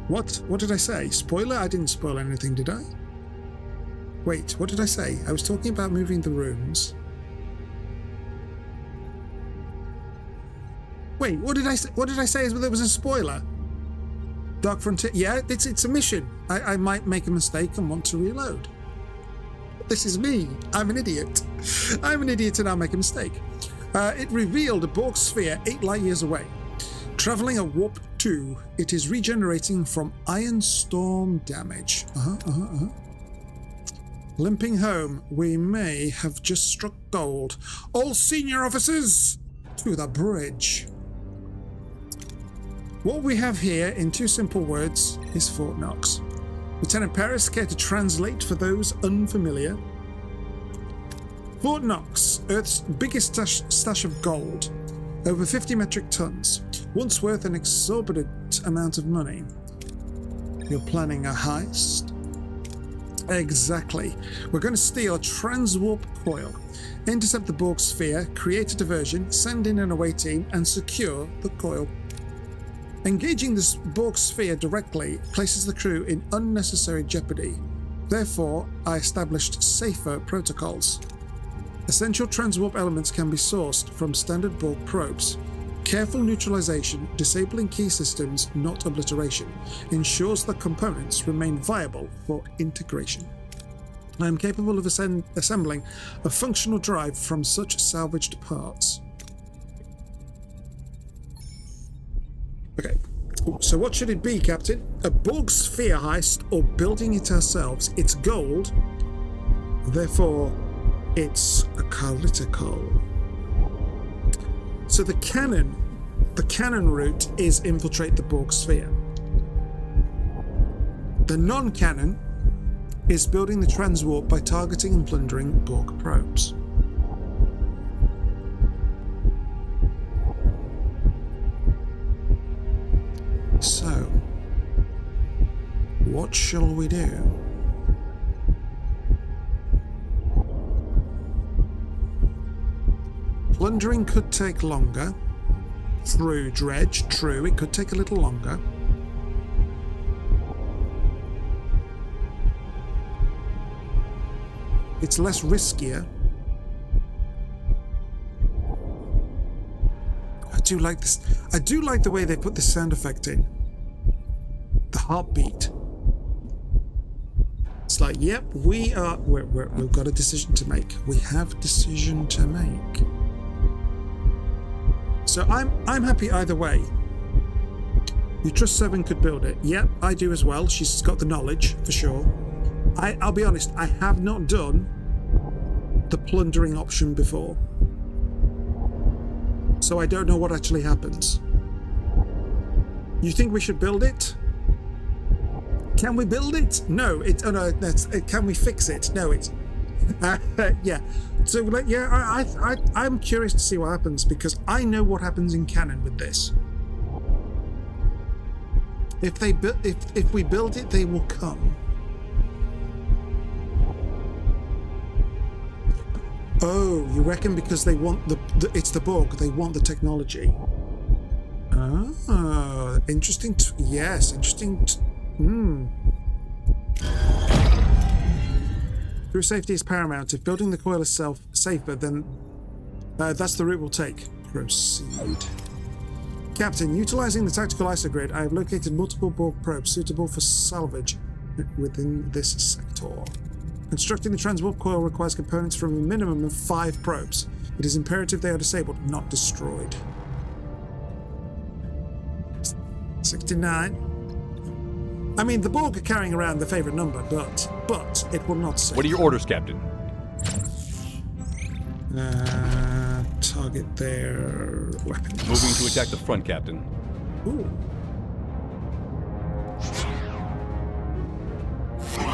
What did I say? Spoiler? I didn't spoil anything, did I? Wait, what did I say? I was talking about moving the rooms. Wait, what did I say? What did I say as there was a spoiler? Dark Frontier. Yeah, it's a mission. I might make a mistake and want to reload. This is me. I'm an idiot. I'm an idiot and I'll make a mistake. It revealed a Borg sphere 8 light years away. Traveling at warp 2, it is regenerating from iron storm damage. Limping home, we may have just struck gold. All senior officers to the bridge. What we have here, in 2 simple words, is Fort Knox. Lieutenant Paris, care to translate for those unfamiliar? Fort Knox, Earth's biggest stash of gold. Over 50 metric tons. Once worth an exorbitant amount of money. You're planning a heist? Exactly. We're going to steal a transwarp coil, intercept the Borg sphere, create a diversion, send in an away team, and secure the coil. Engaging this Borg sphere directly places the crew in unnecessary jeopardy. Therefore, I established safer protocols. Essential transwarp elements can be sourced from standard Borg probes. Careful neutralization, disabling key systems, not obliteration, ensures the components remain viable for integration. I am capable of assembling a functional drive from such salvaged parts. Okay, so what should it be, Captain? A Borg sphere heist or building it ourselves? It's gold, therefore it's a critical. So the canon route is infiltrate the Borg sphere. The non-canon is building the transwarp by targeting and plundering Borg probes. So, what shall we do? Plundering could take longer. Through dredge, true, it could take a little longer. It's less riskier. I do like this. I do like the way they put this sound effect in. The heartbeat. It's like, yep, we've got a decision to make. We have a decision to make. So I'm happy either way. You trust Seven could build it. Yep, I do as well. She's got the knowledge, for sure. I'll be honest, I have not done the plundering option before. So I don't know what actually happens. You think we should build it? Can we build it? No. Can we fix it? No. Yeah. So yeah, I'm curious to see what happens because I know what happens in canon with this. If we build it, they will come. Oh, you reckon because they want it's the Borg, they want the technology. Oh, interesting. Yes, interesting. Crew safety is paramount. If building the coil is safer, then that's the route we'll take. Proceed. Captain, utilizing the tactical isogrid, I have located multiple Borg probes suitable for salvage within this sector. Constructing the transwarp coil requires components from a minimum of 5 probes. It is imperative they are disabled, not destroyed. 69. I mean, the Borg are carrying around the favorite number, but it will not save. What are your orders, Captain? Target their weapons. Moving to attack the front, Captain. Ooh.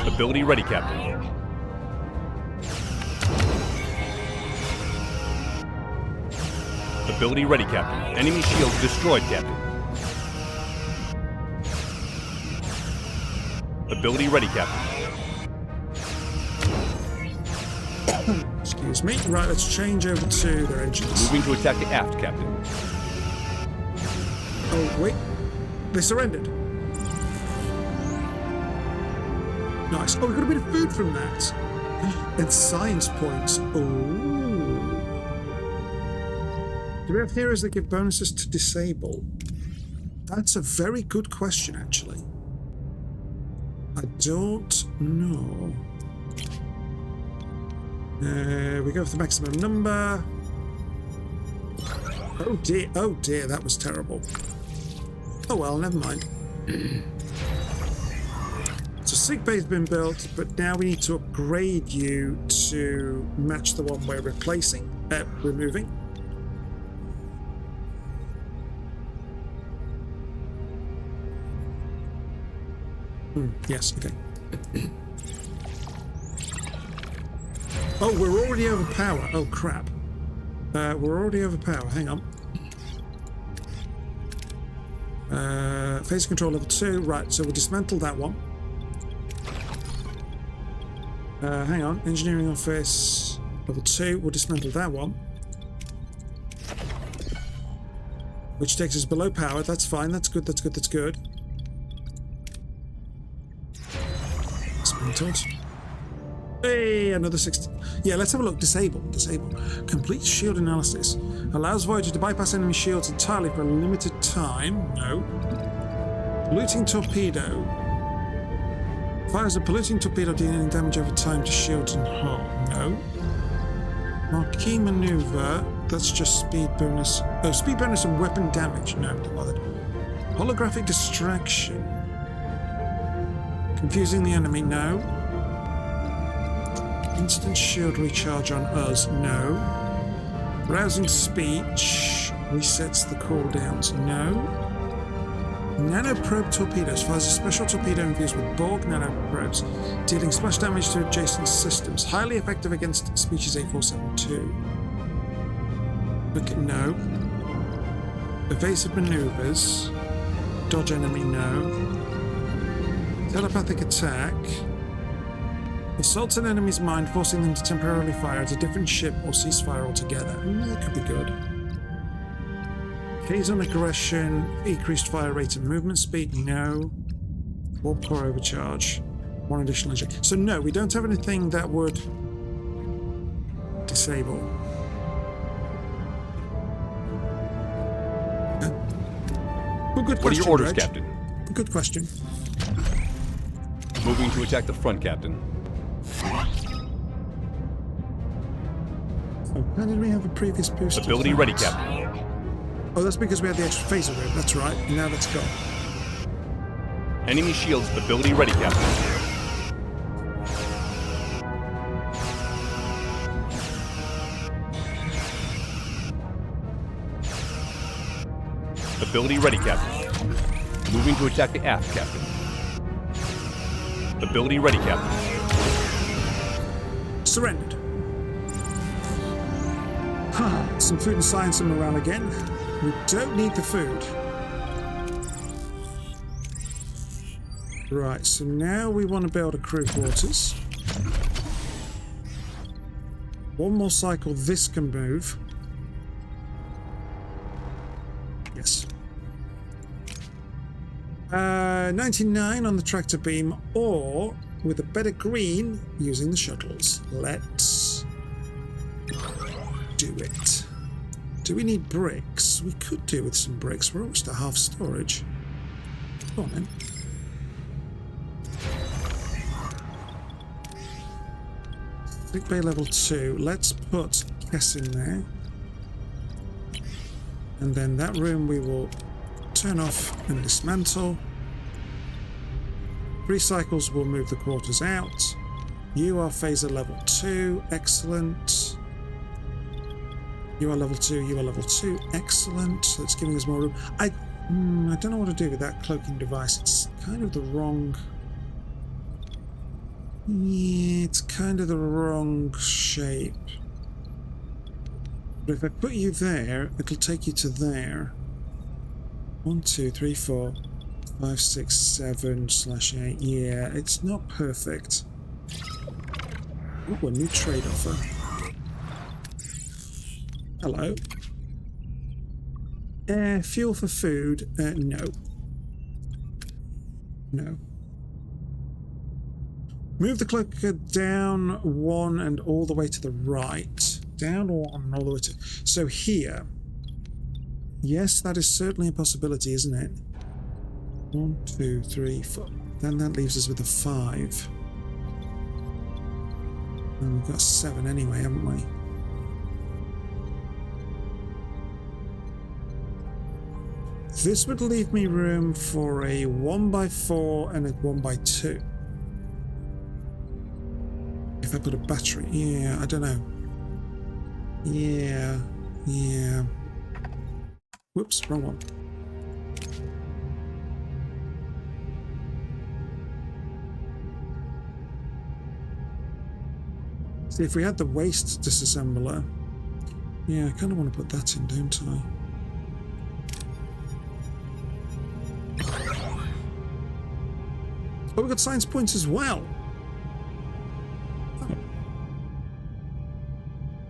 Ability ready, Captain. Ability ready, Captain. Enemy shields destroyed, Captain. Ability ready, Captain. Excuse me. Right, let's change over to their engines. Moving to attack the aft, Captain. Oh, wait. They surrendered. Nice. Oh, we got a bit of food from that. And science points. Oh. Do we have heroes that give bonuses to disable? That's a very good question, actually. I don't know. We go for the maximum number. Oh dear, that was terrible. Oh well, never mind. So sick bay's been built, but now we need to upgrade you to match the one we're removing. Yes, okay. Oh, we're already over power. Oh, crap. We're already over power. Hang on. Phase control level 2. Right, so we'll dismantle that one. Hang on. Engineering office level 2. We'll dismantle that one. Which takes us below power. That's fine. That's good. That's good. That's good. Dismantled. Hey, another 60. Yeah, let's have a look. Disable. Complete shield analysis. Allows Voyager to bypass enemy shields entirely for a limited time. No. Polluting torpedo. Fires a polluting torpedo dealing damage over time to shields and hull. No. Marquee maneuver. That's just speed bonus. Oh, speed bonus and weapon damage. No, not bothered. Holographic distraction. Confusing the enemy. No. Instant shield recharge on us, no. Rousing speech resets the cooldowns, no. Nanoprobe torpedoes fires a special torpedo infused with Borg nanoprobes, dealing splash damage to adjacent systems. Highly effective against species 8472. Look at no. Evasive maneuvers. Dodge enemy, no. Telepathic attack. Assaults an enemy's mind, forcing them to temporarily fire at a different ship or cease fire altogether. That could be good. Haze on aggression, increased fire rate and movement speed, no. Warp core overcharge, one additional injection. So no, we don't have anything that would disable. Well, good question, what are your orders, Reg. Captain? Good question. Moving to attack the front, Captain. Oh, how did we have a previous boost? Ability ready, Captain. Oh, that's because we had the extra phaser room. That's right. Now let's go. Enemy shields ability ready, Captain. Ability ready, Captain. Moving to attack the aft, Captain. Ability ready, Captain. Surrendered. Some food and science and morale again. We don't need the food. Right, so now we want to build a crew quarters. One more cycle, this can move. Yes. 99 on the tractor beam, or with a better green, using the shuttles. Let's do it. Do we need bricks? We could do with some bricks. We're almost at half storage. Come on then. Sick bay level 2. Let's put Kess in there. And then that room we will turn off and dismantle. 3 cycles will move the quarters out. You are phaser level 2. Excellent. You are level 2. You are level 2. Excellent. So it's giving us more room. I don't know what to do with that cloaking device. It's kind of the wrong... Yeah, it's kind of the wrong shape. But if I put you there, it'll take you to there. 1, 2, 3, 4, 5, 6, 7/8. Yeah, it's not perfect. Ooh, a new trade offer. Hello. Fuel for food? No. No. Move the cloaker down 1 and all the way to the right. Down 1 and all the way to... So here. Yes, that is certainly a possibility, isn't it? 1, 2, 3, 4. Then that leaves us with a 5. And we've got 7 anyway, haven't we? This would leave me room for a 1x4 and a 1x2. If I put a battery, yeah, I don't know. Yeah. Whoops, wrong one. See, if we had the waste disassembler, yeah, I kind of want to put that in, don't I? Oh, we've got science points as well. Oh.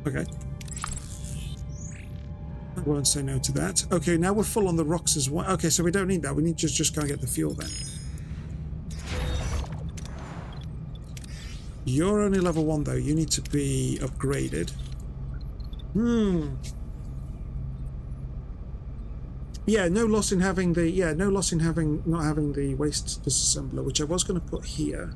Okay. I won't say no to that. Okay, now we're full on the rocks as well. Okay, so we don't need that. We need to just go and get the fuel then. You're only level 1 though. You need to be upgraded. Yeah, no loss in having the not having the waste disassembler, which I was going to put here.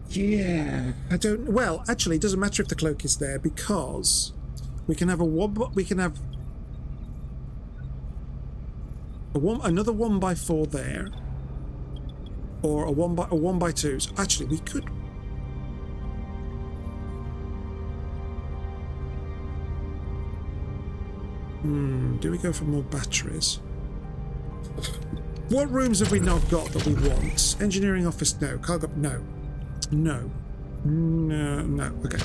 Yeah, I don't. Well, actually, it doesn't matter if the cloak is there because we can have another 1x4 there, or a 1x2. Actually, we could. Do we go for more batteries? What rooms have we not got that we want? Engineering office, no. Cargo, no. No. Okay.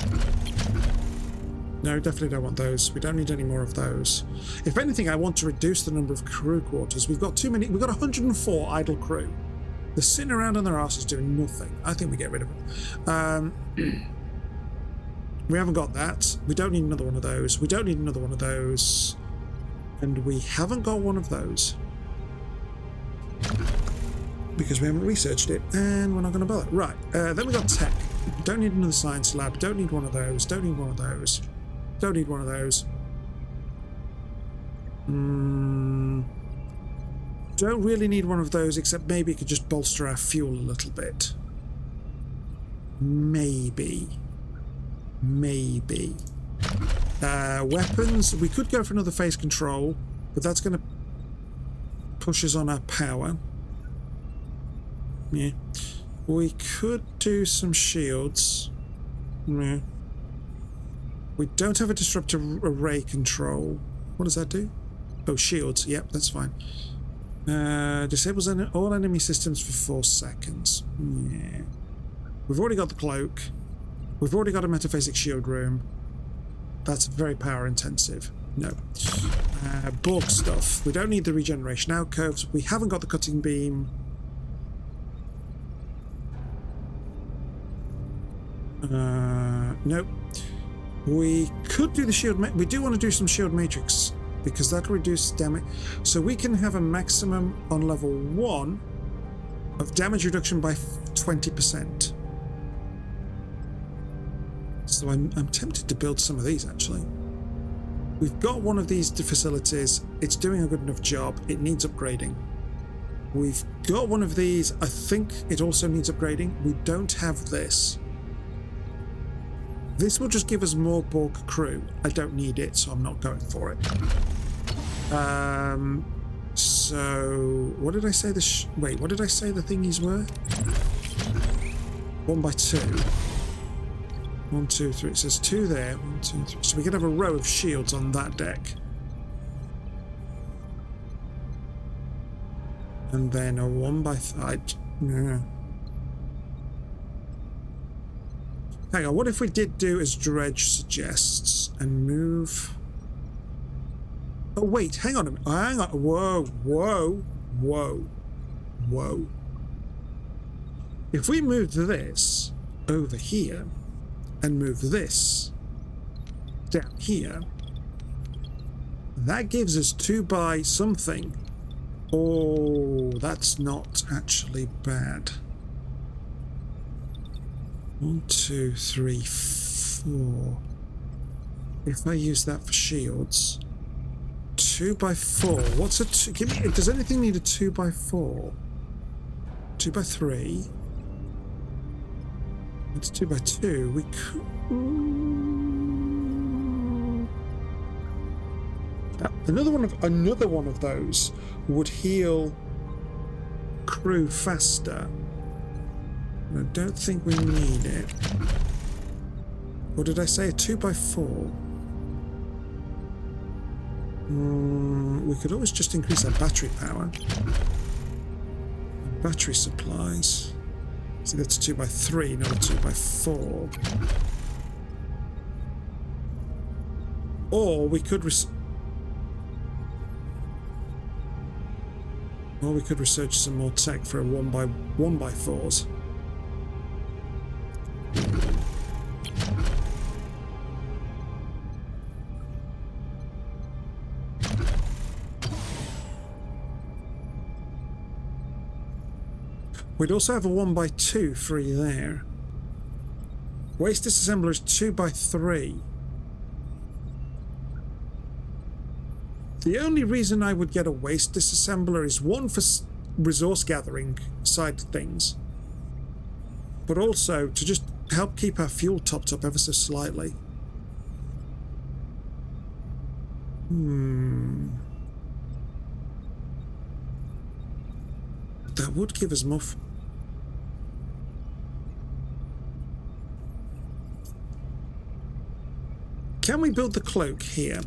No, definitely don't want those. We don't need any more of those. If anything, I want to reduce the number of crew quarters. We've got too many. We've got 104 idle crew. They're sitting around on their asses doing nothing. I think we get rid of them. We haven't got that. We don't need another one of those. We don't need another one of those. And we haven't got one of those. Because we haven't researched it, and we're not going to bother. Right, then we got tech. Don't need another science lab. Don't need one of those. Don't need one of those. Don't need one of those. Don't really need one of those, except maybe it could just bolster our fuel a little bit. Maybe. Weapons. We could go for another phase control, but that's going to push us on our power. Yeah. We could do some shields. Yeah. We don't have a disruptor array control. What does that do? Oh, shields. Yep, that's fine. Disables all enemy systems for 4 seconds. Yeah. We've already got the cloak. We've already got a metaphasic shield room. That's very power intensive. No. Borg stuff. We don't need the regeneration alcoves. We haven't got the cutting beam. Nope. We could do the shield. We do want to do some shield matrix because that'll reduce damage. So we can have a maximum on level 1 of damage reduction by 20%. So I'm tempted to build some of these actually. We've got one of these facilities. It's doing a good enough job. It needs upgrading. We've got one of these. I think it also needs upgrading. We don't have this. This will just give us more Borg crew. I don't need it, so I'm not going for it. So what did I say wait, what did I say the thingies were? 1x2. 1, 2, 3. It says 2 there. 1, 2, 3. So we could have a row of shields on that deck. And then a 1x5. No. Hang on, what if we did do as Dredge suggests and move... Oh, wait, hang on a minute. Hang on. Whoa. If we move this over here and move this down here, that gives us 2 by something. Oh, that's not actually bad. 1, 2, 3, 4. If I use that for shields, 2 by 4. What's a two? Give me, does anything need a 2 by 4? 2 by 3. It's 2 by 2. We could. Another one of those would heal crew faster. I don't think we need it. Or did I say a 2 by 4? We could always just increase our battery power. Battery supplies. So that's 2 by 3, not a 2 by 4. Or we could research some more tech for a 1 by 4s. We'd also have a 1 by 2 free there. Waste disassembler is 2 by 3. The only reason I would get a waste disassembler is one for resource gathering side of things, but also to just help keep our fuel topped up ever so slightly. That would give us more. Can we build the cloak here?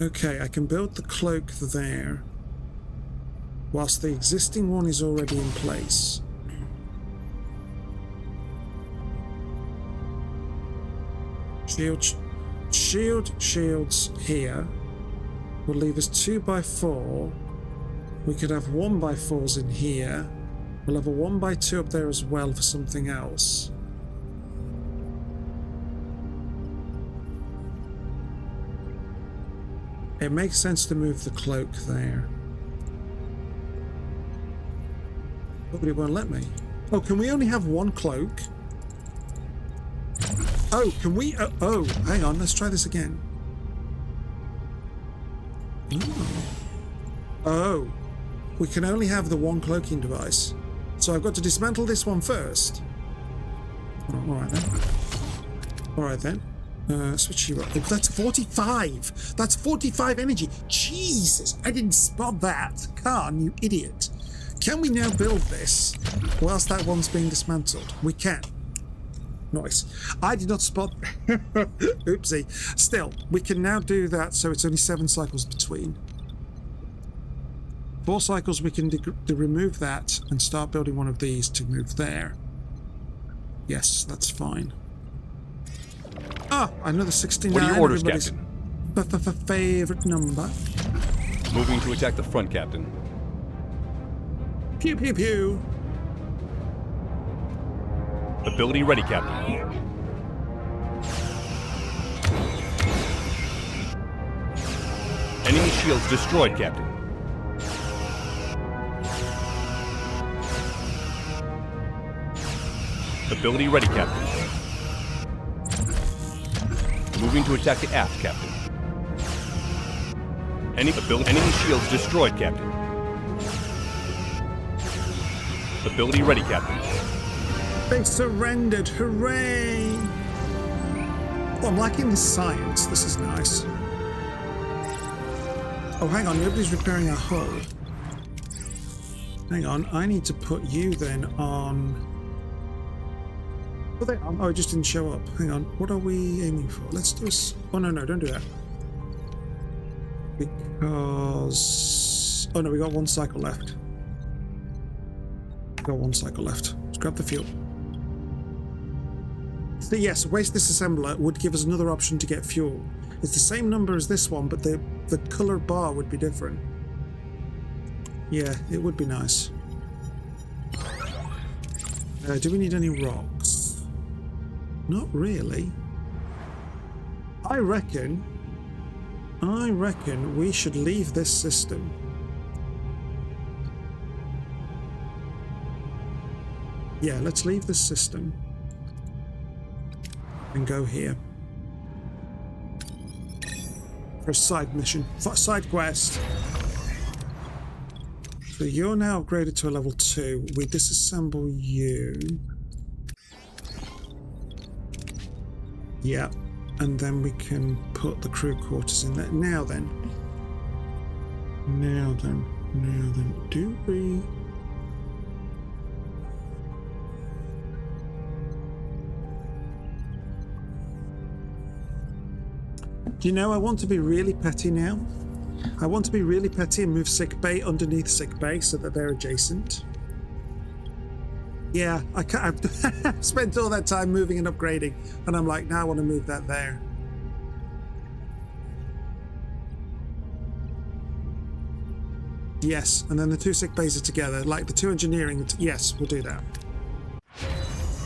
Okay, I can build the cloak there, whilst the existing one is already in place. Shields here will leave us 2 by 4. We could have 1 by 4s in here. We'll have a 1 by 2 up there as well for something else. It makes sense to move the cloak there. Nobody won't let me. Oh, can we only have 1 cloak? Oh, can we? Oh, hang on. Let's try this again. Oh, we can only have the 1 cloaking device. So I've got to dismantle this one first. Oh, all right then. Switch you up. Oh, that's 45. That's 45 energy. Jesus, I didn't spot that. Khan, you idiot. Can we now build this whilst that one's being dismantled? We can. Nice. I did not spot. Oopsie. Still, we can now do that, so it's only 7 cycles between. 4 cycles, we can remove that and start building one of these to move there. Yes, that's fine. Ah, another 69. What are your orders, Captain? Favorite number. Moving to attack the front, Captain. Pew, pew, pew. Ability ready, Captain. Enemy shields destroyed, Captain. Ability ready, Captain. Moving to attack the aft, Captain. Enemy shields destroyed, Captain. Ability ready, Captain. They surrendered. Hooray! Oh, I'm liking the science. This is nice. Oh, hang on. Nobody's repairing our hull. Hang on. I need to put you then on... Oh, they are. Oh, it just didn't show up. Hang on. What are we aiming for? Let's do this. Oh, no, don't do that. Because... Oh, no, we got 1 cycle left. We got 1 cycle left. Let's grab the fuel. So, yes, waste disassembler would give us another option to get fuel. It's the same number as this one, but the color bar would be different. Yeah, it would be nice. Do we need any rocks? Not really. I reckon we should leave this system. Yeah, let's leave this system and go here for a side mission, side quest. So you're now upgraded to a level 2. We disassemble you. Yeah, and then we can put the crew quarters in there. Now then, do we? Do you know, I want to be really petty now. I want to be really petty and move sickbay underneath sickbay so that they're adjacent. Yeah, I've spent all that time moving and upgrading, and I'm like, now I want to move that there. Yes, and then the 2 sickbays are together, like the 2 engineering. Yes, we'll do that.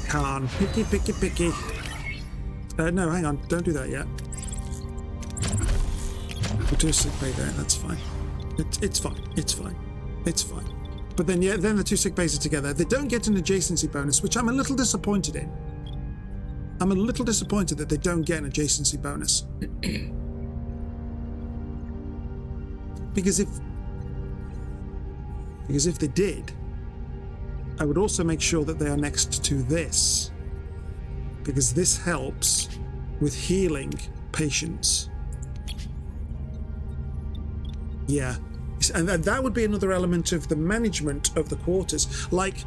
Can't. Picky. No, hang on, don't do that yet. We'll do a sickbay there, that's fine. It's fine. But then, yeah, then the 2 sickbays are together. They don't get an adjacency bonus, which I'm a little disappointed in. I'm a little disappointed that they don't get an adjacency bonus. Because if they did, I would also make sure that they are next to this. Because this helps with healing patients. Yeah, and that would be another element of the management of the quarters. Like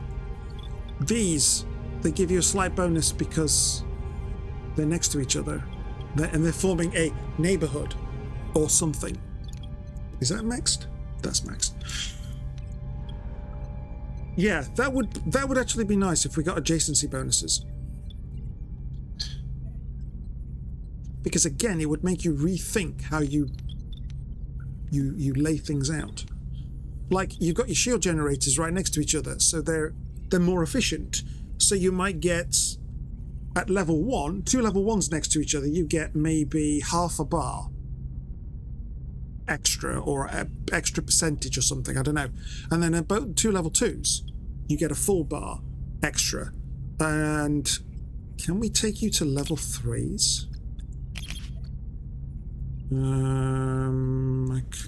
these, they give you a slight bonus because they're next to each other, and they're forming a neighborhood or something. Is that maxed? That's maxed. Yeah, that would actually be nice if we got adjacency bonuses. Because again, it would make you rethink how you lay things out. Like, you've got your shield generators right next to each other, so they're more efficient. So you might get, at level 1, 2 level 1s next to each other, you get maybe half a bar extra, or an extra percentage or something, I don't know. And then about 2 level 2s, you get a full bar extra. And can we take you to level 3s?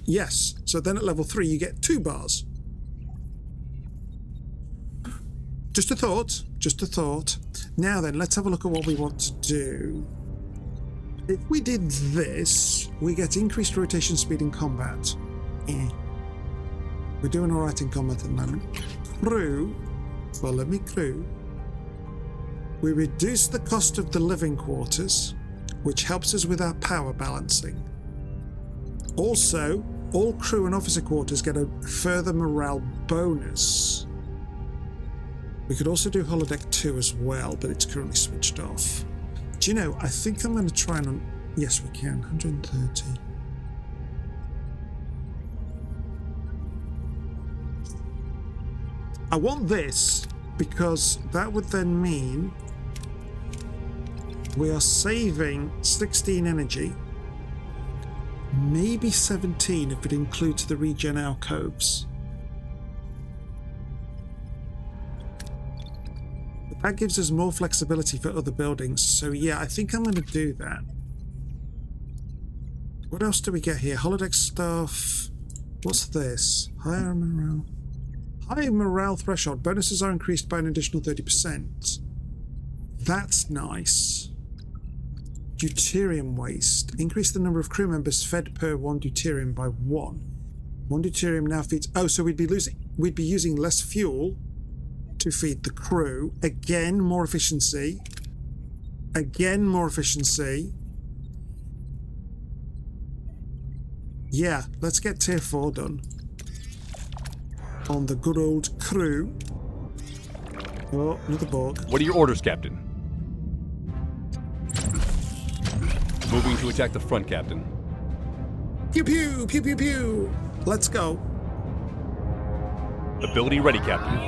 Yes, so then at level 3 you get 2 bars. Just a thought. Now then, let's have a look at what we want to do. If we did this, we get increased rotation speed in combat. We're doing alright in combat at the moment. Crew, follow me, crew. We reduce the cost of the living quarters, which helps us with our power balancing. Also, all crew and officer quarters get a further morale bonus. We could also do holodeck 2 as well, but it's currently switched off. Do you know, I think I'm going to try and... Yes, we can. 130. I want this because that would then mean we are saving 16 energy. Maybe 17 if it includes the regen alcoves. But that gives us more flexibility for other buildings. So yeah, I think I'm going to do that. What else do we get here? Holodeck stuff. What's this? Higher morale. High morale threshold. Bonuses are increased by an additional 30%. That's nice. Deuterium waste. Increase the number of crew members fed per 1 deuterium by 1. 1 deuterium now feeds... Oh, so we'd be using less fuel to feed the crew. Again, more efficiency. Again, more efficiency. Yeah, let's get tier 4 done. On the good old crew. Oh, another Borg. What are your orders, Captain? Moving to attack the front, Captain. Pew pew, pew pew pew. Let's go. Ability ready, Captain.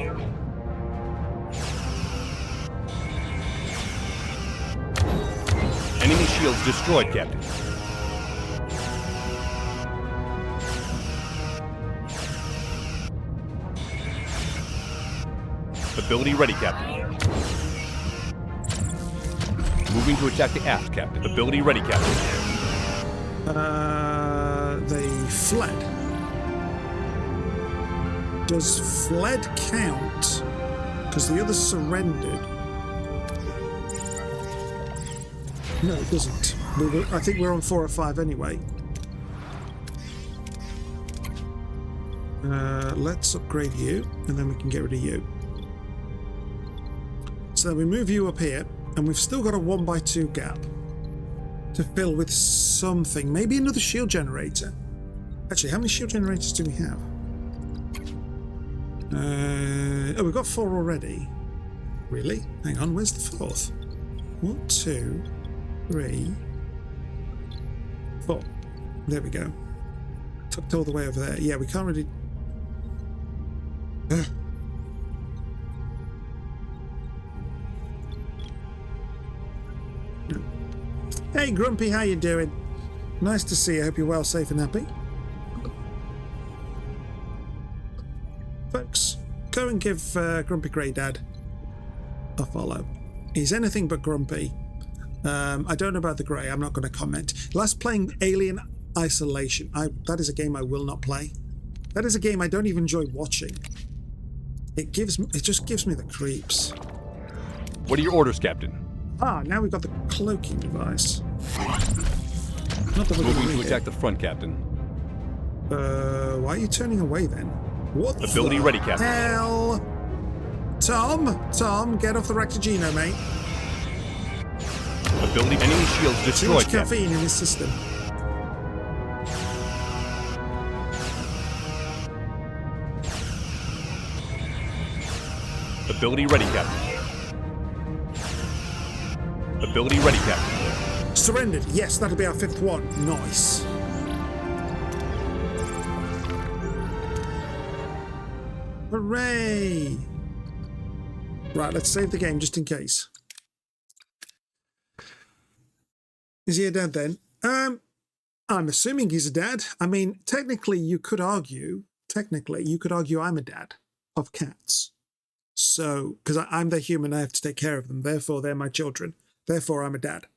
Enemy shields destroyed, Captain. Ability ready, Captain. Moving to attack the aft, Captain. Ability ready, Captain. They fled. Does fled count? Because the others surrendered. No, it doesn't. I think we're on 4 or 5 anyway. Let's upgrade you, and then we can get rid of you. So then we move you up here, and we've still got a 1x2 gap to fill with something. Maybe another shield generator. Actually, how many shield generators do we have? Oh, we've got 4 already. Really? Hang on, where's the 4th? 1, 2, 3, 4. There we go. Tucked all the way over there. Yeah, we can't really... Hey Grumpy, how you doing? Nice to see you. Hope you're well, safe and happy. Folks, go and give Grumpy Grey Dad a follow. He's anything but grumpy. I don't know about the Grey. I'm not going to comment. Last playing Alien Isolation. That is a game I will not play. That is a game I don't even enjoy watching. It just gives me the creeps. What are your orders, Captain? Ah, now we've got the cloaking device. Not that we're Moving to attack the front, Captain. Why are you turning away then? What Ability the ready, Captain. hell? Tom, get off the Rectogeno, mate. Ability enemy shields Too destroyed, much Captain. caffeine in his system. Ability ready, Captain. Ability ready, Captain. Surrendered. Yes, that'll be our 5th one. Nice. Hooray! Right, let's save the game just in case. Is he a dad then? I'm assuming he's a dad. I mean, technically you could argue I'm a dad of cats. So, because I'm their human, I have to take care of them. Therefore, they're my children. Therefore, I'm a dad.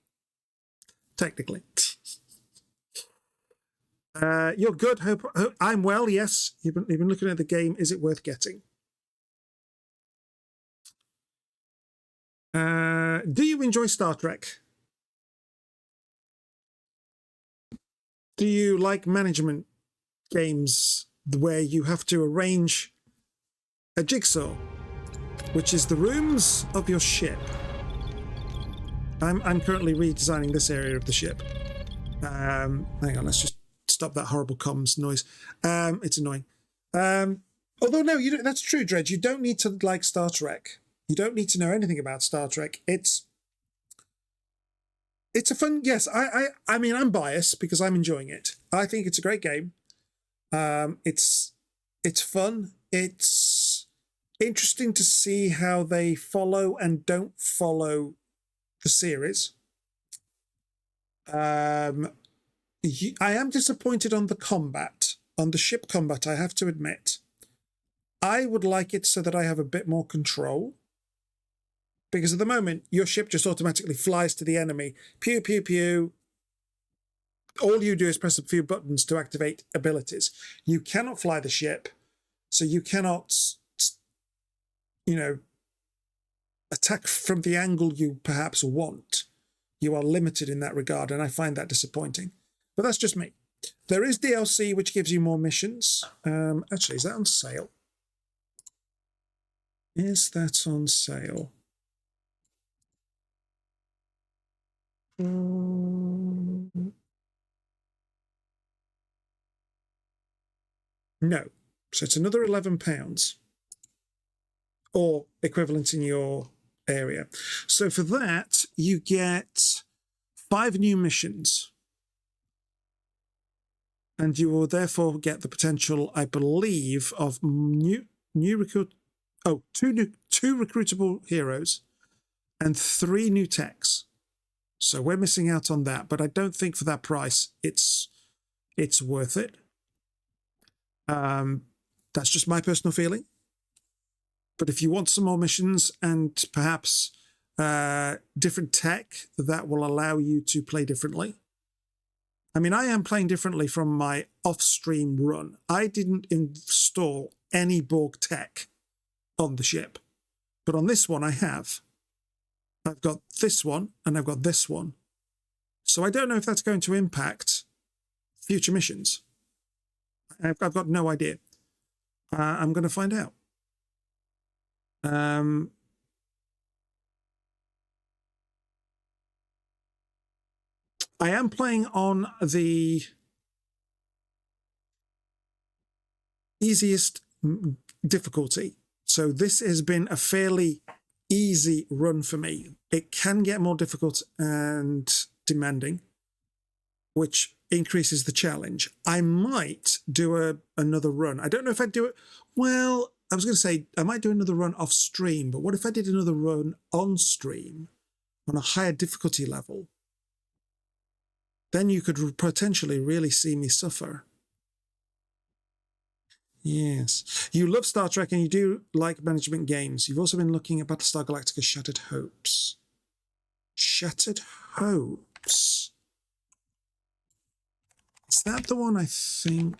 Technically. You're good. Hope I'm well. Yes, you've been looking at the game. Is it worth getting? Do you enjoy Star Trek? Do you like management games where you have to arrange a jigsaw, which is the rooms of your ship? I'm currently redesigning this area of the ship. Hang on, let's just stop that horrible comms noise. It's annoying. Although no, you don't, that's true, Dredge. You don't need to like Star Trek. You don't need to know anything about Star Trek. It's a fun. Yes, I mean I'm biased because I'm enjoying it. I think it's a great game. It's fun. It's interesting to see how they follow and don't follow the series. I am disappointed on the combat, on the ship combat, I have to admit. I would like it so that I have a bit more control. Because at the moment, your ship just automatically flies to the enemy. Pew, pew, pew. All you do is press a few buttons to activate abilities. You cannot fly the ship, so you cannot, attack from the angle you perhaps want. You are limited in that regard, and I find that disappointing. But that's just me. There is DLC, which gives you more missions. Actually, is that on sale? Is that on sale? No. So it's another £11. Or equivalent in your area. So for that, you get 5 new missions. And you will therefore get the potential, I believe, of new two recruitable heroes and 3 new techs. So we're missing out on that, but I don't think for that price it's worth it. That's just my personal feeling. But if you want some more missions and perhaps different tech that will allow you to play differently. I mean, I am playing differently from my off-stream run. I didn't install any Borg tech on the ship. But on this one, I have. I've got this one, and I've got this one. So I don't know if that's going to impact future missions. I've got no idea. I'm going to find out. I am playing on the easiest difficulty. So this has been a fairly easy run for me. It can get more difficult and demanding, which increases the challenge. I might do another run. I don't know if I'd do it. Well, I was going to say I might do another run off stream, but what if I did another run on stream on a higher difficulty level? Then you could potentially really see me suffer. Yes. You love Star Trek and you do like management games. You've also been looking at Battlestar Galactica's Shattered Hopes. Shattered Hopes. Is that the one I think?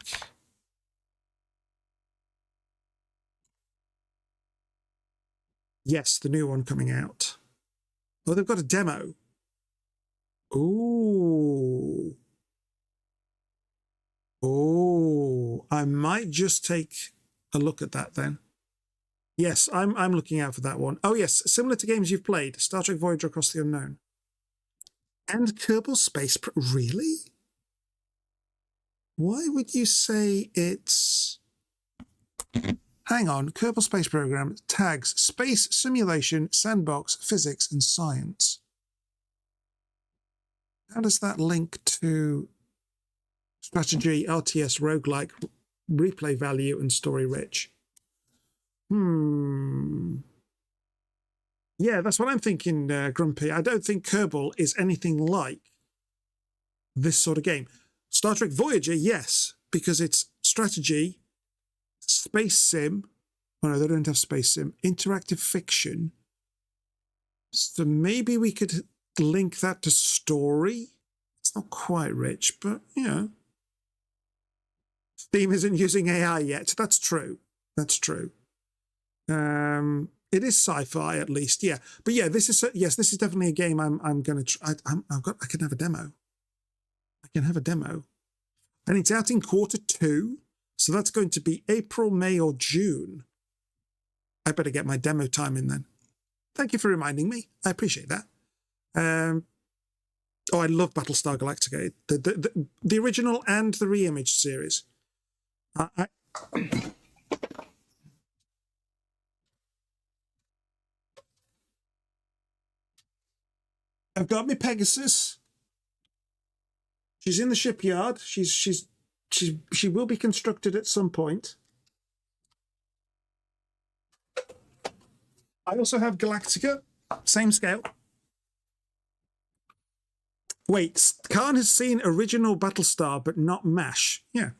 Yes, the new one coming out. Oh, they've got a demo. Ooh. Oh, I might just take a look at that then. Yes, I'm looking out for that one. Oh yes, similar to games you've played, Star Trek Voyager Across the Unknown. And Kerbal Space really? Why would you say it's... Hang on, Kerbal Space Program tags space, simulation, sandbox, physics, and science. How does that link to strategy, RTS, roguelike, replay value, and story rich? Yeah, that's what I'm thinking, Grumpy. I don't think Kerbal is anything like this sort of game. Star Trek Voyager, yes, because it's strategy, space sim. Oh no, they don't have space sim. Interactive fiction. So maybe we could link that to story. It's not quite rich, but you know. Steam isn't using AI yet. That's true. That's true. It is sci-fi at least, yeah. But yeah, this is definitely a game I'm going to try. I can have a demo. I can have a demo, and it's out in Q2, so that's going to be April, May, or June. I better get my demo time in then. Thank you for reminding me. I appreciate that. I love Battlestar Galactica, the original and the reimaged series. I've got my Pegasus. She's in the shipyard. She will be constructed at some point. I also have Galactica, same scale. Wait, Khan has seen original Battlestar, but not MASH. Yeah.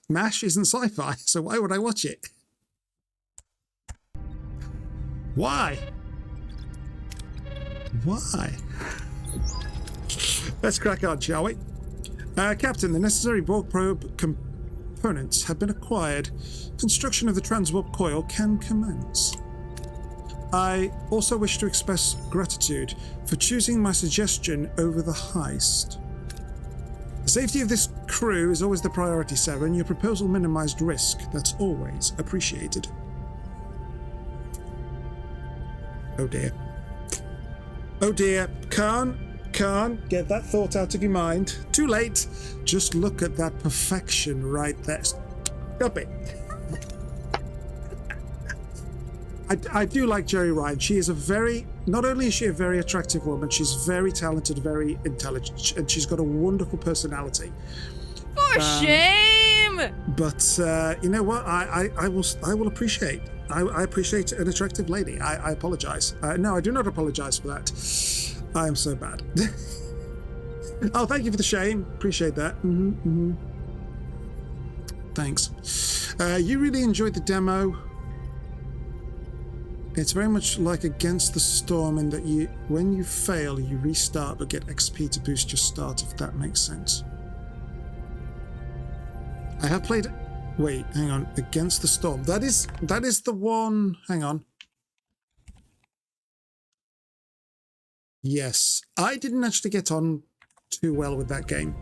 MASH isn't sci-fi, so why would I watch it? Why? Why? Let's crack on, shall we? Captain, the necessary Borg probe components have been acquired. Construction of the transwarp coil can commence. I also wish to express gratitude for choosing my suggestion over the heist. The safety of this crew is always the priority, Seven. Your proposal minimized risk. That's always appreciated. Oh dear. Oh dear. Khan, get that thought out of your mind. Too late. Just look at that perfection right there. Stop it. I do like Jerry Ryan. She is not only is she a very attractive woman, she's very talented, very intelligent, and she's got a wonderful personality. For shame! But you know what? I will appreciate. I appreciate an attractive lady. I apologize. No, I do not apologize for that. I am so bad. Oh, thank you for the shame. Appreciate that. Thanks. You really enjoyed the demo. It's very much like Against the Storm in that when you fail, you restart but get XP to boost your start, if that makes sense. I have played... Wait, hang on. Against the Storm. That is the one... Hang on. Yes. I didn't actually get on too well with that game.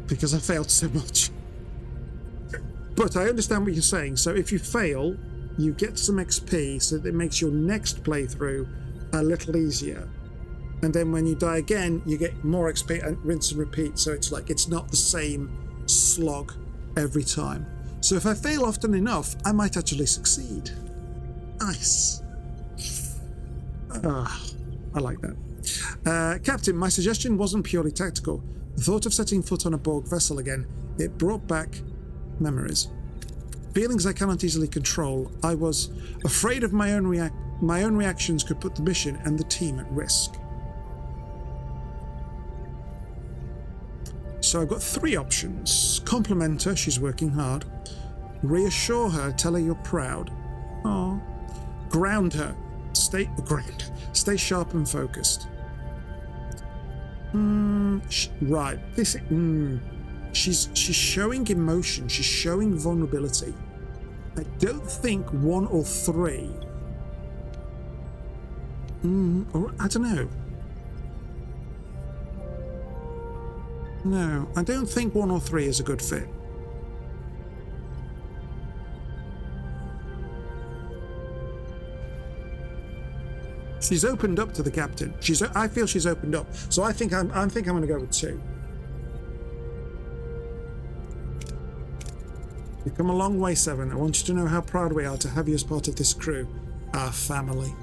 Because I failed so much. But I understand what you're saying. So if you fail, you get some XP, so that it makes your next playthrough a little easier. And then when you die again, you get more XP and rinse and repeat. So it's like, it's not the same slog every time. So if I fail often enough, I might actually succeed. Nice. I like that. Captain, my suggestion wasn't purely tactical. The thought of setting foot on a Borg vessel again, it brought back memories. Feelings I cannot easily control. I was afraid of my own reactions could put the mission and the team at risk. So I've got 3 options. Compliment her, she's working hard. Reassure her, tell her you're proud. Oh. Ground her. Stay sharp and focused. Right. She's showing emotion. She's showing vulnerability. I don't think 1 or 3. Or I don't know. No, I don't think 1 or 3 is a good fit. She's opened up to the captain. I feel she's opened up. So I think I'm going to go with 2. You've come a long way, 7. I want you to know how proud we are to have you as part of this crew, our family.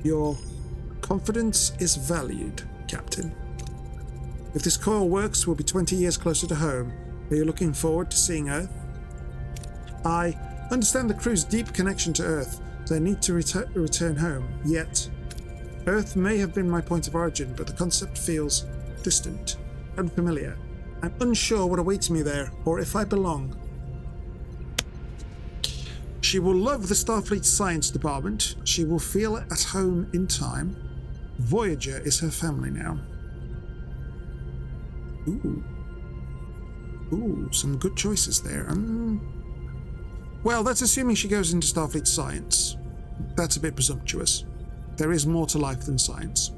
Your confidence is valued, Captain. If this coil works, we'll be 20 years closer to home. Are you looking forward to seeing Earth? I understand the crew's deep connection to Earth. They need to return home. Yet, Earth may have been my point of origin, but the concept feels distant, unfamiliar. I'm unsure what awaits me there, or if I belong. She will love the Starfleet Science Department. She will feel at home in time. Voyager is her family now. Ooh, some good choices there. Well, that's assuming she goes into Starfleet Science. That's a bit presumptuous. There is more to life than science.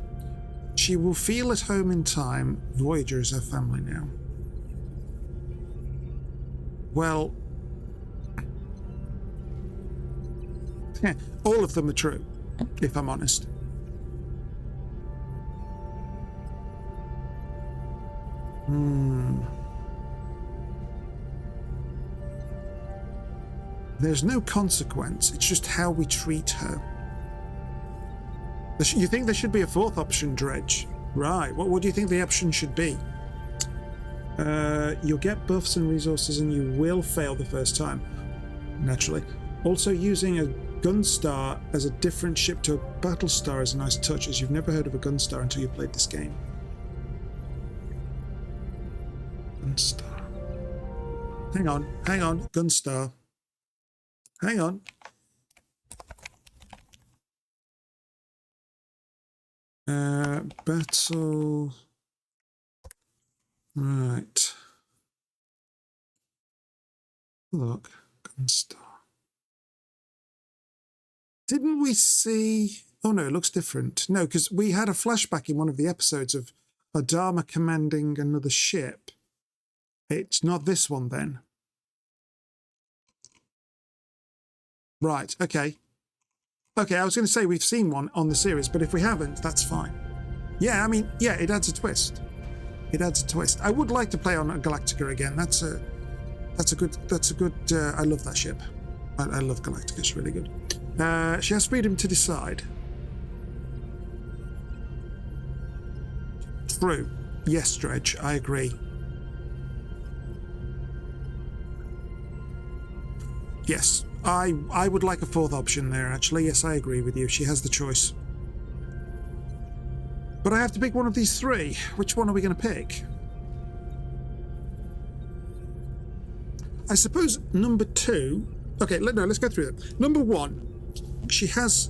She will feel at home in time. Voyager is her family now. Well, all of them are true, if I'm honest. There's no consequence, it's just how we treat her. You think there should be a 4th option, Dredge? Right, what do you think the option should be? You'll get buffs and resources and you will fail the first time, naturally. Also, using a Gunstar as a different ship to a Battlestar is a nice touch, as you've never heard of a Gunstar until you played this game. Gunstar. Hang on, Gunstar. Hang on. Battle. Right. Look, Gunstar. Didn't we see... Oh no, it looks different. No, because we had a flashback in one of the episodes of Adama commanding another ship. It's not this one then. Right, okay. Okay, I was going to say we've seen one on the series, but if we haven't, that's fine. Yeah, I mean, yeah, it adds a twist. It adds a twist. I would like to play on Galactica again. That's a good, I love that ship. I love Galactica, it's really good. She has freedom to decide. True. Yes, Dredge, I agree. Yes, I would like a fourth option there, actually. Yes, I agree with you. She has the choice. But I have to pick one of these three. Which one are we going to pick? I suppose number 2... Okay, let's go through them. Number 1, she has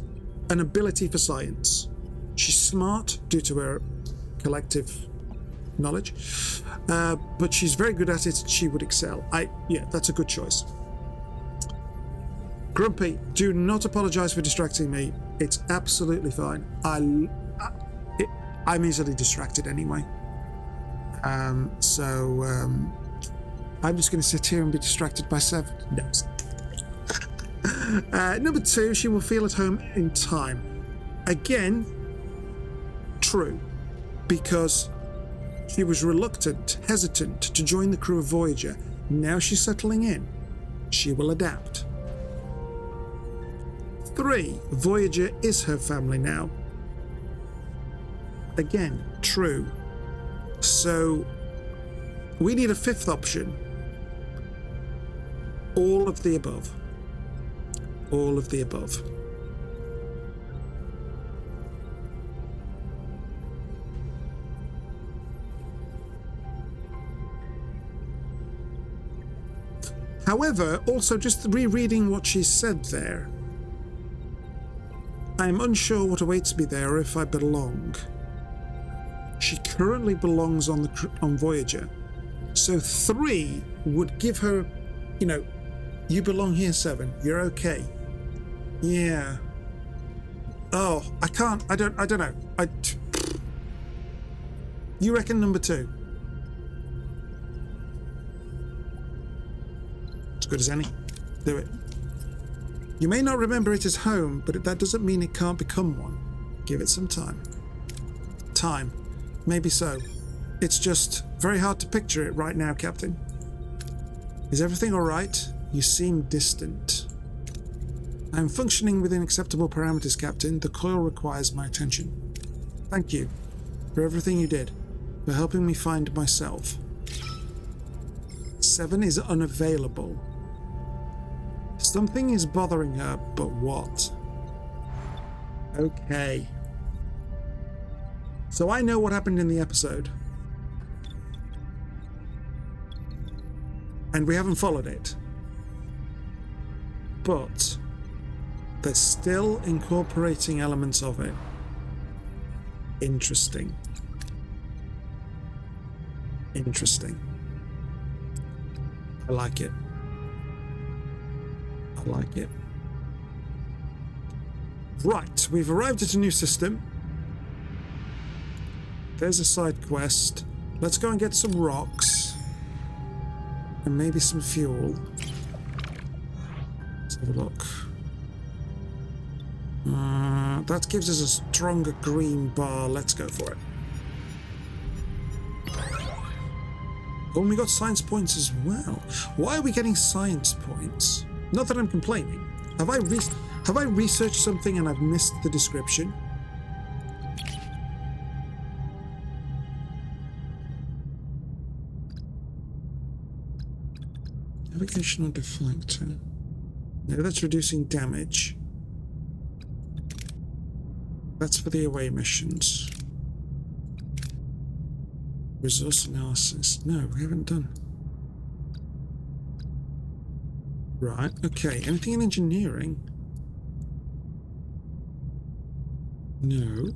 an ability for science. She's smart due to her collective knowledge, but she's very good at it. She would excel. Yeah, that's a good choice. Grumpy, do not apologize for distracting me. It's absolutely fine. I'm easily distracted anyway. So I'm just going to sit here and be distracted by 7. No. Number 2, she will feel at home in time. Again, true, because she was reluctant, hesitant to join the crew of Voyager. Now she's settling in. She will adapt. 3, Voyager is her family now. Again, true. So we need a 5th option. All of the above. All of the above. However, also just rereading what she said there, I am unsure what awaits me there or if I belong. She currently belongs on Voyager, so 3 would give her, you belong here, 7. You're okay. Yeah. Oh, I don't know. You reckon number 2? As good as any. Do it. You may not remember it as home, but that doesn't mean it can't become one. Give it some time. Time. Maybe so. It's just very hard to picture it right now, Captain. Is everything all right? You seem distant. I am functioning within acceptable parameters, Captain. The coil requires my attention. Thank you for everything you did, for helping me find myself. 7 is unavailable. Something is bothering her, but what? Okay. So I know what happened in the episode. And we haven't followed it. But they're still incorporating elements of it. Interesting. Interesting. I like it. I like it. Right, we've arrived at a new system. There's a side quest. Let's go and get some rocks. And maybe some fuel. Let's have a look. That gives us a stronger green bar. Let's go for it. Oh, and we got science points as well. Why are we getting science points? Not that I'm complaining. Have I researched something and I've missed the description? Navigational deflector. No, that's reducing damage. That's for the away missions. Resource analysis. No, we haven't done. Right, okay. Anything in engineering? No.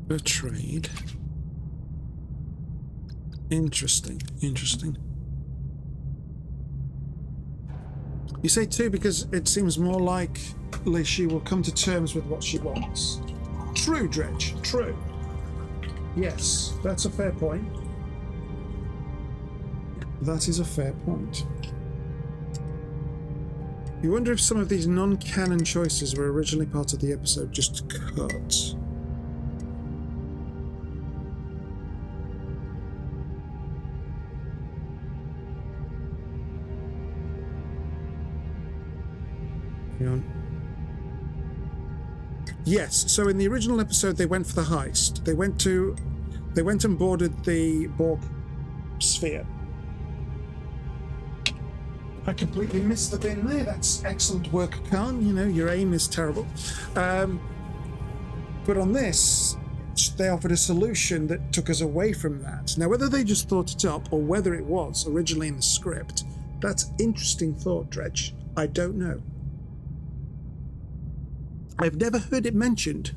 Per trade. Interesting, interesting. You say 2 because it seems more like she will come to terms with what she wants. True, Dredge, true. Yes, that's a fair point. That is a fair point. You wonder if some of these non-canon choices were originally part of the episode, just cut. Yes, so in the original episode they went for the heist. They went and boarded the Borg sphere. I completely missed the bin there. That's excellent work, Khan. You know, your aim is terrible. But on this, they offered a solution that took us away from that. Now, whether they just thought it up or whether it was originally in the script, that's interesting thought, Dredge. I don't know. I've never heard it mentioned.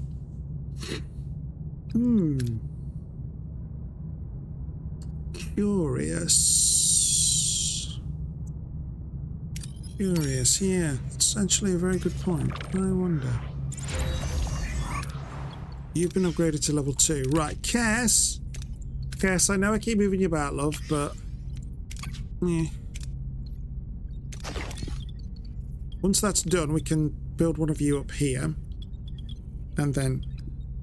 Curious, yeah. It's actually a very good point. I wonder. You've been upgraded to level 2. Right, Cass. Cass, I know I keep moving you about, love, but... yeah. Once that's done, we can build one of you up here. And then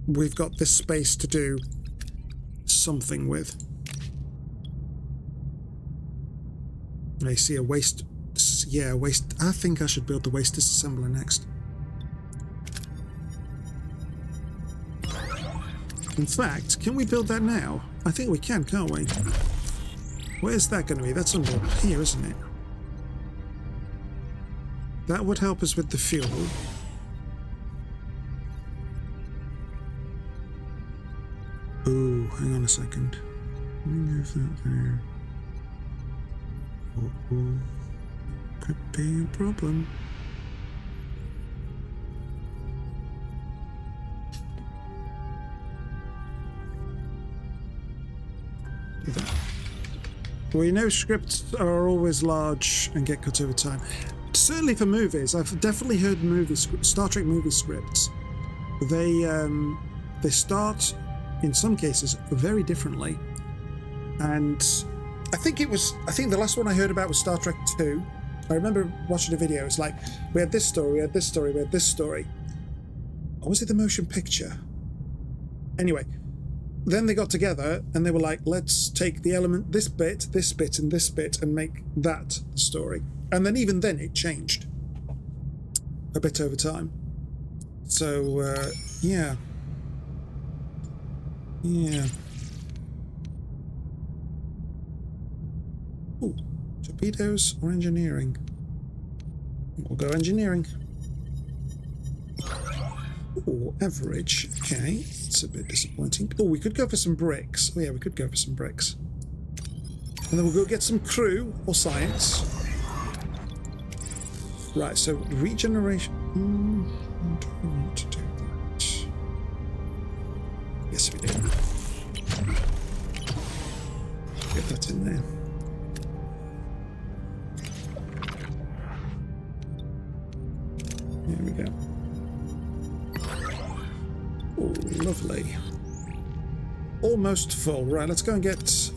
we've got this space to do something with. I see a waste... yeah, waste... I think I should build the waste disassembler next. In fact, can we build that now? I think we can, can't we? Where's that going to be? That's under here, isn't it? That would help us with the fuel. Ooh, hang on a second. Let me move that there. Uh-oh. Could be a problem. Do that. Well, you know, scripts are always large and get cut over time. Certainly for movies, I've definitely heard Star Trek movie scripts. They start, in some cases, very differently. And I think the last one I heard about was Star Trek 2. I remember watching a video. It's like, we had this story, we had this story, we had this story. Or was it the motion picture? Anyway, then they got together and they were like, let's take the element, this bit, and this bit, and make that the story. And then even then it changed a bit over time. So, yeah. Yeah. Ooh, torpedoes or engineering? We'll go engineering. Ooh, average. Okay, it's a bit disappointing. Oh, we could go for some bricks. Oh yeah, we could go for some bricks. And then we'll go get some crew or science. Right, so regeneration. Do we want to do that? Yes, we do. Get that in there. There we go. Oh, lovely. Almost full. Right, let's go and get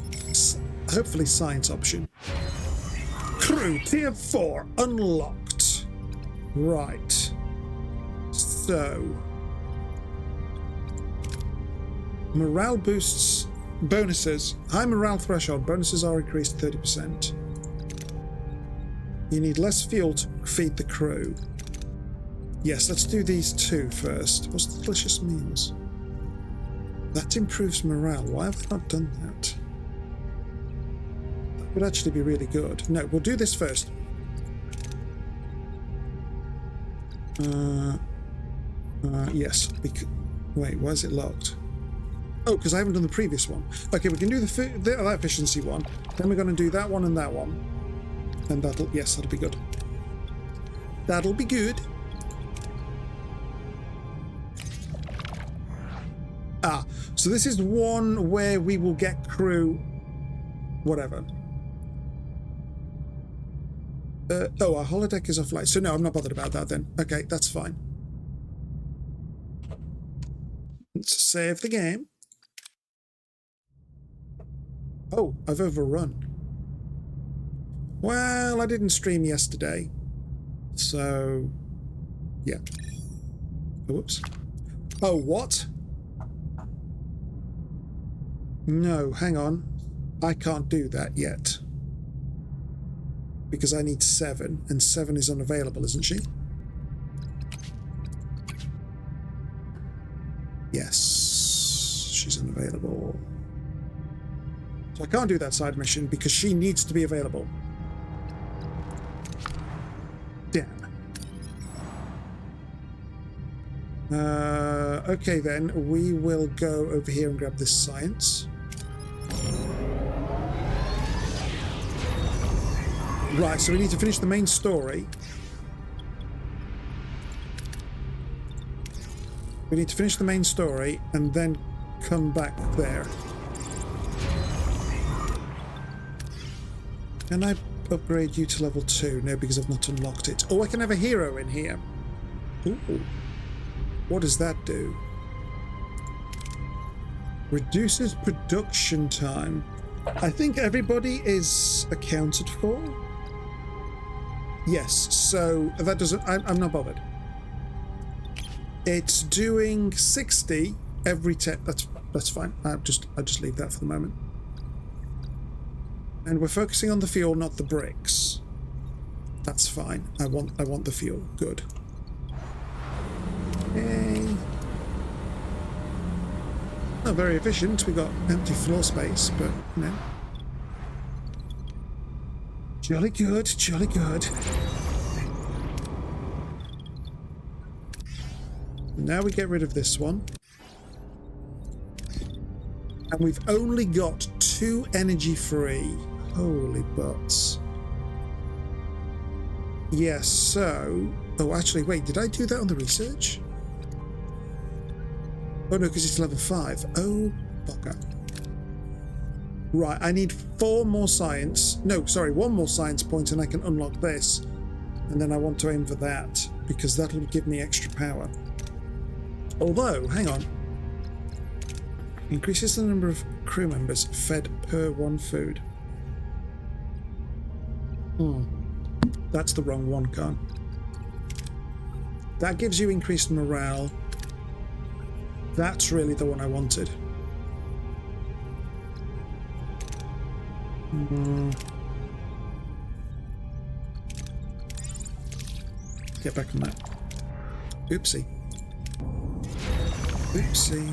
hopefully science option. Crew tier 4 unlocked. Right. So morale boosts, bonuses. High morale threshold. Bonuses are increased 30%. You need less fuel to feed the crew. Yes, let's do these two first. What's the delicious meals? That improves morale. Why have I not done that? That would actually be really good. No, we'll do this first. Yes. Wait, why is it locked? Oh, because I haven't done the previous one. Okay, we can do that efficiency one. Then we're going to do that one and that one. And that'll be good. That'll be good. Ah, so this is one where we will get crew, whatever. Oh, our holodeck is offline. So no, I'm not bothered about that then. Okay, that's fine. Let's save the game. Oh, I've overrun. Well, I didn't stream yesterday. So, yeah. Whoops. Oh, what? No, hang on. I can't do that yet. Because I need 7, and 7 is unavailable, isn't she? Yes, she's unavailable. So I can't do that side mission because she needs to be available. Damn. Okay then, we will go over here and grab this science. Right, so we need to finish the main story. We need to finish the main story and then come back there. Can I upgrade you to level 2? No, because I've not unlocked it. Oh, I can have a hero in here. Ooh. What does that do? Reduces production time. I think everybody is accounted for. Yes, so that doesn't... I'm not bothered. It's doing 60 every 10. That's fine. I'll just leave that for the moment. And we're focusing on the fuel, not the bricks. That's fine. I want the fuel. Good. Okay. Not very efficient. We got empty floor space, but you know. Jolly good, jolly good. Now we get rid of this one. And we've only got 2 energy free. Holy butts. Yes, so... Oh, actually, wait, did I do that on the research? Oh, no, because it's level 5. Oh, bugger. Right, I need 4 more science. No, sorry, 1 more science point and I can unlock this. And then I want to aim for that, because that'll give me extra power. Although, hang on. Increases the number of crew members fed per 1 food. That's the wrong one, Khan. That gives you increased morale. That's really the one I wanted. Get back on that. Oopsie. Oopsie.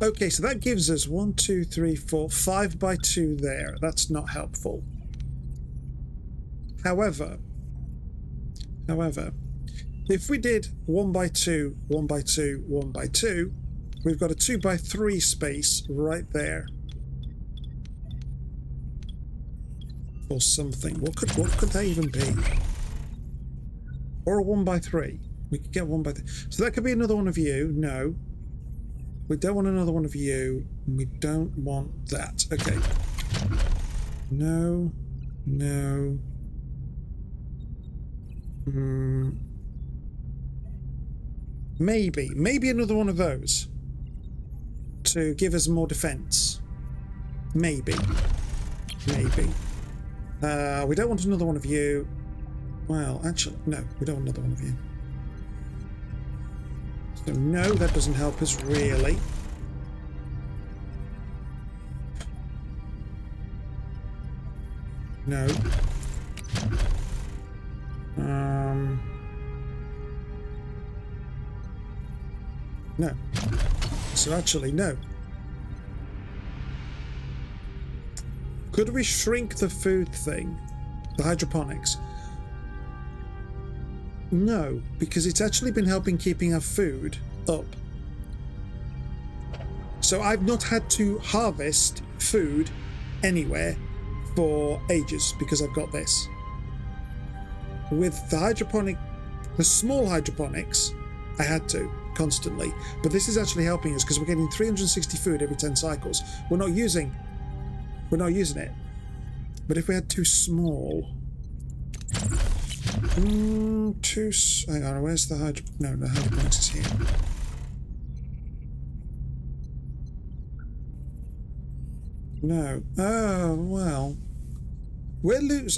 Okay, so that gives us 1, 2, 3, 4, 5 by 2 there. That's not helpful. However, if we did 1 by 2, 1 by 2, 1 by 2, we've got a 2 by 3 space right there. Or something. What could that even be? Or a 1 by 3. We could get 1 by 3. So that could be another one of you. No. We don't want another one of you. We don't want that. Okay. No. No. Maybe another one of those to give us more defense. Maybe. We don't want another one of you. Well, actually, no, we don't want another one of you. So no, that doesn't help us really. No. No. So actually, no. Could we shrink the food thing? The hydroponics? No, because it's actually been helping keeping our food up. So I've not had to harvest food anywhere for ages because I've got this. With the small hydroponics, I had to constantly, but this is actually helping us because we're getting 360 food every 10 cycles. We're not using it. But if we had too small, hang on, where's the the hydroponics is here. No. Oh well.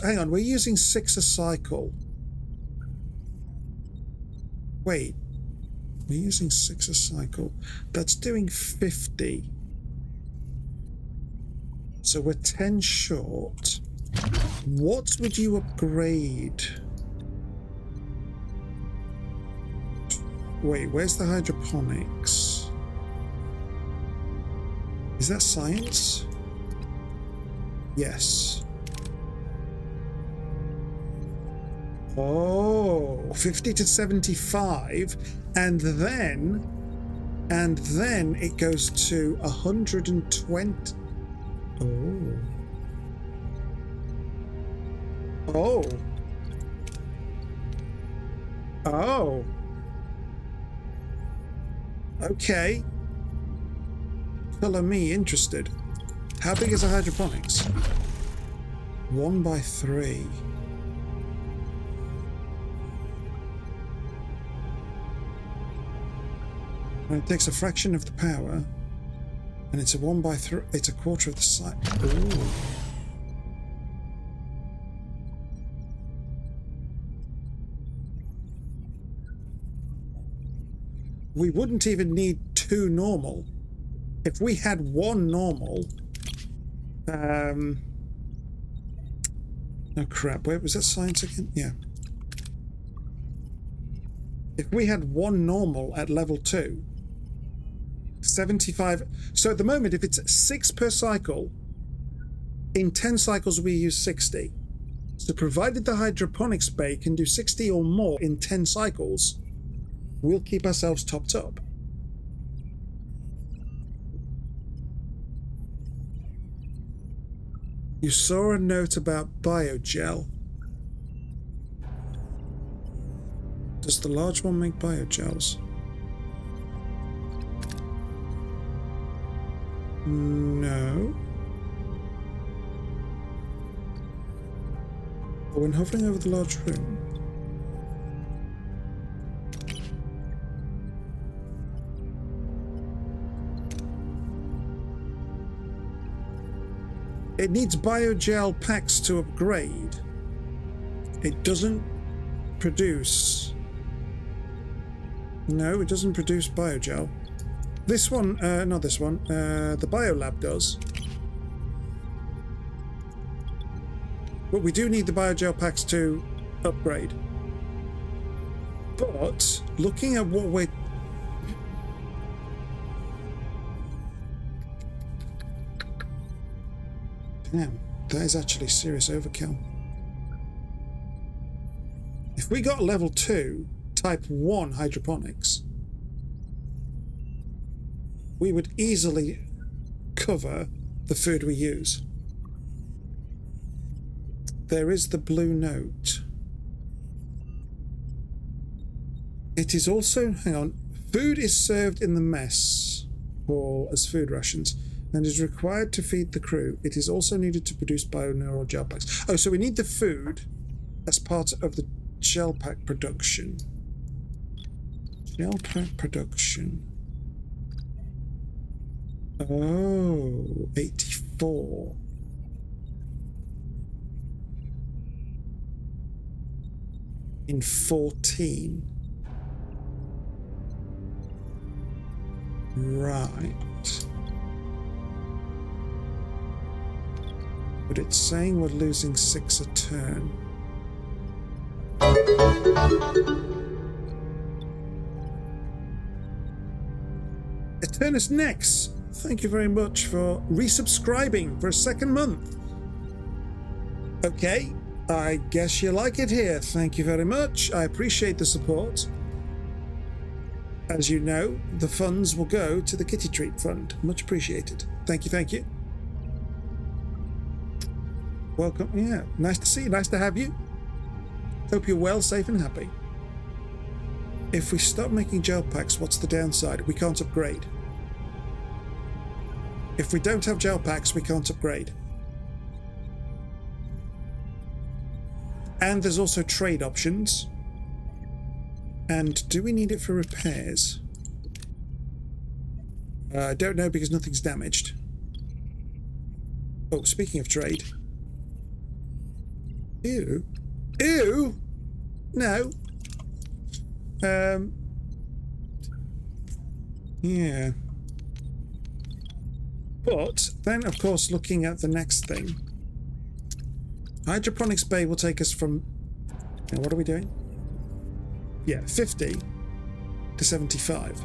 Hang on, we're using 6 a cycle. Wait. We're using 6 a cycle. That's doing 50. So we're 10 short. What would you upgrade? Wait, where's the hydroponics? Is that science? Yes. Oh, 50 to 75, and then it goes to 120. Oh. Oh. Oh. Okay. Color me interested. How big is a hydroponics? 1 by 3. And it takes a fraction of the power, and it's a 1 by 3. It's a quarter of the size. Ooh. We wouldn't even need 2 normal. If we had 1 normal, oh crap! Wait, was that science again? Yeah. If we had 1 normal at level 2, 75. So at the moment, if it's 6 per cycle, in 10 cycles we use 60. So provided the hydroponics bay can do 60 or more in 10 cycles, we'll keep ourselves topped up. You saw a note about biogel. Does the large one make biogels? No. But when hovering over the large room, it needs biogel packs to upgrade. It doesn't produce... No, it doesn't produce biogel. This one, not this one, the biolab does. But we do need the biogel packs to upgrade. But, looking at what we're... Damn, that is actually serious overkill. If we got level 2, type 1 hydroponics, we would easily cover the food we use. There is the blue note. It is also, hang on, food is served in the mess hall as food rations and is required to feed the crew. It is also needed to produce bioneural gel packs. Oh, so we need the food as part of the gel pack production. Gel pack production. Oh, 84. In 14. Right. But it's saying we're losing 6 a turn. Eternus Nex, thank you very much for resubscribing for a 2nd month. Okay, I guess you like it here. Thank you very much. I appreciate the support. As you know, the funds will go to the Kitty Treat Fund. Much appreciated. Thank you, thank you. Welcome. Yeah, nice to see you. Nice to have you. Hope you're well, safe and happy. If we stop making gel packs, what's the downside? We can't upgrade. If we don't have gel packs, we can't upgrade. And there's also trade options. And do we need it for repairs? I don't know because nothing's damaged. Oh, speaking of trade. Ew. Ew! No. Yeah. But then, of course, looking at the next thing. Hydroponics Bay will take us from... Now, what are we doing? Yeah, 50 to 75.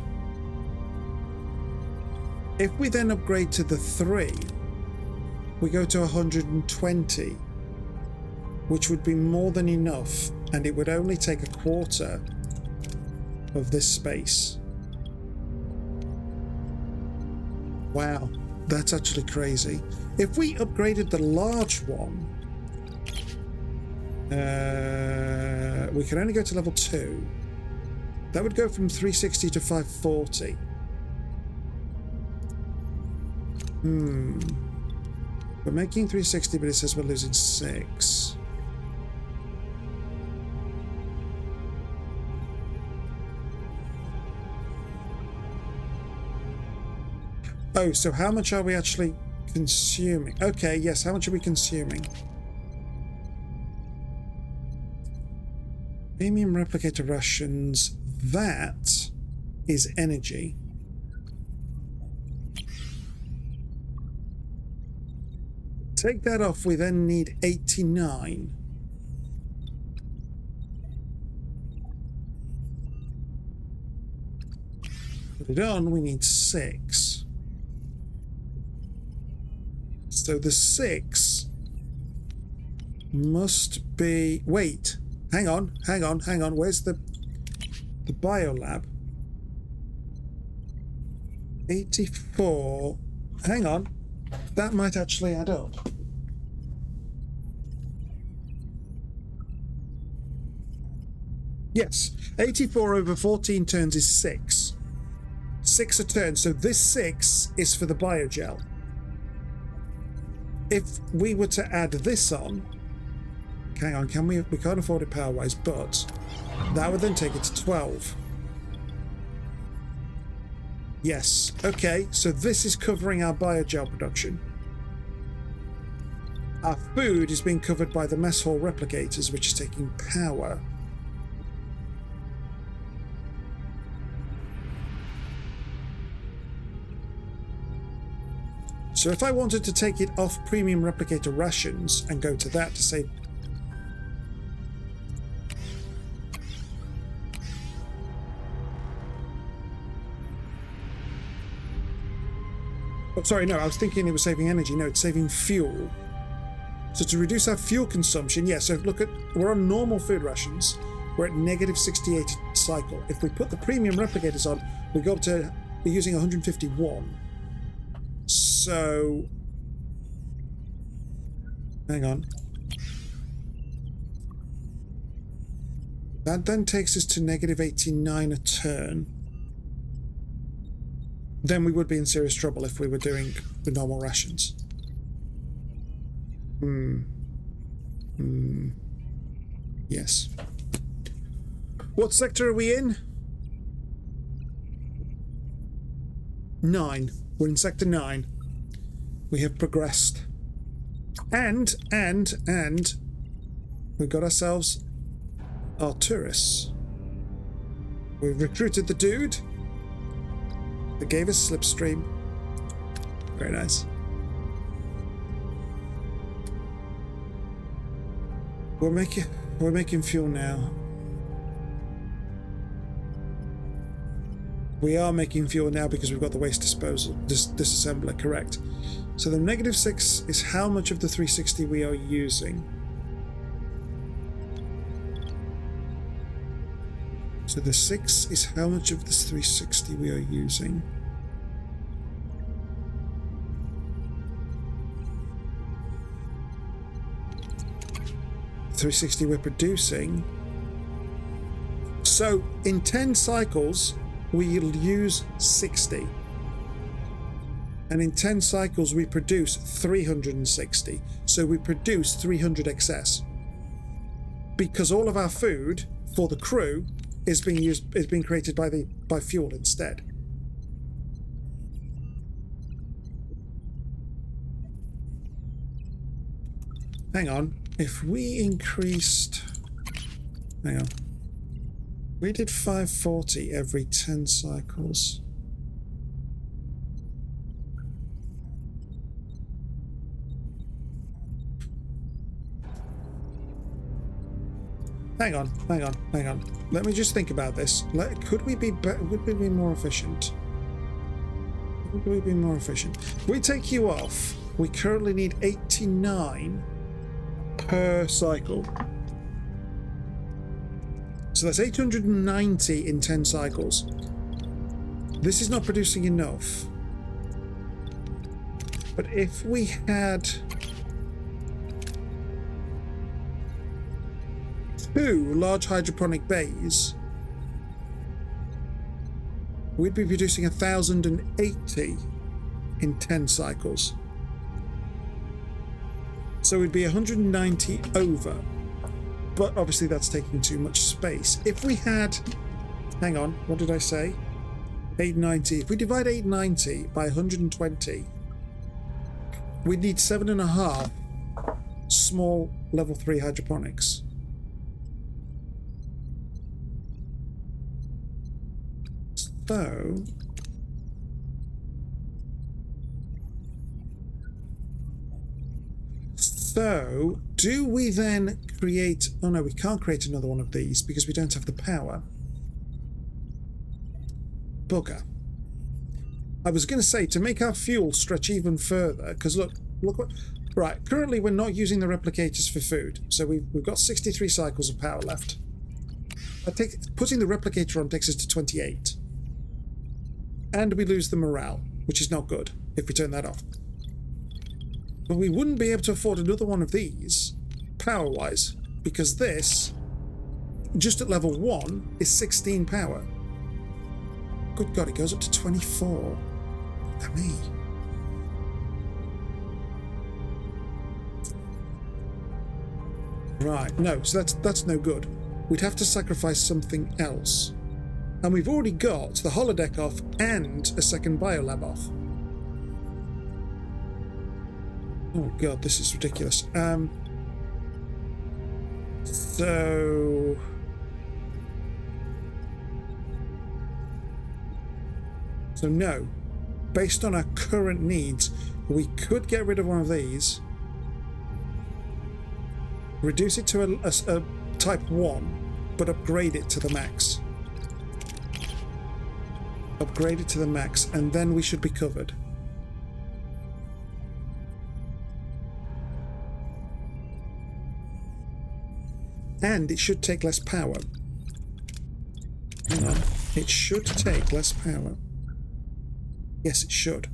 If we then upgrade to the 3, we go to 120, which would be more than enough, and it would only take a quarter of this space. Wow, that's actually crazy. If we upgraded the large one, we can only go to level 2. That would go from 360 to 540. We're making 360, but it says we're losing 6. Oh, so how much are we actually consuming? Okay, yes, how much are we consuming? Premium replicator rations, that is energy. Take that off, we then need 89. Put it on, we need 6. So the 6 must be... Wait, hang on. Where's the biolab? 84. Hang on. That might actually add up. Yes, 84 over 14 turns is 6. 6 a turn, so this 6 is for the biogel. If we were to add this on, hang on, can we can't afford it power-wise, but that would then take it to 12. Yes, okay, so this is covering our biogel production. Our food is being covered by the mess hall replicators, which is taking power. So if I wanted to take it off premium replicator rations and go to that to save... Oh, sorry, no, I was thinking it was saving energy. No, it's saving fuel. So to reduce our fuel consumption, yeah, so look at, we're on normal food rations. We're at negative 68 cycle. If we put the premium replicators on, we go up to, we're using 151. So, hang on. That then takes us to negative 89 a turn. Then we would be in serious trouble if we were doing the normal rations. Yes. What sector are we in? 9. We're in sector 9. We have progressed. And we've got ourselves our tourists. We've recruited the dude that gave us slipstream. Very nice. We're making fuel now. We are making fuel now because we've got the waste disposal, disassembler, correct. So the negative 6 is how much of the 360 we are using. So the 6 is how much of this 360 we are using. The 360 we're producing. So in 10 cycles, we'll use 60. And in 10 cycles, we produce 360. So we produce 300 excess. Because all of our food for the crew is being created by fuel instead. Hang on. If we increased... Hang on. We did 540 every 10 cycles. Hang on. Let me just think about this. Would we be more efficient? How can we be more efficient? We take you off. We currently need 89 per cycle. So that's 890 in 10 cycles. This is not producing enough. But if we had 2 large hydroponic bays, we'd be producing 1,080 in 10 cycles. So we'd be 190 over. But obviously that's taking too much space. If we had, hang on, what did I say? 890. If we divide 890 by 120, we'd need 7.5 small level 3 hydroponics. So, do we then create... Oh no, we can't create another one of these because we don't have the power. Bugger. I was going to say, to make our fuel stretch even further, because look what... Right, currently we're not using the replicators for food, so we've got 63 cycles of power left. Putting the replicator on takes us to 28. And we lose the morale, which is not good if we turn that off. But we wouldn't be able to afford another one of these, power-wise, because this, just at level 1, is 16 power. Good God, it goes up to 24. Damn me. Right, no, so that's no good. We'd have to sacrifice something else. And we've already got the holodeck off and a second biolab off. Oh God, this is ridiculous. So no, based on our current needs, we could get rid of one of these, reduce it to a type 1, but upgrade it to the max. Upgrade it to the max, and then we should be covered. And it should take less power. Hang on. It should take less power. Yes, it should.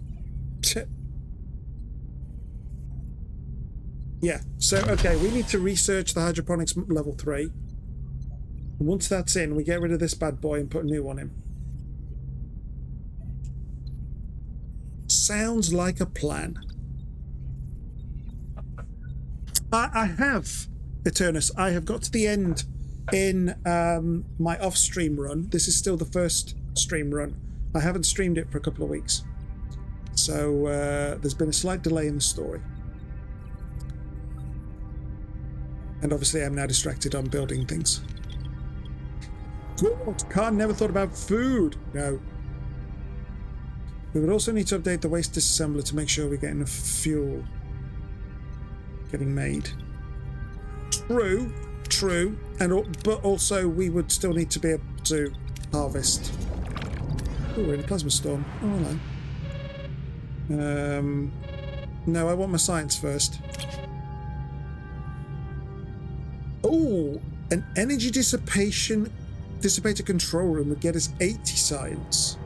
Yeah, so, okay, we need to research the hydroponics level 3. Once that's in, we get rid of this bad boy and put a new one in. Sounds like a plan. I have, Eternus, I have got to the end in my off-stream run. This is still the first stream run. I haven't streamed it for a couple of weeks. So there's been a slight delay in the story. And obviously I'm now distracted on building things. God, Khan never thought about food. No. We would also need to update the waste disassembler to make sure we get enough fuel getting made. True, but also we would still need to be able to harvest. Oh, we're in a plasma storm. Oh, hello. No, I want my science first. Oh, an energy dissipator control room would get us 80 science.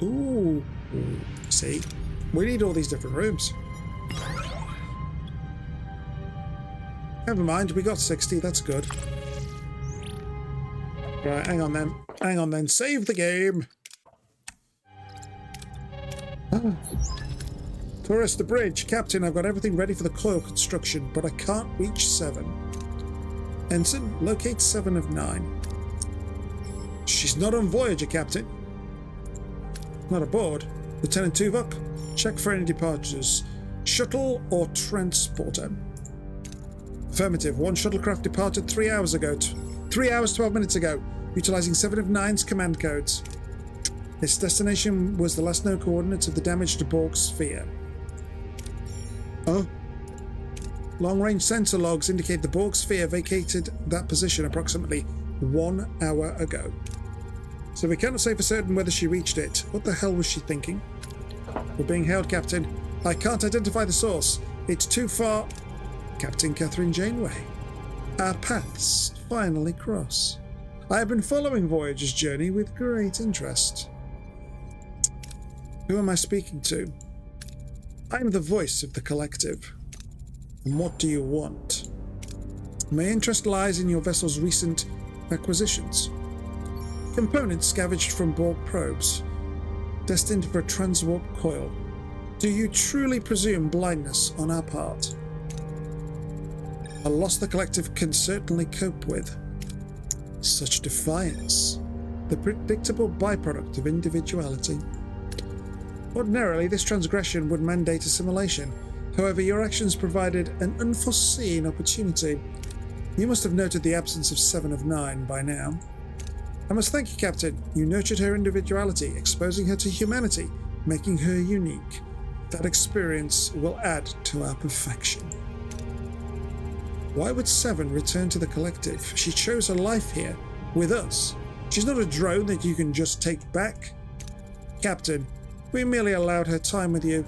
Ooh, see, we need all these different rooms. Never mind, we got 60, that's good. Right, hang on then, save the game. Tourist, the bridge. Captain, I've got everything ready for the coil construction, but I can't reach 7. Ensign, locate 7 of 9. She's not on Voyager, Captain. Not aboard. Lieutenant Tuvok, check for any departures. Shuttle or transporter? Affirmative. One shuttlecraft departed 3 hours ago. 3 hours, 12 minutes ago, utilizing 7 of 9's command codes. Its destination was the last known coordinates of the damaged Borg sphere. Oh? Long-range sensor logs indicate the Borg sphere vacated that position approximately 1 hour ago. So we cannot say for certain whether she reached it. What the hell was she thinking? We're being hailed, Captain. I can't identify the source. It's too far. Captain Catherine Janeway. Our paths finally cross. I have been following Voyager's journey with great interest. Who am I speaking to? I am the voice of the collective. And what do you want? My interest lies in your vessel's recent acquisitions. Components scavenged from Borg probes, destined for a transwarp coil. Do you truly presume blindness on our part? A loss the collective can certainly cope with. Such defiance, the predictable byproduct of individuality. Ordinarily, this transgression would mandate assimilation. However, your actions provided an unforeseen opportunity. You must have noted the absence of 7 of 9 by now. I must thank you, Captain. You nurtured her individuality, exposing her to humanity, making her unique. That experience will add to our perfection. Why would 7 return to the collective? She chose her life here, with us. She's not a drone that you can just take back. Captain, we merely allowed her time with you.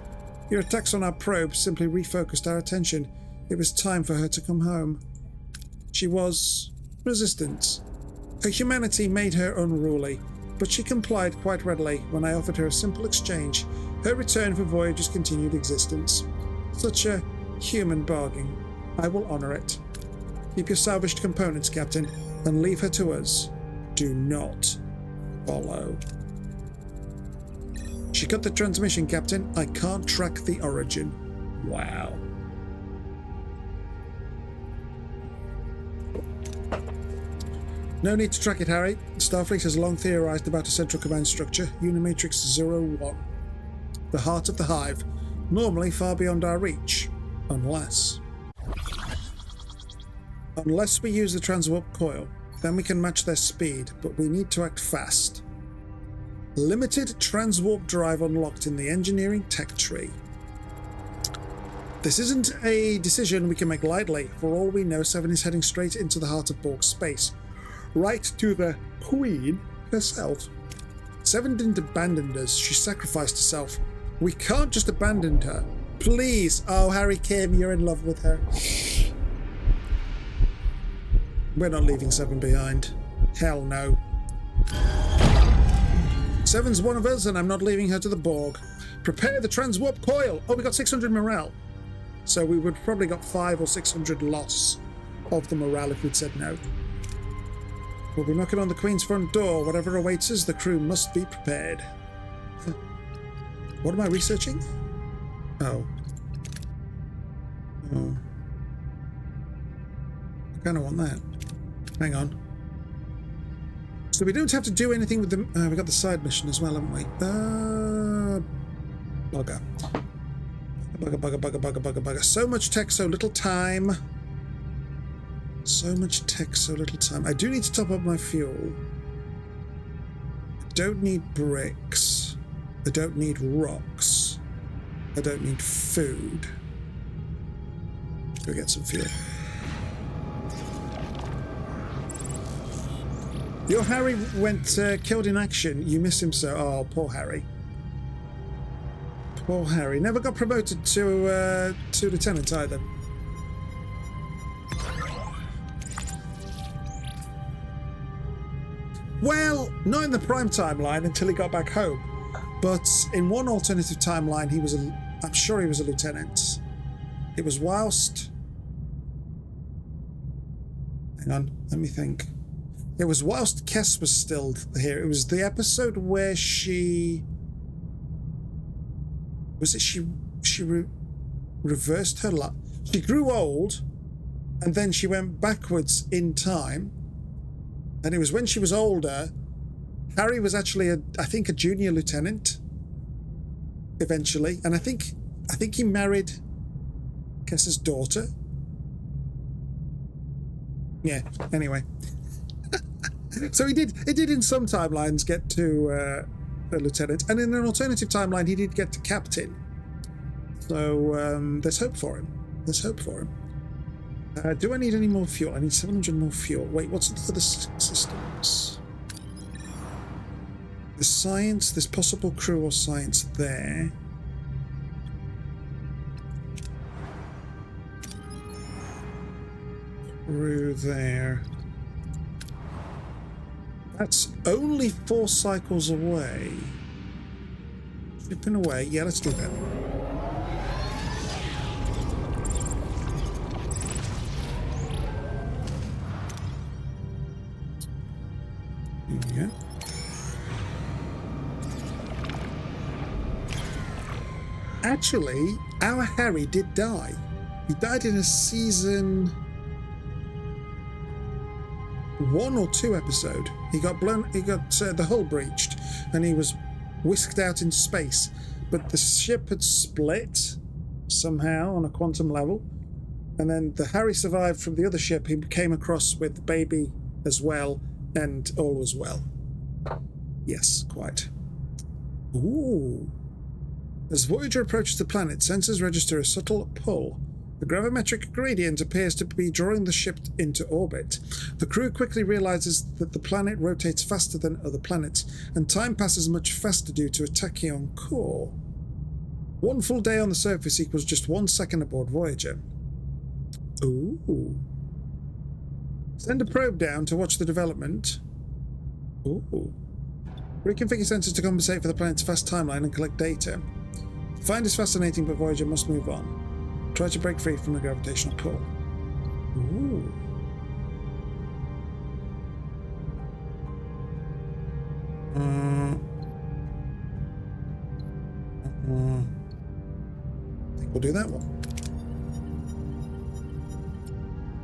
Your attacks on our probe simply refocused our attention. It was time for her to come home. She was resistant. Her humanity made her unruly, but she complied quite readily when I offered her a simple exchange, her return for Voyager's continued existence. Such a human bargain. I will honor it. Keep your salvaged components, Captain, and leave her to us. Do not follow. She cut the transmission, Captain. I can't track the origin. Wow. No need to track it, Harry. Starfleet has long theorized about a central command structure, Unimatrix 01. The heart of the hive, normally far beyond our reach. Unless we use the transwarp coil, then we can match their speed, but we need to act fast. Limited transwarp drive unlocked in the engineering tech tree. This isn't a decision we can make lightly. For all we know, 7 is heading straight into the heart of Borg space. Right to the Queen herself. 7 didn't abandon us, she sacrificed herself. We can't just abandon her. Please. Oh, Harry Kim, you're in love with her. We're not leaving 7 behind. Hell no. 7's one of us, and I'm not leaving her to the Borg. Prepare the transwarp coil. Oh, we got 600 morale. So we would probably got 500 or 600 loss of the morale if we'd said no. We'll be knocking on the Queen's front door. Whatever awaits us, the crew must be prepared. What am I researching? Oh. I kind of want that. Hang on. So we don't have to do anything with the... we got the side mission as well, haven't we? Bugger. Bugger. So much tech, so little time. So much tech, so little time. I do need to top up my fuel. I don't need bricks. I don't need rocks. I don't need food. Let's go get some fuel. Your Harry went killed in action. You miss him so. Oh, poor Harry. Poor Harry. Never got promoted to lieutenant either. Well, not in the Prime timeline until he got back home. But in one alternative timeline, I'm sure he was a lieutenant. It was whilst... Hang on, let me think. It was whilst Kess was still here. It was the episode where she... Was it she reversed her life? She grew old, and then she went backwards in time. And it was when she was older, Harry was actually I think a junior lieutenant eventually, and I think he married Kess's daughter. Yeah, anyway. So he did in some timelines get to a lieutenant, and in an alternative timeline he did get to captain. So there's hope for him. Do I need any more fuel? I need 700 more fuel. Wait, what's for the systems? There's science, there's possible crew or science there. through there. That's only 4 cycles away. Shipping away. Yeah, let's do that. There we go. Actually, our Harry did die. He died in a season 1 or 2 episode. He got blown. He got the hull breached, and he was whisked out into space. But the ship had split somehow on a quantum level, and then the Harry survived from the other ship. He came across with the baby as well, and all was well. Yes, quite. Ooh. As Voyager approaches the planet, sensors register a subtle pull. The gravimetric gradient appears to be drawing the ship into orbit. The crew quickly realizes that the planet rotates faster than other planets, and time passes much faster due to a tachyon core. 1 full day on the surface equals just 1 second aboard Voyager. Ooh. Send a probe down to watch the development. Ooh. Reconfigure sensors to compensate for the planet's fast timeline and collect data. The find is fascinating, but Voyager must move on. Try to break free from the gravitational pull. Ooh. I think we'll do that one.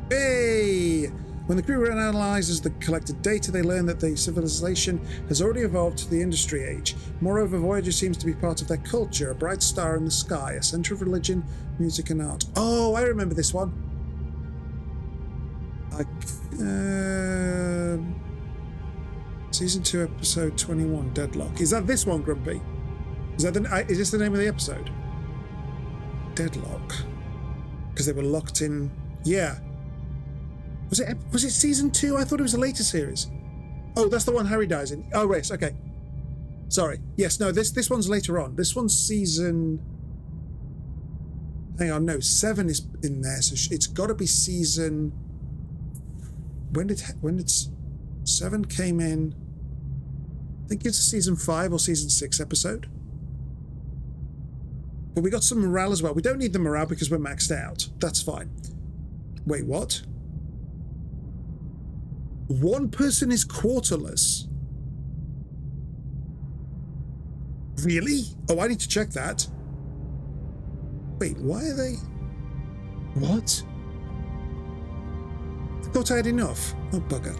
Hey! When the crew analyzes the collected data, they learn that the civilization has already evolved to the industry age. Moreover, Voyager seems to be part of their culture, a bright star in the sky, a center of religion, music, and art. Oh, I remember this one. Season 2, episode 21, Deadlock. Is that this one, Grumpy? Is this the name of the episode? Deadlock. Because they were locked in. Yeah. Was it season 2? I thought it was a later series. Oh, that's the one Harry dies in. Oh, right. Okay. Sorry. Yes. No. This one's later on. This one's season. Hang on. No, 7 is in there, so it's got to be season. When did 7 came in? I think it's a season 5 or season 6 episode. But we got some morale as well. We don't need the morale because we're maxed out. That's fine. Wait, what? 1 person is quarterless. Really? Oh, I need to check that. Wait, why are they... What? I thought I had enough. Oh, bugger.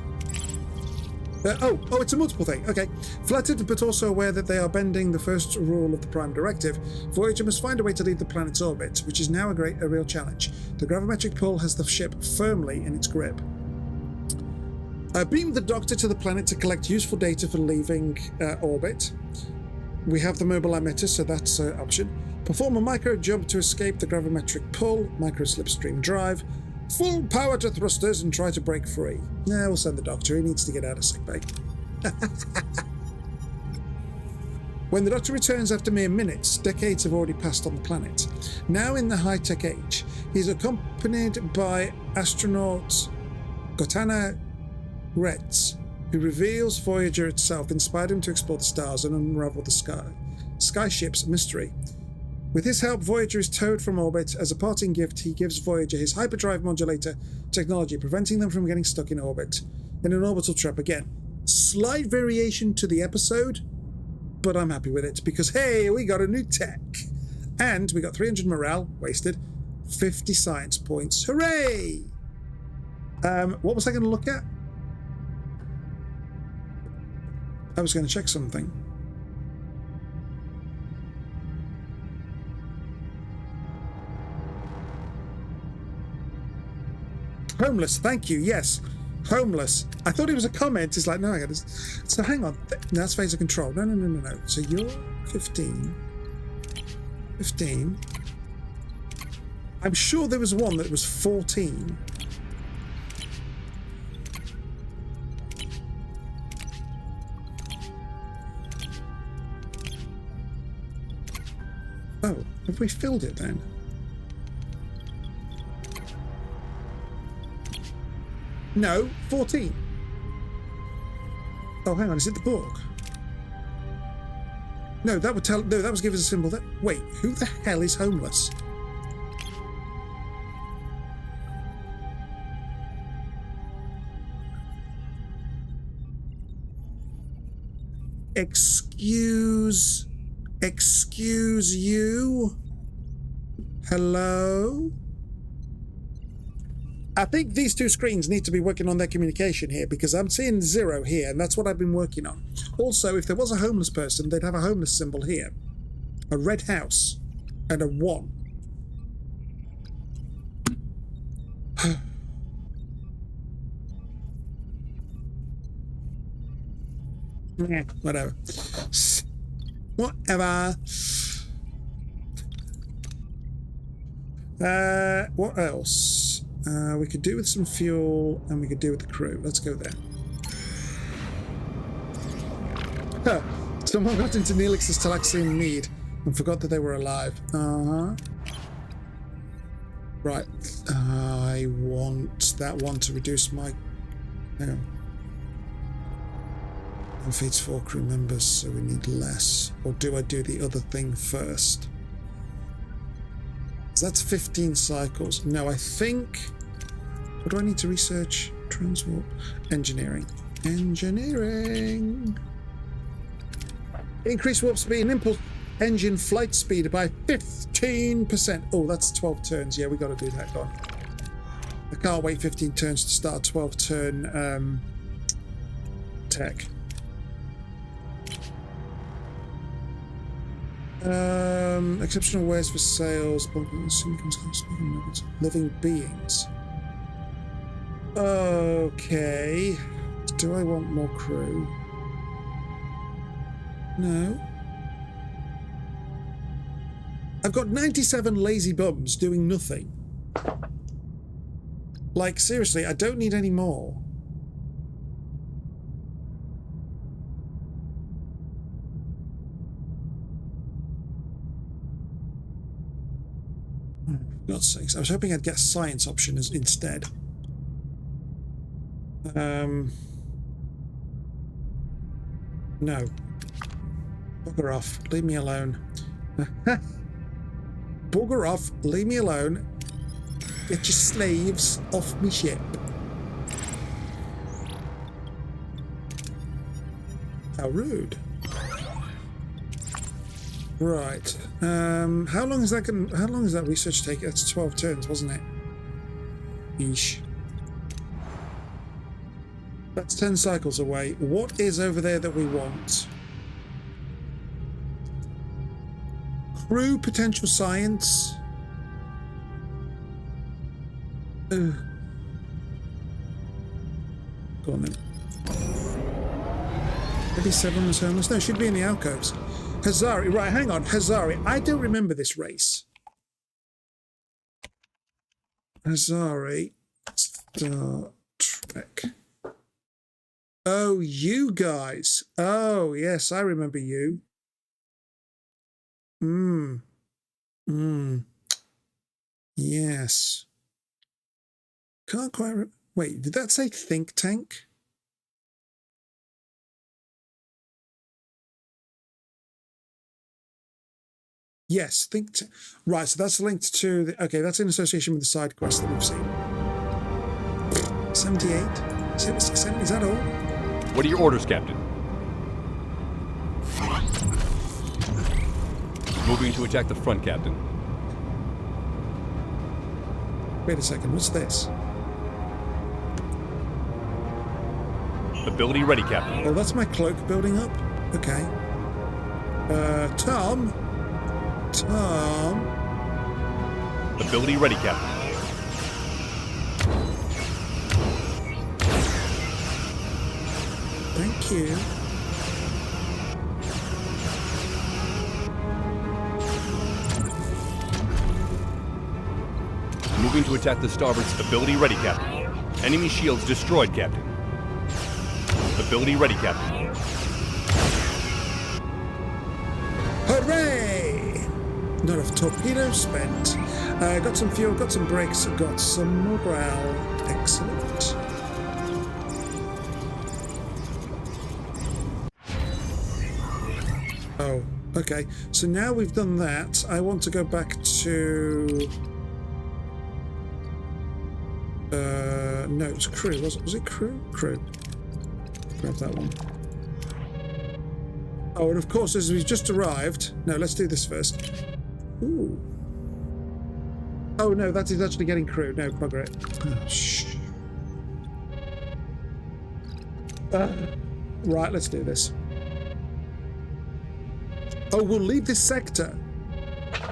Oh, it's a multiple thing. Okay. Flattered, but also aware that they are bending the first rule of the Prime Directive, Voyager must find a way to leave the planet's orbit, which is now a real challenge. The gravimetric pull has the ship firmly in its grip. Beam the Doctor to the planet to collect useful data for leaving orbit. We have the mobile emitter, so that's an option. Perform a micro jump to escape the gravimetric pull, micro slipstream drive. Full power to thrusters and try to break free. Yeah, we'll send the Doctor. He needs to get out of sickbay. When the Doctor returns after mere minutes, decades have already passed on the planet. Now in the high-tech age, he's accompanied by astronaut Gotana Retz, who reveals Voyager itself, inspired him to explore the stars and unravel the sky ship's mystery. With his help, Voyager is towed from orbit. As a parting gift, he gives Voyager his hyperdrive modulator technology, preventing them from getting stuck in orbit, in an orbital trap again. Slight variation to the episode, but I'm happy with it, because hey, we got a new tech. And we got 300 morale, wasted, 50 science points. Hooray! What was I going to look at? I was going to check something. Homeless, thank you, yes. Homeless. I thought it was a comment. It's like, no, I got this. So hang on. That's phase of control. No. So you're 15. 15. I'm sure there was one that was 14. Oh, have we filled it then? No, 14. Oh, hang on, is it the Borg? No, that would tell. No, that was give us a symbol. That wait, who the hell is homeless? Excuse you? Hello? I think these two screens need to be working on their communication here, because I'm seeing 0 here, and that's what I've been working on. Also, if there was a homeless person, they'd have a homeless symbol here. A red house and a 1. Whatever. Whatever. What else? We could do with some fuel, and we could do with the crew. Let's go there. Huh. Someone got into Neelix's Talaxian mead and forgot that they were alive. Right. I want that one to reduce my... Hang on. And feeds 4 crew members, so we need less. Or do I do the other thing first? So that's 15 cycles. No, I think... What do I need to research? Transwarp. Engineering. Engineering. Increase warp speed and impulse engine flight speed by 15%. Oh, that's 12 turns. Yeah, we got to do that, Don. I can't wait 15 turns to start a 12-turn tech. Exceptional ways for sales. Living beings. Okay. Do I want more crew? No. I've got 97 lazy bums doing nothing. Like, seriously, I don't need any more. For God's sakes, I was hoping I'd get a science option instead. No. Bugger off. Leave me alone. Bugger off. Leave me alone. Get your slaves off me ship. How rude. Right. How long is that research take? That's 12 turns, wasn't it? Yeesh. That's 10 cycles away. What is over there that we want? Crew potential science. Go on then. Maybe 7 was homeless. No, should be in the alcoves. Hazari, right, hang on. Hazari, I don't remember this race. Hazari, Star Trek. Oh, you guys. Oh, yes, I remember you. Yes. Can't quite... Wait, did that say think tank? Yes, think tank. Right, so that's linked to... Okay, that's in association with the side quest that we've seen. 78? 76%? Is that all? What are your orders, Captain? Moving to attack the front, Captain. Wait a second, what's this? Ability ready, Captain. Oh, that's my cloak building up? Okay. Tom? Ability ready, Captain. Thank you. Moving to attack the starboard. Ability ready, Captain. Enemy shields destroyed, Captain. Ability ready, Captain. Hooray! Not enough torpedoes spent. Got some fuel, got some brakes, got some morale. Excellent. Oh, okay. So now we've done that. I want to go back to... no, it was crew. Was it crew? Crew. Grab that one. Oh, and of course, as we've just arrived... No, let's do this first. Ooh. Oh, no, that is actually getting crew. No, bugger it. Oh, shh. Right, let's do this. Oh, we'll leave this sector.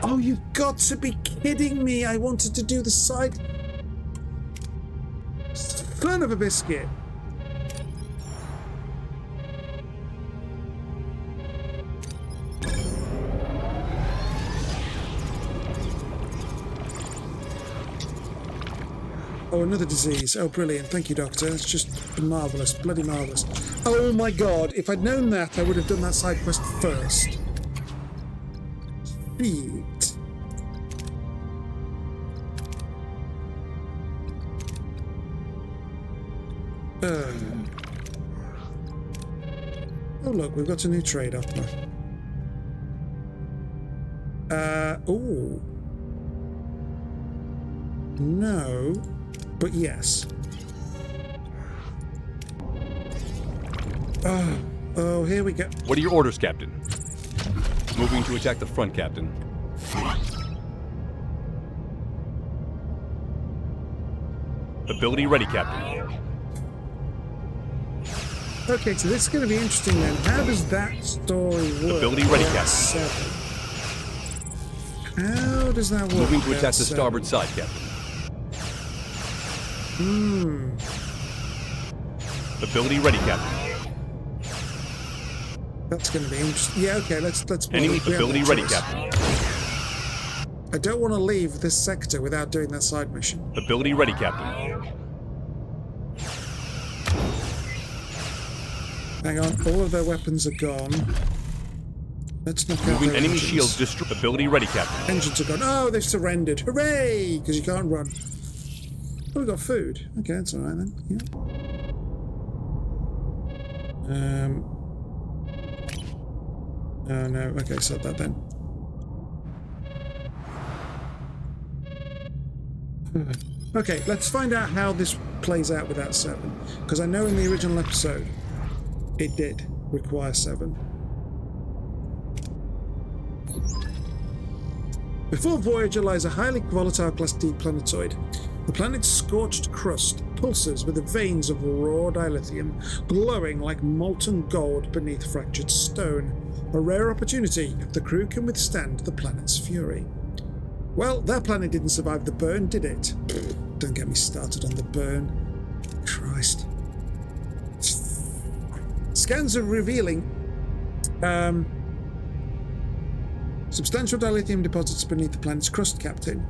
Oh, you've got to be kidding me. I wanted to do the side... Son of a biscuit. Oh, another disease. Oh, brilliant. Thank you, Doctor. It's just marvellous. Bloody marvellous. Oh, my God. If I'd known that, I would have done that side quest first. Sweet. Oh, look. We've got a new trade offer. Oh. No. But yes. Oh, here we go. What are your orders, Captain? Moving to attack the front, Captain. Ability ready, Captain. Okay, so this is going to be interesting then. How does that story work? Ability ready, Captain. 7. How does that work? Moving to attack the starboard side, Captain. Ability ready, Captain. That's going to be interesting. Yeah, okay, let's Enemy ability ready, Captain. I don't want to leave this sector without doing that side mission. Ability ready, Captain. Hang on, all of their weapons are gone. Let's knock out Moving their enemy engines. shields destroyed. Ability ready, Captain. Engines are gone. Oh, they've surrendered. Hooray! Because you can't run. Oh, we've got food. Okay, that's alright then. Yeah. Oh no, okay, so that then. Okay, let's find out how this plays out without 7. Because I know in the original episode, it did require 7. Before Voyager lies a highly volatile Class D planetoid. The planet's scorched crust pulses with the veins of raw dilithium, glowing like molten gold beneath fractured stone. A rare opportunity if the crew can withstand the planet's fury. Well, that planet didn't survive the burn, did it? Don't get me started on the burn. Christ. Scans are revealing substantial dilithium deposits beneath the planet's crust, Captain.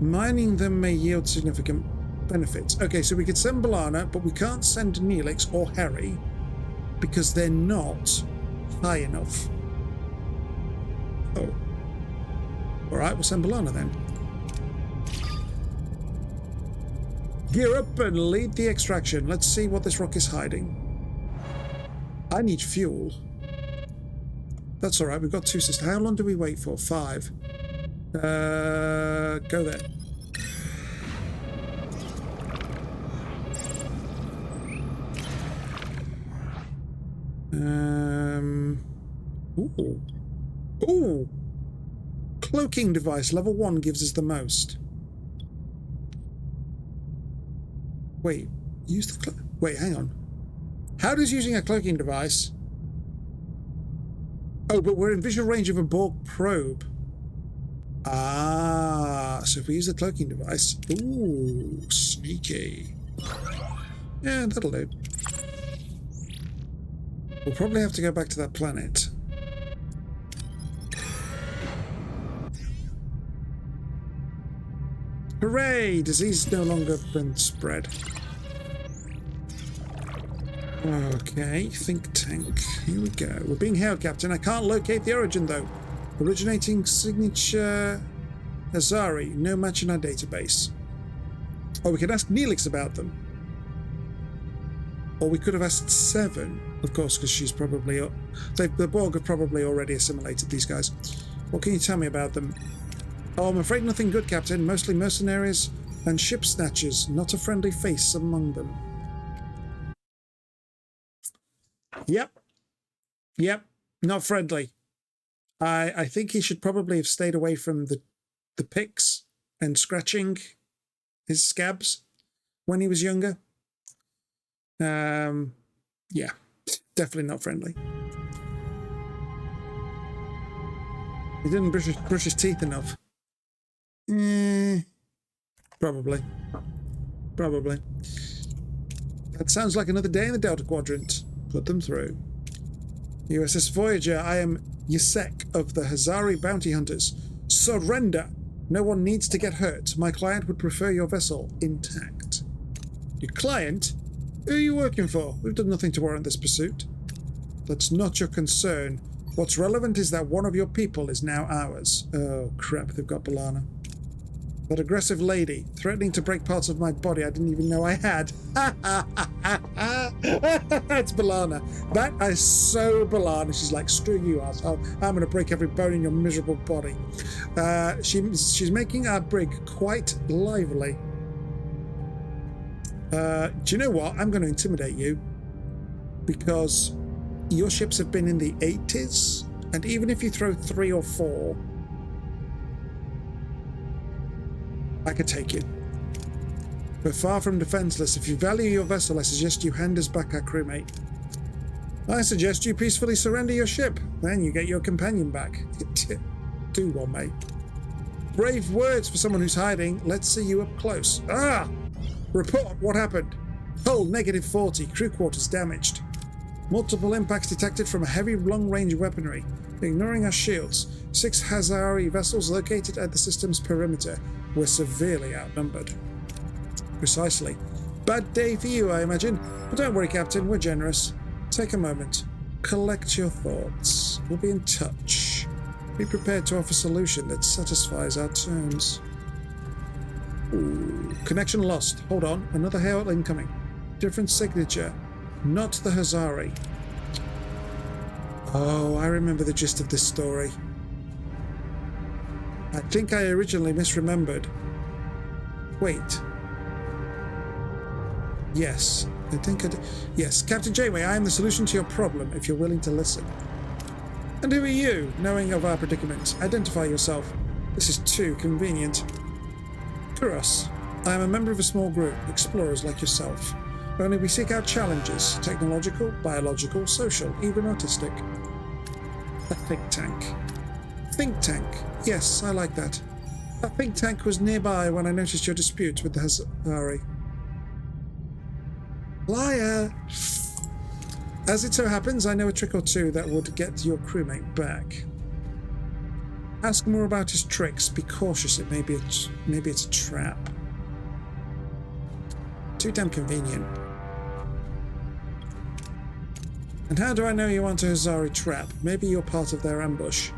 Mining them may yield significant benefits. Okay, so we could send B'Elanna, but we can't send Neelix or Harry because they're not high enough. Oh. Alright, we'll send B'Elanna then. Gear up and lead the extraction. Let's see what this rock is hiding. I need fuel. That's alright, we've got 2 systems. How long do we wait for? 5. Go there. Ooh. Ooh. Cloaking device, level 1 gives us the most. Wait, use the wait, hang on. How does using a cloaking device... Oh, but we're in visual range of a Borg probe. Ah, so if we use the cloaking device... Ooh, sneaky. Yeah, that'll do. We'll probably have to go back to that planet. Hooray! Disease no longer been spread. Okay, think tank. Here we go. We're being hailed, Captain. I can't locate the origin, though. Originating signature Azari. No match in our database. Oh, we could ask Neelix about them. Or we could have asked 7. of course, because she's probably... The Borg have probably already assimilated these guys. What can you tell me about them? Oh, I'm afraid nothing good, Captain. Mostly mercenaries and ship snatchers. Not a friendly face among them. Yep. Not friendly. I think he should probably have stayed away from the picks and scratching his scabs when he was younger. Yeah, definitely not friendly. He didn't brush his teeth enough. Probably. That sounds like another day in the Delta Quadrant. Put them through. USS Voyager, I am Yasek of the Hazari Bounty Hunters. Surrender! No one needs to get hurt. My client would prefer your vessel intact. Your client? Who are you working for? We've done nothing to warrant this pursuit. That's not your concern. What's relevant is that one of your people is now ours. Oh, crap, they've got B'Elanna. That aggressive lady, threatening to break parts of my body I didn't even know I had. That's B'Elanna. That is so B'Elanna. She's like, screw you, asshole. I'm going to break every bone in your miserable body. She's making our brig quite lively. Do you know what? I'm going to intimidate you. Because your ships have been in the 80s. And even if you throw 3 or 4... I could take you. We're far from defenseless. If you value your vessel, I suggest you hand us back our crewmate. I suggest you peacefully surrender your ship. Then you get your companion back. Do one, mate. Brave words for someone who's hiding. Let's see you up close. Ah! Report. What happened? Hull -40. Crew quarters damaged. Multiple impacts detected from a heavy long-range weaponry. Ignoring our shields. 6 Hazari vessels located at the system's perimeter. We're severely outnumbered. Precisely. Bad day for you, I imagine. But don't worry, Captain. We're generous. Take a moment. Collect your thoughts. We'll be in touch. Be prepared to offer a solution that satisfies our terms. Ooh. Connection lost. Hold on. Another hail incoming. Different signature. Not the Hazari. Oh, I remember the gist of this story. I think I originally misremembered. Wait. Yes, I think I did. Yes, Captain Janeway, I am the solution to your problem, if you're willing to listen. And who are you, knowing of our predicament? Identify yourself. This is too convenient. Kuros. I am a member of a small group, explorers like yourself. Only we seek out challenges, technological, biological, social, even artistic. A think tank. Think tank. Yes, I like that. A think tank was nearby when I noticed your dispute with the Hazari. Liar! As it so happens, I know a trick or two that would get your crewmate back. Ask more about his tricks. Be cautious. Maybe it's a trap. Too damn convenient. And how do I know you want a Hazari trap? Maybe you're part of their ambush.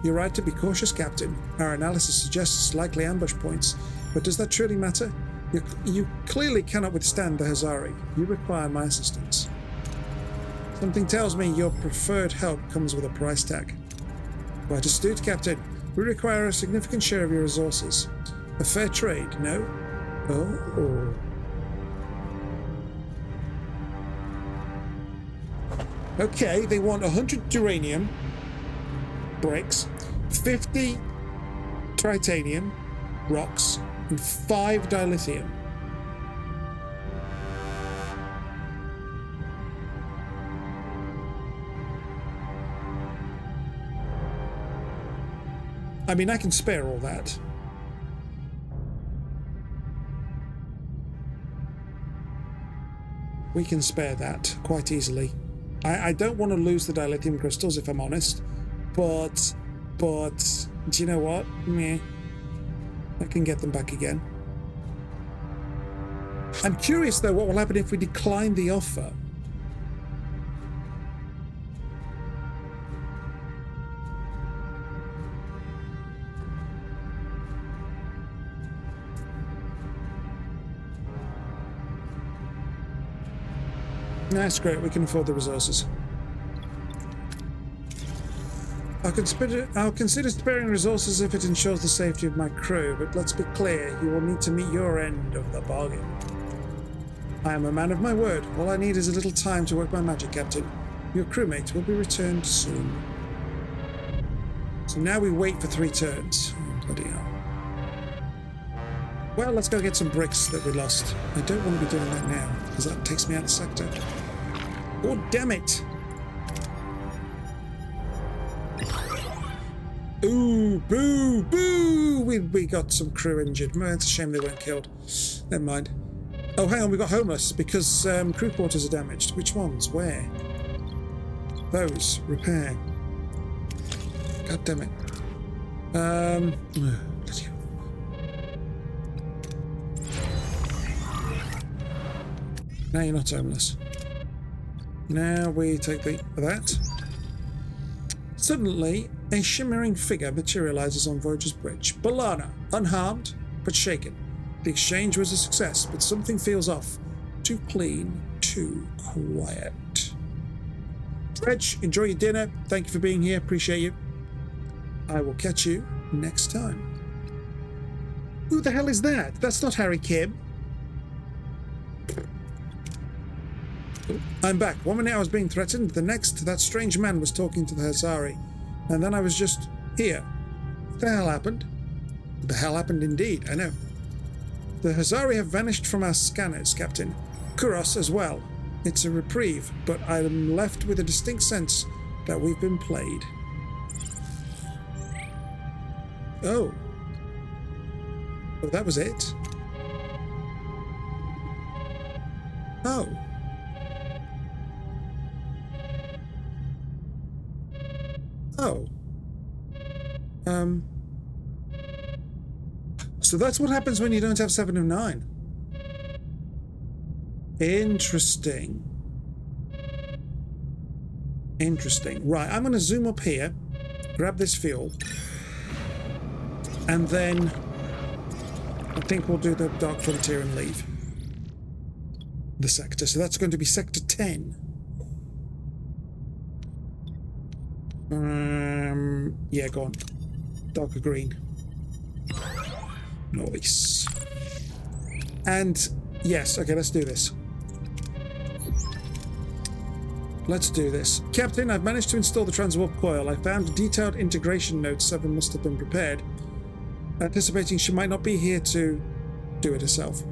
You're right to be cautious, Captain. Our analysis suggests likely ambush points. But does that truly matter? You clearly cannot withstand the Hazari. You require my assistance. Something tells me your preferred help comes with a price tag. Quite astute, Captain. We require a significant share of your resources. A fair trade, no? Oh. Okay, they want 100 uranium bricks, 50 titanium rocks, and 5 dilithium. I mean, I can spare all that. We can spare that quite easily. I don't want to lose the dilithium crystals, if I'm honest, but do you know what? Meh. I can get them back again. I'm curious, though, what will happen if we decline the offer? Nice, great. We can afford the resources. I'll consider sparing resources if it ensures the safety of my crew, but let's be clear, you will need to meet your end of the bargain. I am a man of my word. All I need is a little time to work my magic, Captain. Your crewmates will be returned soon. So now we wait for 3 turns. Oh, bloody hell. Well, let's go get some bricks that we lost. I don't want to be doing that now, because that takes me out of the sector. Oh, damn it! Ooh, boo, boo! We got some crew injured. Man, it's a shame they weren't killed. Never mind. Oh, hang on, we got homeless because crew quarters are damaged. Which ones? Where? Those. Repair. God damn it. Bloody hell. Now you're not homeless. Now we take that. Suddenly, a shimmering figure materializes on Voyager's bridge. B'Elanna, unharmed, but shaken. The exchange was a success, but something feels off. Too clean, too quiet. Dredge, enjoy your dinner. Thank you for being here. Appreciate you. I will catch you next time. Who the hell is that? That's not Harry Kim. I'm back. 1 minute I was being threatened. The next, that strange man was talking to the Hazari. And then I was just here. What the hell happened? What the hell happened indeed, I know. The Hazari have vanished from our scanners, Captain. Kuros as well. It's a reprieve, but I'm left with a distinct sense that we've been played. Oh. Oh, that was it? Oh. Oh. So that's what happens when you don't have 7 of 9. Interesting. Interesting. Right, I'm going to zoom up here, grab this fuel, and then I think we'll do the Dark Frontier and leave the sector. So that's going to be Sector 10. Yeah, go on. Darker green. Nice. And yes, okay, let's do this. Let's do this. Captain, I've managed to install the transwarp coil. I found a detailed integration note. 7 must have been prepared. Anticipating she might not be here to do it herself.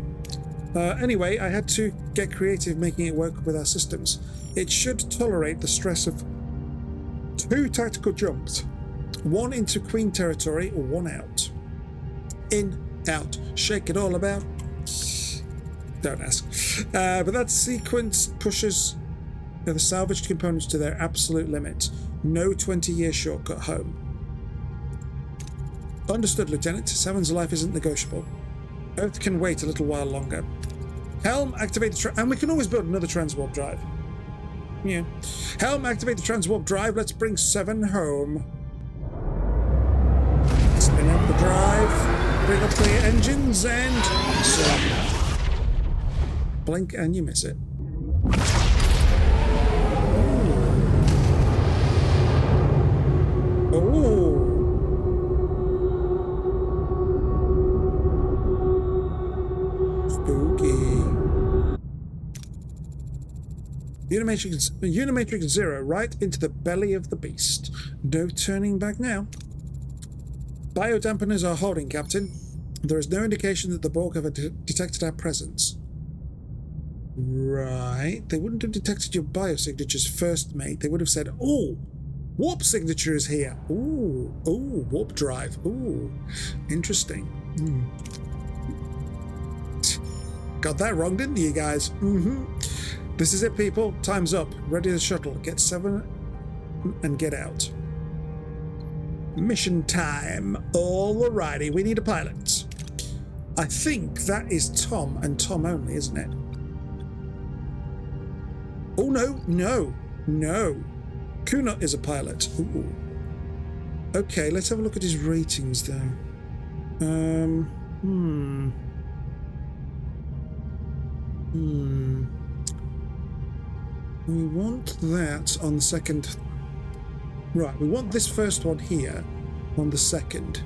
Anyway, I had to get creative making it work with our systems. It should tolerate the stress of 2 tactical jumps. 1 into Queen territory or 1 out. In, out. Shake it all about. Don't ask. But that sequence pushes the salvaged components to their absolute limit. No 20-year shortcut home. Understood, Lieutenant. 7's life isn't negotiable. Earth can wait a little while longer. Helm, activate the and we can always build another transwarp drive. Yeah. Helm, activate the transwarp drive. Let's bring 7 home. Spin up the drive. Bring up the engines and... blink and you miss it. Oh. Spooky. Unimatrix 0, right into the belly of the beast. No turning back now. Biodampeners are holding, Captain. There is no indication that the Borg have detected our presence. Right. They wouldn't have detected your biosignatures first, mate. They would have said, oh, warp signature is here. Ooh, ooh, warp drive. Ooh, interesting. Got that wrong, didn't you guys? This is it, people. Time's up. Ready the shuttle. Get 7 and get out. Mission time. Alrighty, we need a pilot. I think that is Tom and Tom only, isn't it? Oh, no. Kunut is a pilot. Ooh. Okay, let's have a look at his ratings, though. We want that on the second. Right, we want this first one here on the second.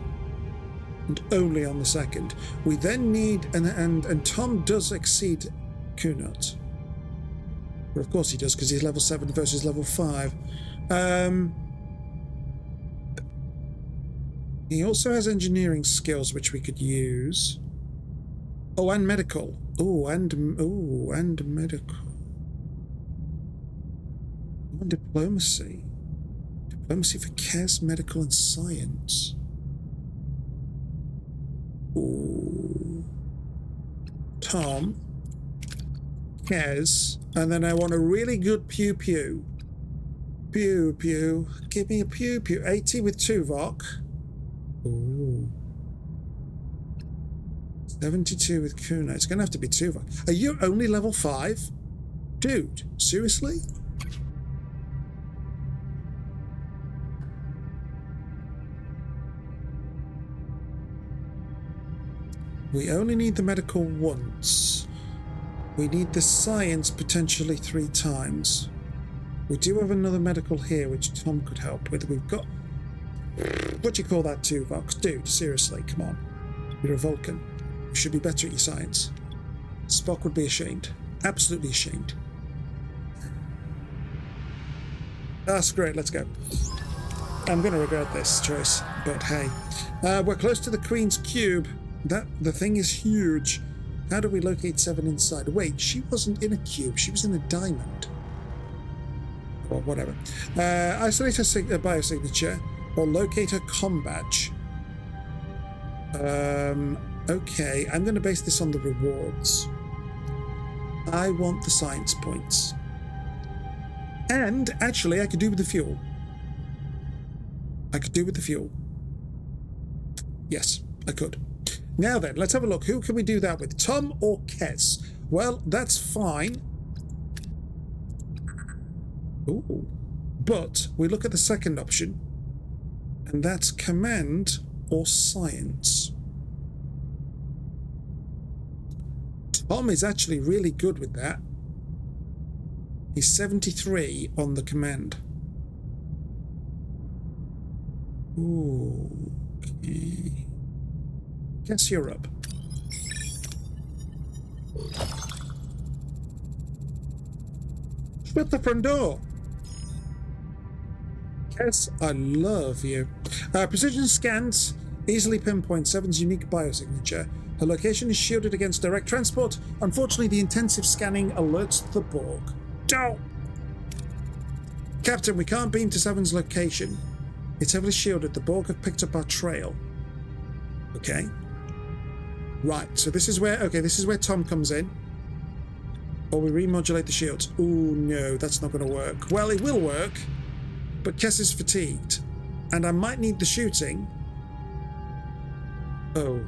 And only on the second. We then need, and Tom does exceed Kunut. Well, of course he does, because he's level 7 versus level 5. He also has engineering skills which we could use. Oh, and medical. And medical. And diplomacy. Diplomacy for Kes, medical, and science. Ooh. Tom. Kes. And then I want a really good pew-pew. Pew-pew. Give me a pew-pew. 80 with Tuvok. Ooh. 72 with Kuna. It's going to have to be Tuvok. Are you only level 5? Dude, seriously? We only need the medical once. We need the science potentially 3 times. We do have another medical here which Tom could help with. We've got... What do you call that, Tuvok? Dude, seriously, come on. You're a Vulcan. You should be better at your science. Spock would be ashamed. Absolutely ashamed. That's great, let's go. I'm going to regret this choice, but hey. We're close to the Queen's Cube. The thing is huge. How do we locate 7 inside? Wait, she wasn't in a cube. She was in a diamond. Or whatever. Isolate her biosignature or locate her comm badge. Okay, I'm going to base this on the rewards. I want the science points. And actually, I could do with the fuel. Yes, I could. Now then, let's have a look. Who can we do that with? Tom or Kes? Well, that's fine. Ooh. But we look at the second option, and that's command or science. Tom is actually really good with that. He's 73 on the command. Ooh, okay. Guess you're up. Shut the front door. Yes, I love you. Precision scans easily pinpoint 7's unique biosignature. Her location is shielded against direct transport. Unfortunately, the intensive scanning alerts the Borg. Don't! Captain, we can't beam to 7's location. It's heavily shielded. The Borg have picked up our trail. Okay. Right, so this is where Tom comes in. Or we remodulate the shields. Ooh, no, that's not going to work. Well, it will work, but Kes is fatigued. And I might need the shooting. Oh.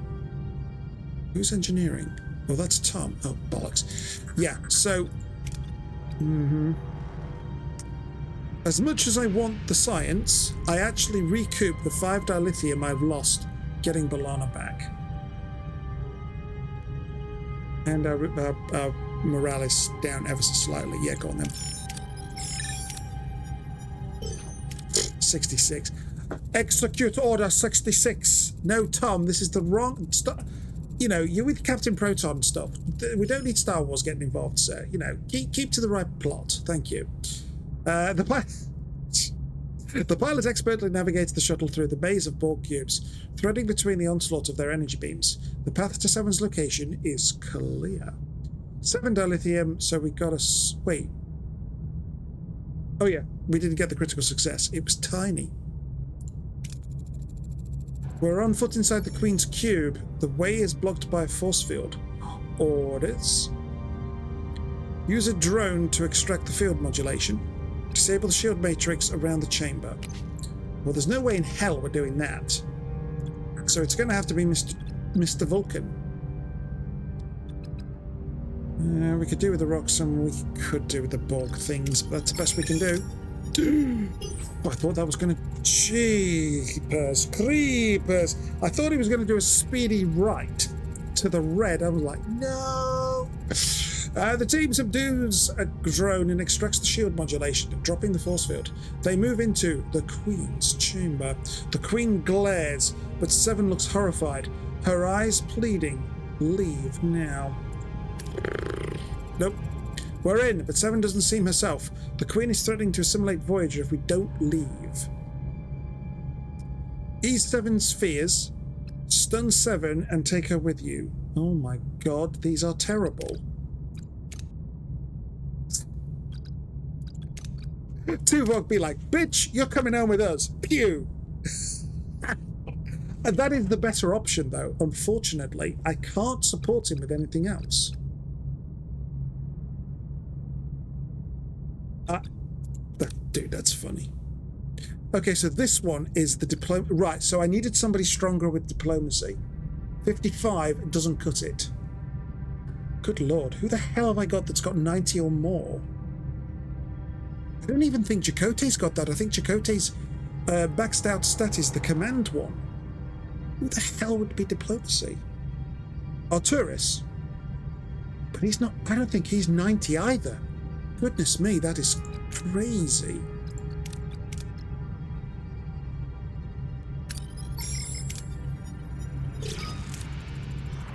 Who's engineering? Oh, that's Tom. Oh, bollocks. Yeah, so... As much as I want the science, I actually recoup the 5 dilithium I've lost getting B'Elanna back. And our morale is down ever so slightly. Yeah, go on then. 66. Execute Order 66. No, Tom, this is the wrong... You know, you're with Captain Proton stuff. We don't need Star Wars getting involved, sir. You know, keep to the right plot. Thank you. The pilot expertly navigates the shuttle through the maze of Borg cubes, threading between the onslaught of their energy beams. The path to 7's location is clear. 7 dilithium, so we got wait. Oh yeah, we didn't get the critical success. It was tiny. We're on foot inside the Queen's Cube. The way is blocked by a force field. Orders. Use a drone to extract the field modulation. Disable the shield matrix around the chamber. Well, there's no way in hell we're doing that. So it's going to have to be Mr. Vulcan. We could do with the rocks and we could do with the Borg things, but that's the best we can do. Oh, I thought that was going to... Jeepers, creepers. I thought he was going to do a speedy right to the red. I was like, no. The team subdues a drone and extracts the shield modulation, dropping the force field. They move into the Queen's chamber. The Queen glares, but Seven looks horrified, her eyes pleading, leave now. Nope. We're in, but Seven doesn't seem herself. The Queen is threatening to assimilate Voyager if we don't leave. Ease Seven's fears, stun Seven, and take her with you. Oh my god, these are terrible. Tuvok be like, bitch, you're coming home with us. Pew! And that is the better option, though. Unfortunately, I can't support him with anything else. Dude, that's funny. Okay, so this one is the diploma. Right, so I needed somebody stronger with diplomacy. 55 doesn't cut it. Good lord, who the hell have I got that's got 90 or more? I don't even think Chakotay's got that. I think Chakotay's maxed out stat is the command one. Who the hell would be diplomacy? Arturis. But he's not, I don't think he's 90 either. Goodness me, that is crazy.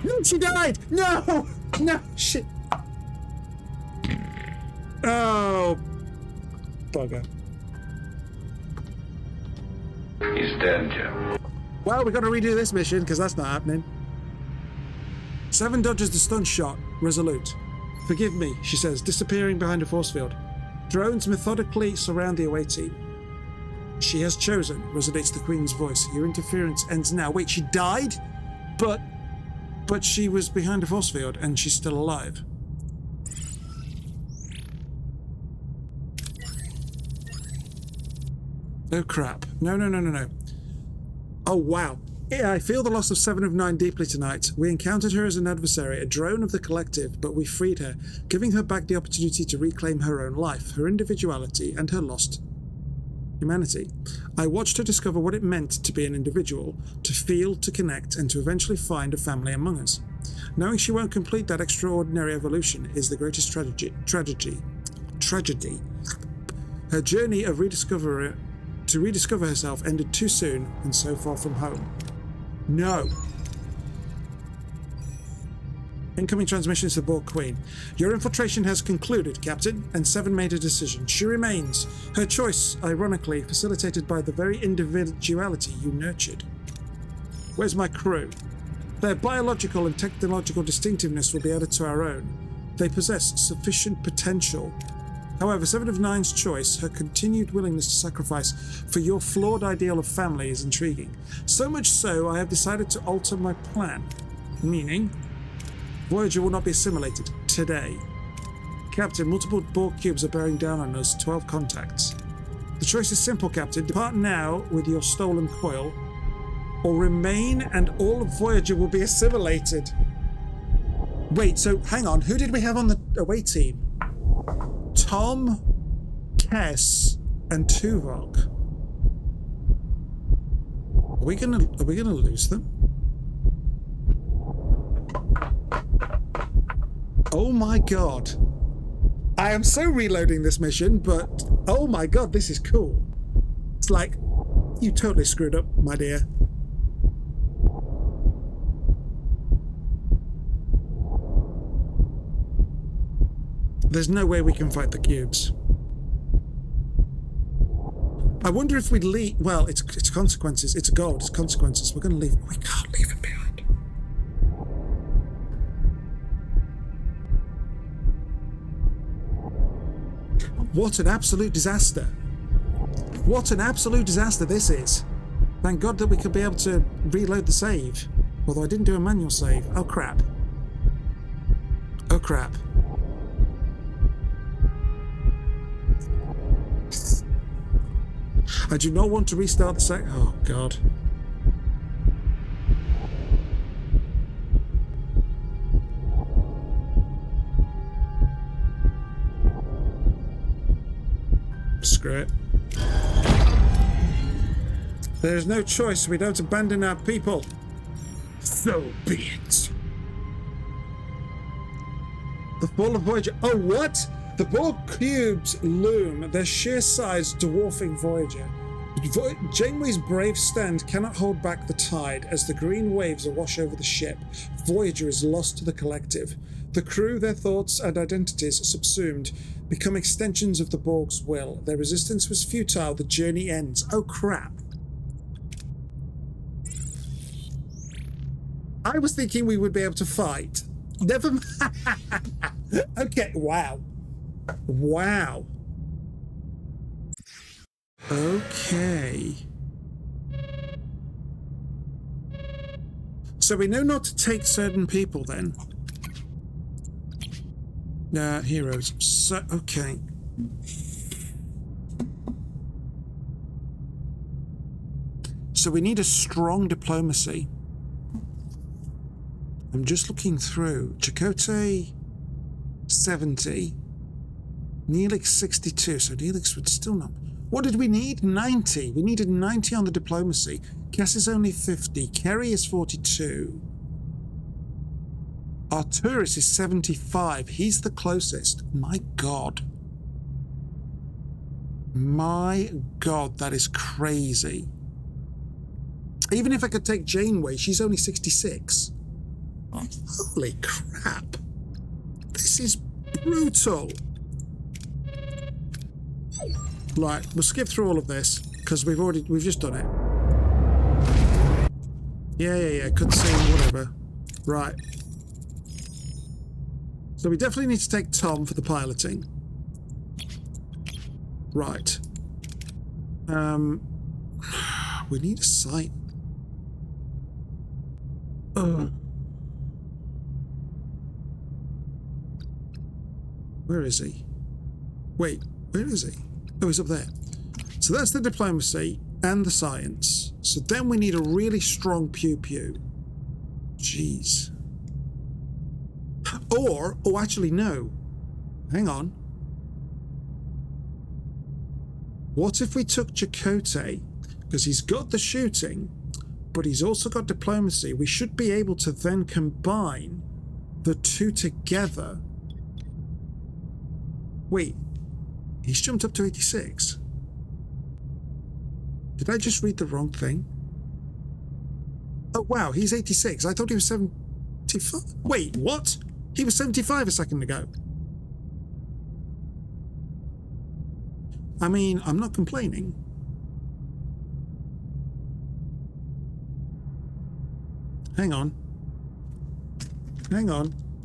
No, she died! No! No, shit. Oh, bugger. He's dead, Jim. Well, we've got to redo this mission, because that's not happening. Seven dodges the stun shot, resolute. Forgive me, she says, disappearing behind a force field. Drones methodically surround the away team. She has chosen, resonates the Queen's voice. Your interference ends now. Wait, she died? But she was behind a force field, and she's still alive. Oh crap. No. Oh wow. Yeah, I feel the loss of 7 of 9 deeply tonight. We encountered her as an adversary, a drone of the collective, but we freed her, giving her back the opportunity to reclaim her own life, her individuality, and her lost humanity. I watched her discover what it meant to be an individual, to feel, to connect, and to eventually find a family among us. Knowing she won't complete that extraordinary evolution is the greatest tragedy. Her journey of to rediscover herself ended too soon and so far from home. No. Incoming transmissions to Borg Queen. Your infiltration has concluded, Captain, and Seven made a decision. She remains. Her choice, ironically, facilitated by the very individuality you nurtured. Where's my crew? Their biological and technological distinctiveness will be added to our own. They possess sufficient potential. However, 7 of 9's choice, her continued willingness to sacrifice for your flawed ideal of family is intriguing. So much so, I have decided to alter my plan. Meaning, Voyager will not be assimilated today. Captain, multiple Borg cubes are bearing down on us, 12 contacts. The choice is simple, Captain. Depart now with your stolen coil, or remain and all of Voyager will be assimilated. Wait, so hang on, who did we have on the away team? Tom, Kess, and Tuvok. Are we gonna lose them? Oh my god. I am so reloading this mission, but oh my god, this is cool. It's like, you totally screwed up, my dear. There's no way we can fight the cubes. I wonder if we'd leave. Well, it's consequences. It's a goal. It's consequences. We're going to leave. We can't leave it behind. What an absolute disaster. What an absolute disaster this is. Thank God that we could be able to reload the save. Although I didn't do a manual save. Oh crap. Oh crap. I do not want to restart the sec. Oh god. Screw it. There's no choice. We don't abandon our people. So be it. The fall of Voyager. Oh, what? The Borg cubes loom, their sheer size dwarfing Voyager. Janeway's brave stand cannot hold back the tide as the green waves awash over the ship. Voyager is lost to the collective. The crew, their thoughts and identities subsumed, become extensions of the Borg's will. Their resistance was futile. The journey ends. Oh, crap. I was thinking we would be able to fight. Never mind. Okay, wow. Wow. Okay. So we know not to take certain people then. Heroes. So, okay. So we need a strong diplomacy. I'm just looking through. Chakotay, 70. Neelix, 62. So Neelix would still not... What did we need? 90. We needed 90 on the diplomacy. Cass is only 50. Kerry is 42. Arturus is 75. He's the closest. My God. My God, that is crazy. Even if I could take Janeway, she's only 66. Holy crap. This is brutal. Right, we'll skip through all of this because we've just done it. Yeah. Cutscene, whatever. Right. So we definitely need to take Tom for the piloting. Right. We need a site. Where is he? Wait, where is he? Oh, he's up there. So that's the diplomacy and the science. So then we need a really strong pew-pew. Jeez. Or, oh, actually, no. Hang on. What if we took Chakotay? Because he's got the shooting, but he's also got diplomacy. We should be able to then combine the two together. Wait, he's jumped up to 86. Did I just read the wrong thing? Oh, wow, he's 86. I thought he was 75. Wait, what? He was 75 a second ago. I mean, I'm not complaining. Hang on.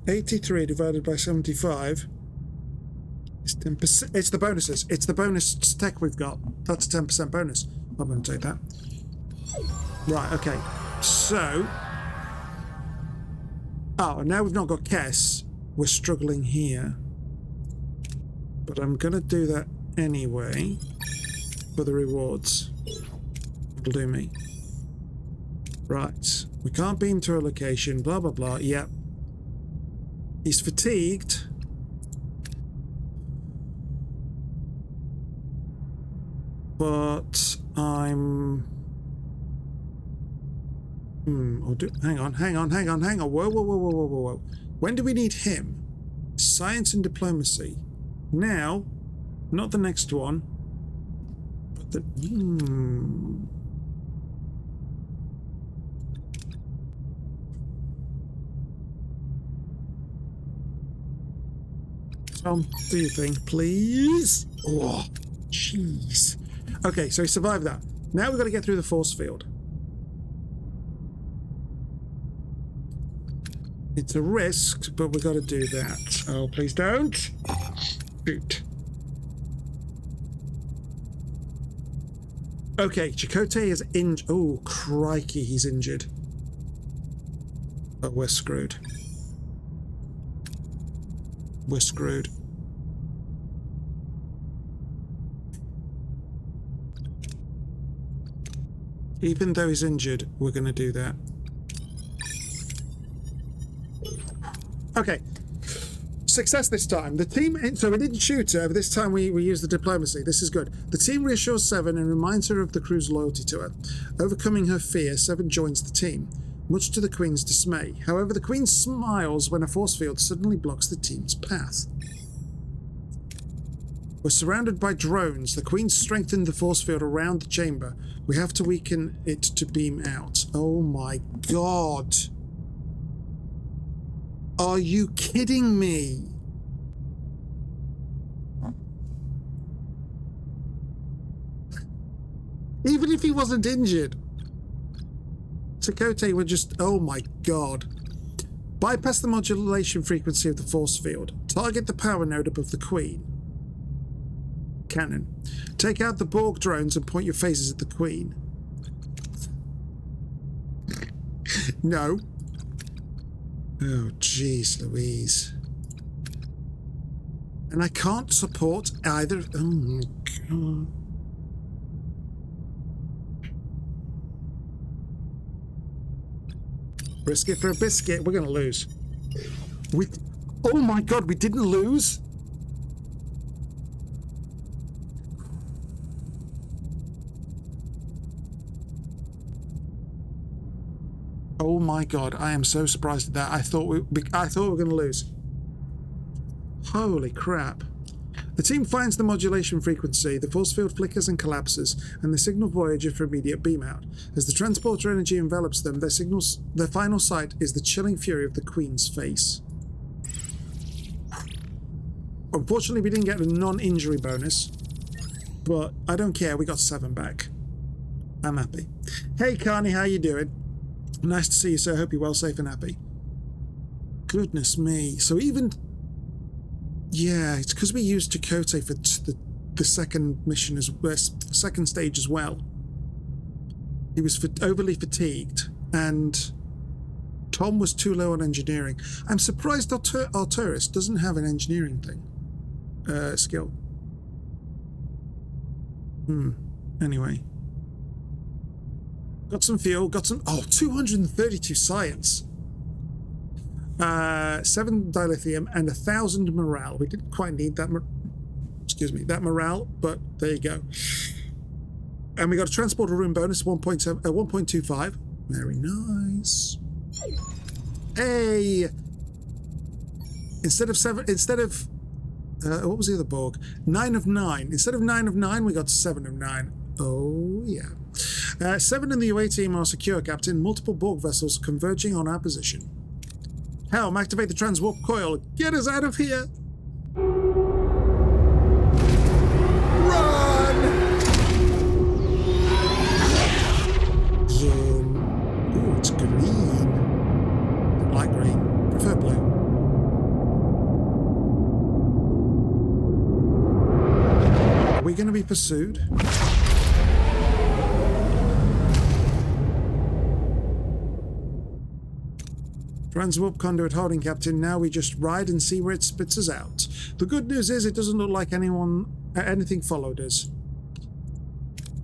83 divided by 75 is 10%. It's the bonuses. It's the bonus tech we've got. That's a 10% bonus. I'm going to take that. Right, okay. So... oh, now we've not got Kess. We're struggling here. But I'm going to do that anyway for the rewards. It'll do me. Right. We can't beam to a location. Blah, blah, blah. Yep. He's fatigued. But I'm... hang on. Whoa. When do we need him? Science and diplomacy. Now, not the next one, but the... Tom, do your thing, please. Oh, jeez. Okay, so he survived that. Now we've got to get through the force field. It's a risk, but we've got to do that. Oh, please don't. Shoot. Okay, Chakotay is injured. Oh, crikey, he's injured. Oh, we're screwed. We're screwed. Even though he's injured, we're going to do that. Okay. Success this time. The team... so we didn't shoot her, but this time we used the diplomacy. This is good. The team reassures Seven and reminds her of the crew's loyalty to her. Overcoming her fear, Seven joins the team. much to the Queen's dismay. However, the Queen smiles when a force field suddenly blocks the team's path. We're surrounded by drones. The Queen strengthened the force field around the chamber. We have to weaken it to beam out. Oh my god. Are you kidding me? Even if he wasn't injured. Chakotay would just... Oh my god. Bypass the modulation frequency of the force field. Target the power node above the Queen. Cannon. Take out the Borg drones and point your faces at the Queen. No. Oh, jeez Louise. And I can't support either... Oh my god. Risk it for a biscuit. We're going to lose. Oh my god, we didn't lose? Oh my god, I am so surprised at that. I thought we were going to lose. Holy crap. The team finds the modulation frequency, the force field flickers and collapses, and they signal Voyager for immediate beam out. As the transporter energy envelops them, their final sight is the chilling fury of the Queen's face. Unfortunately, we didn't get a non-injury bonus, but I don't care, we got 7 back. I'm happy. Hey Carney, how you doing? Nice to see you, sir. Hope you're well, safe and happy. Goodness me. So even... Yeah, it's because we used Chakotay for the second mission, second stage as well. He was overly fatigued, and Tom was too low on engineering. I'm surprised Arturus doesn't have an engineering thing. Skill. Anyway. Got some fuel, got some... Oh, 232 science. 7 dilithium and 1,000 morale. We didn't quite need that that morale, but there you go. And we got a transporter room bonus, 1.25. Very nice. Hey! Instead of what was the other Borg? 9 of 9. Instead of 9 of 9, we got 7 of 9. Oh, yeah. 7 in the UA team are secure, Captain. Multiple Borg vessels converging on our position. Helm, activate the transwarp coil. Get us out of here! Run! Zoom. Ooh, it's green. Don't like green. Prefer blue. Are we going to be pursued? Transwarp conduit holding, Captain. Now we just ride and see where it spits us out. The good news is it doesn't look like anything followed us.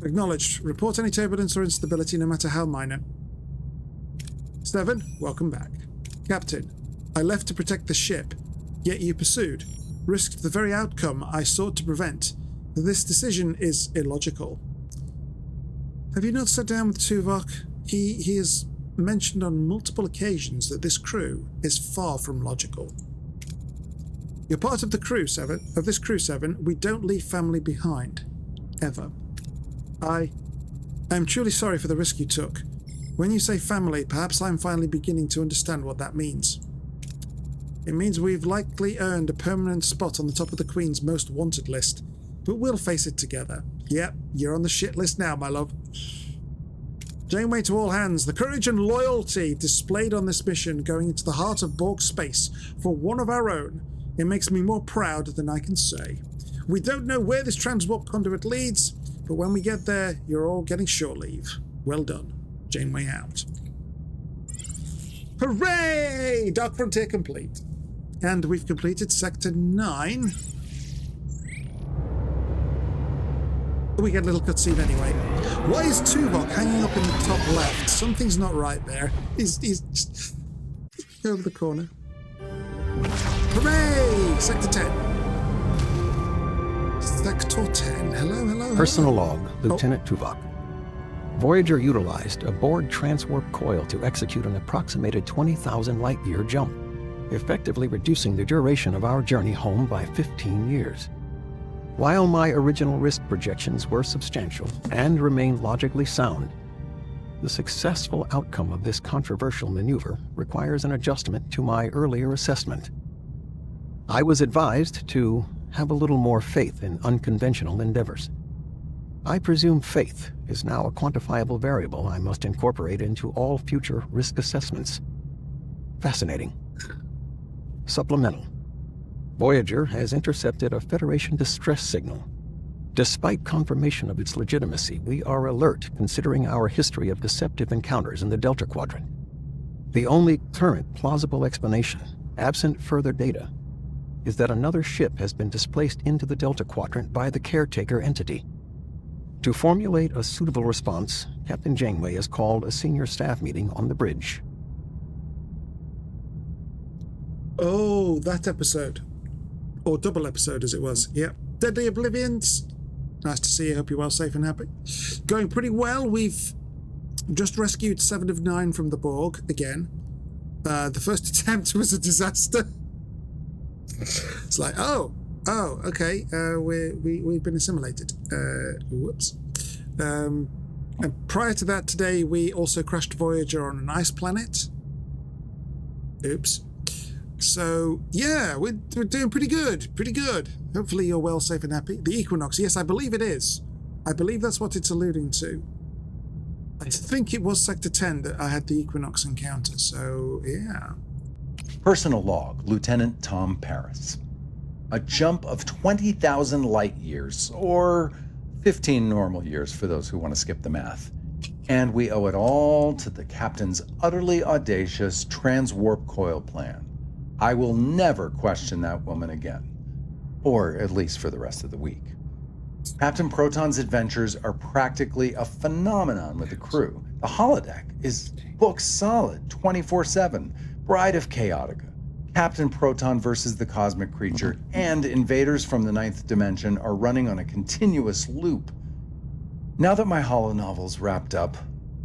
Acknowledged. Report any turbulence or instability, no matter how minor. 7, welcome back. Captain, I left to protect the ship, yet you pursued. Risked the very outcome I sought to prevent. This decision is illogical. Have you not sat down with Tuvok? He has mentioned on multiple occasions that this crew is far from logical. You're part of the crew, 7. Of this crew, 7. We don't leave family behind. Ever. I am truly sorry for the risk you took. When you say family, perhaps I'm finally beginning to understand what that means. It means we've likely earned a permanent spot on the top of the Queen's most wanted list, but we'll face it together. Yep, you're on the shit list now, my love. Janeway to all hands, the courage and loyalty displayed on this mission going into the heart of Borg space for one of our own, it makes me more proud than I can say. We don't know where this transwarp conduit leads, but when we get there, you're all getting shore leave. Well done. Janeway out. Hooray! Dark Frontier complete. And we've completed Sector 9. We get a little cutscene anyway. Why is Tuvok hanging up in the top left? Something's not right there. He's just over the corner. Hooray! Sector 10. Sector 10. Hello, hello, hello. Personal log, Lieutenant Tuvok. Voyager utilized a bored transwarp coil to execute an approximated 20,000 light-year jump, effectively reducing the duration of our journey home by 15 years. While my original risk projections were substantial and remained logically sound, the successful outcome of this controversial maneuver requires an adjustment to my earlier assessment. I was advised to have a little more faith in unconventional endeavors. I presume faith is now a quantifiable variable I must incorporate into all future risk assessments. Fascinating. Supplemental. Voyager has intercepted a Federation distress signal. Despite confirmation of its legitimacy, we are alert considering our history of deceptive encounters in the Delta Quadrant. The only current plausible explanation, absent further data, is that another ship has been displaced into the Delta Quadrant by the caretaker entity. To formulate a suitable response, Captain Janeway has called a senior staff meeting on the bridge. Oh, that episode. Or double episode as it was. Yep. Deadly Oblivions. Nice to see you. Hope you're well, safe and happy. Going pretty well. We've just rescued 7 of 9 from the Borg again. The first attempt was a disaster. It's like, okay, we've been assimilated. Whoops. And prior to that, today we also crashed Voyager on an ice planet. Oops. So yeah, we're doing pretty good. Hopefully you're well, safe and happy. The Equinox, yes, I believe it is. I believe that's what it's alluding to. I think it was Sector 10 that I had the Equinox encounter, so yeah. Personal log, Lieutenant Tom Paris. A jump of 20,000 light years, or 15 normal years for those who want to skip the math. And we owe it all to the captain's utterly audacious transwarp coil plan. I will never question that woman again. Or at least for the rest of the week. Captain Proton's adventures are practically a phenomenon with the crew. The holodeck is booked solid 24/7. Bride of Chaotica, Captain Proton versus the Cosmic Creature, and Invaders from the Ninth Dimension are running on a continuous loop. Now that my holonovel's wrapped up,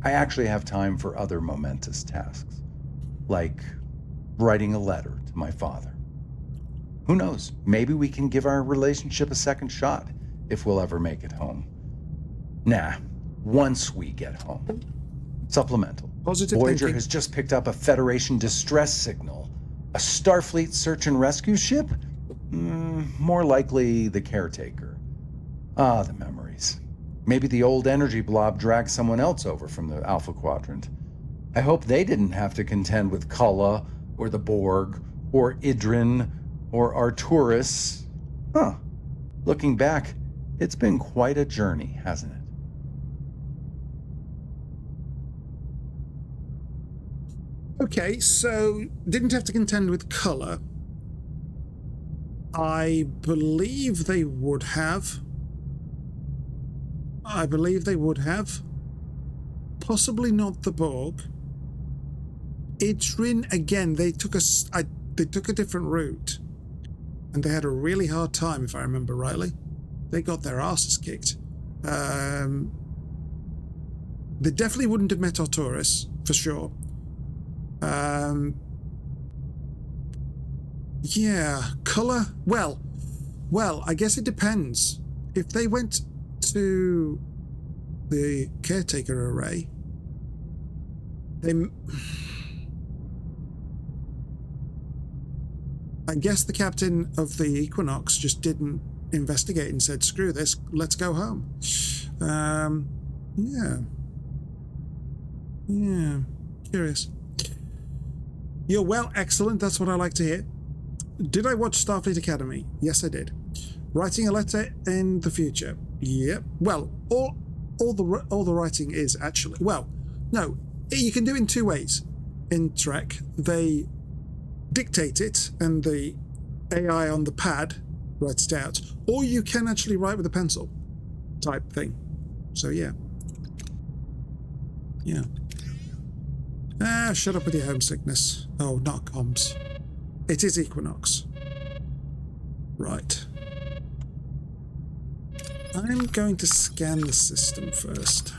I actually have time for other momentous tasks, like writing a letter to my father. Who knows, maybe we can give our relationship a second shot, if we'll ever make it home. Nah, once we get home. Supplemental. Positive Voyager thinking. has just picked up a Federation distress signal. A Starfleet search and rescue ship? More likely the caretaker. Ah, the memories. Maybe the old energy blob dragged someone else over from the Alpha Quadrant. I hope they didn't have to contend with Kulla, or the Borg, or Idrin, or Arturus. Looking back, it's been quite a journey, hasn't it? Okay, so didn't have to contend with colour. I believe they would have. Possibly not the Borg. Idrin, again, they took a different route. And they had a really hard time, if I remember rightly. They got their asses kicked. They definitely wouldn't have met Arturus, for sure. Yeah, colour. Well, I guess it depends. If they went to the caretaker array, I guess the captain of the Equinox just didn't investigate and said, screw this, let's go home. Yeah, curious. You're well, excellent, that's what I like to hear. Did I watch Starfleet Academy? Yes, I did. Writing a letter in the future? Yep. Well, all the writing is actually... Well, no, you can do it in 2 ways. In Trek, they dictate it, and the AI on the pad writes it out. Or you can actually write with a pencil type thing. So, yeah. Yeah. Shut up with your homesickness. Oh, not comms. It is Equinox. Right. I'm going to scan the system first.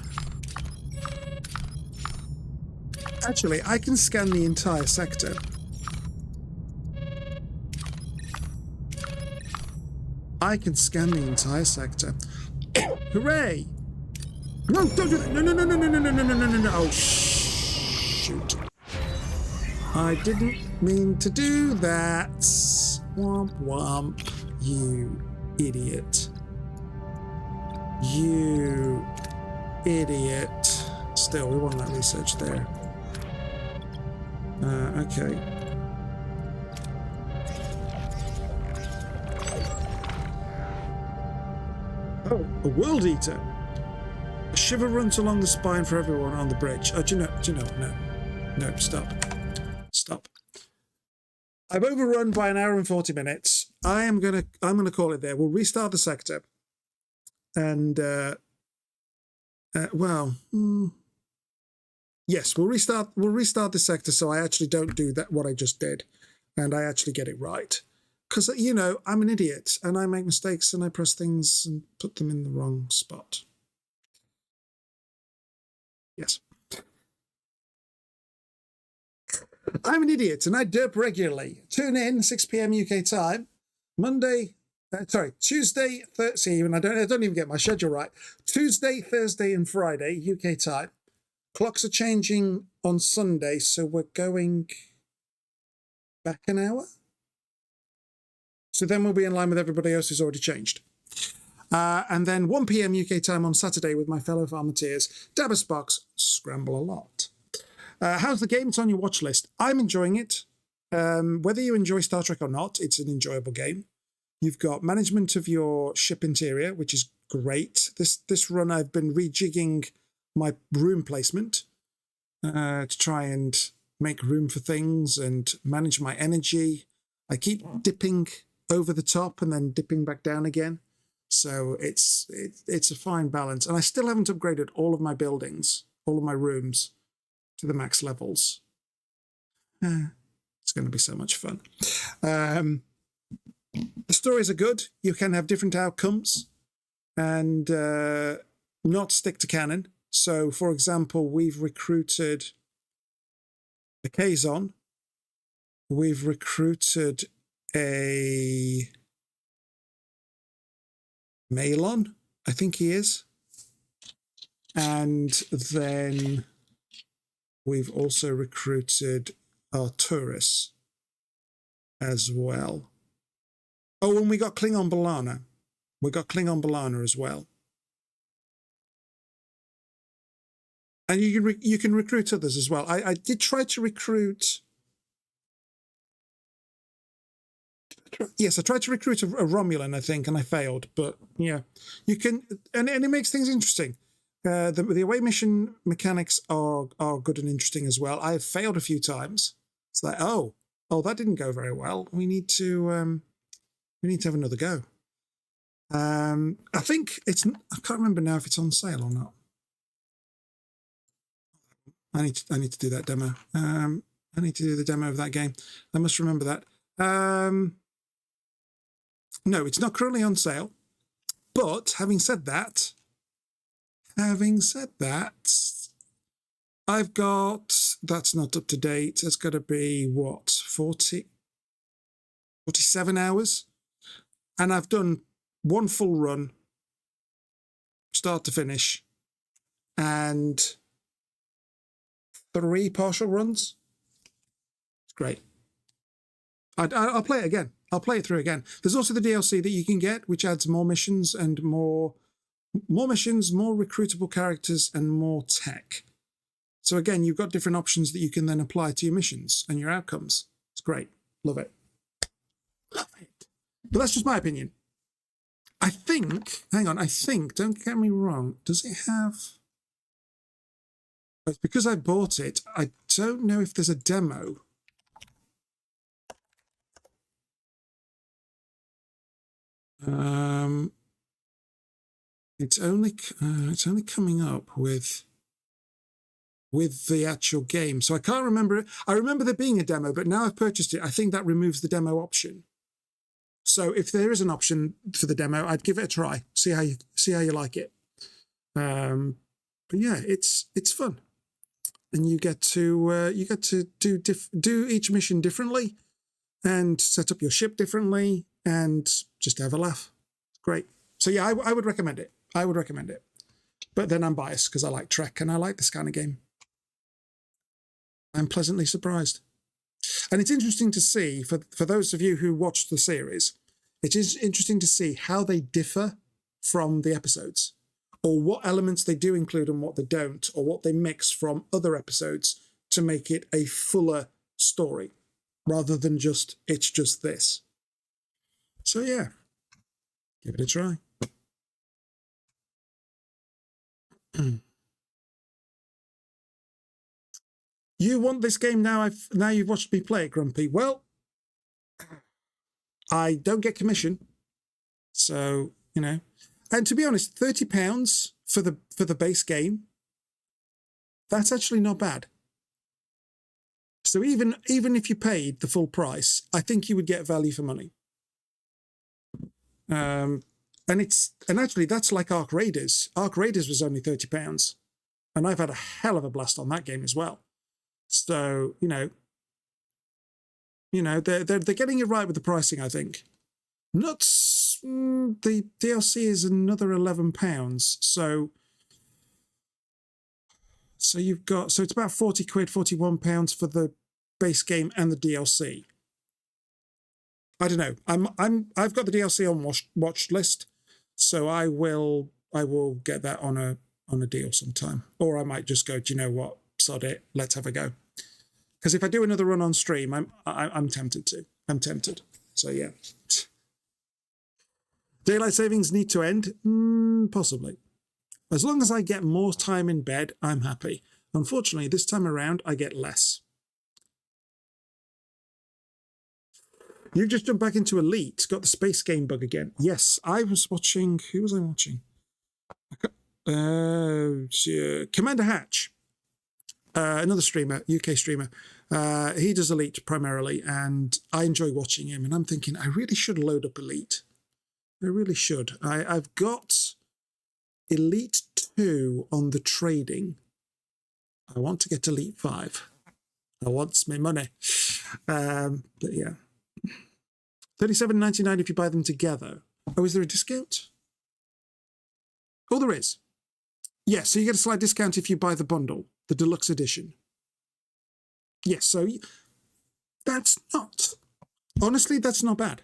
Actually, I can scan the entire sector. I can scan the entire sector. Hooray! No, don't do that! No, no, no, no, no, no, no, no, no, no, no, no. Oh, shoot. I didn't mean to do that. Womp womp. You idiot. You idiot. Still, we want that research there. Okay. Oh, a world eater. A shiver runs along the spine for everyone on the bridge. Oh, do you know? No, stop. Stop. I'm overrun by an hour and 40 minutes. I'm gonna call it there. We'll restart the sector. And yes, we'll restart the sector so I actually don't do that what I just did, and I actually get it right. Because, you know, I'm an idiot and I make mistakes and I press things and put them in the wrong spot. Yes. I'm an idiot and I derp regularly. Tune in 6 p.m. UK time, Tuesday, Thursday, and I don't even get my schedule right. Tuesday, Thursday and Friday UK time. Clocks are changing on Sunday, so we're going back an hour. So then we'll be in line with everybody else who's already changed. And then 1 p.m. UK time on Saturday with my fellow Farmeteers, Dabus Box, Scramble a Lot. How's the game? It's on your watch list. I'm enjoying it. Whether you enjoy Star Trek or not, it's an enjoyable game. You've got management of your ship interior, which is great. This run I've been rejigging my room placement to try and make room for things and manage my energy. I keep dipping over the top and then dipping back down again. So it's a fine balance. And I still haven't upgraded all of my buildings, all of my rooms to the max levels. It's going to be so much fun. The stories are good. You can have different outcomes and not stick to canon. So, for example, we've recruited a Kazon. We've recruited a Malon, I think he is. And then we've also recruited Arturus as well. Oh, and we got Klingon Balana. We got Klingon Balana as well. And you can recruit others as well. I did try to recruit. Yes, I tried to recruit a Romulan, I think, and I failed. But yeah, you can, and it makes things interesting. The away mission mechanics are good and interesting as well. I've failed a few times. It's like, oh, that didn't go very well. We need to have another go. I think I can't remember now if it's on sale or not. I need to do that demo. I need to do the demo of that game. I must remember that. No, it's not currently on sale. But having said that, I've got, that's not up to date. It's got to be what, 47 hours, and I've done one full run, start to finish, and 3 partial runs. It's great. I'll play it again. I'll play it through again. There's also the DLC that you can get, which adds more missions and more missions, more recruitable characters, and more tech. So again, you've got different options that you can then apply to your missions and your outcomes. It's great. Love it. Love it. But that's just my opinion. I think, don't get me wrong, does it have... It's because I bought it, I don't know if there's a demo. It's only coming up with the actual game, so I can't remember it. I remember there being a demo, but now I've purchased it. I think that removes the demo option. So if there is an option for the demo, I'd give it a try. See how you like it. But yeah, it's fun. and you get to do each mission differently, and set up your ship differently, and just have a laugh. Great. So yeah, I would recommend it. I would recommend it. But then I'm biased because I like Trek and I like this kind of game. I'm pleasantly surprised. And it's interesting to see, for those of you who watched the series, it is interesting to see how they differ from the episodes, or what elements they do include and what they don't, or what they mix from other episodes to make it a fuller story, rather than just, it's just this. So yeah, give it a try. You want this game now? Now you've watched me play it, Grumpy. Well, I don't get commission, so you know. And to be honest, £30 for the base game, that's actually not bad. So even if you paid the full price, I think you would get value for money. And actually that's like Ark Raiders. Ark Raiders was only £30, and I've had a hell of a blast on that game as well. So you know they're getting it right with the pricing, I think. Nuts. The DLC is another £11. So you've got, so it's about 40 quid, £41 for the base game and the DLC. I don't know. I've got the DLC on watch list, so I will get that on a deal sometime, or I might just go, do you know what? Sod it, let's have a go. Because if I do another run on stream, I'm tempted to. I'm tempted. So yeah. Daylight savings need to end? Possibly. As long as I get more time in bed, I'm happy. Unfortunately, this time around, I get less. You've just jumped back into Elite. Got the space game bug again. Yes, I was watching... Who was I watching? Commander Hatch. Another streamer, UK streamer. He does Elite primarily, and I enjoy watching him. And I'm thinking, I really should load up Elite. I really should. I've got Elite 2 on the trading. I want to get Elite 5. I want my money. But yeah. $37.99 if you buy them together. Oh, is there a discount? Oh, there is. Yes, so you get a slight discount if you buy the bundle, the deluxe edition. Yes, so that's not... Honestly, that's not bad.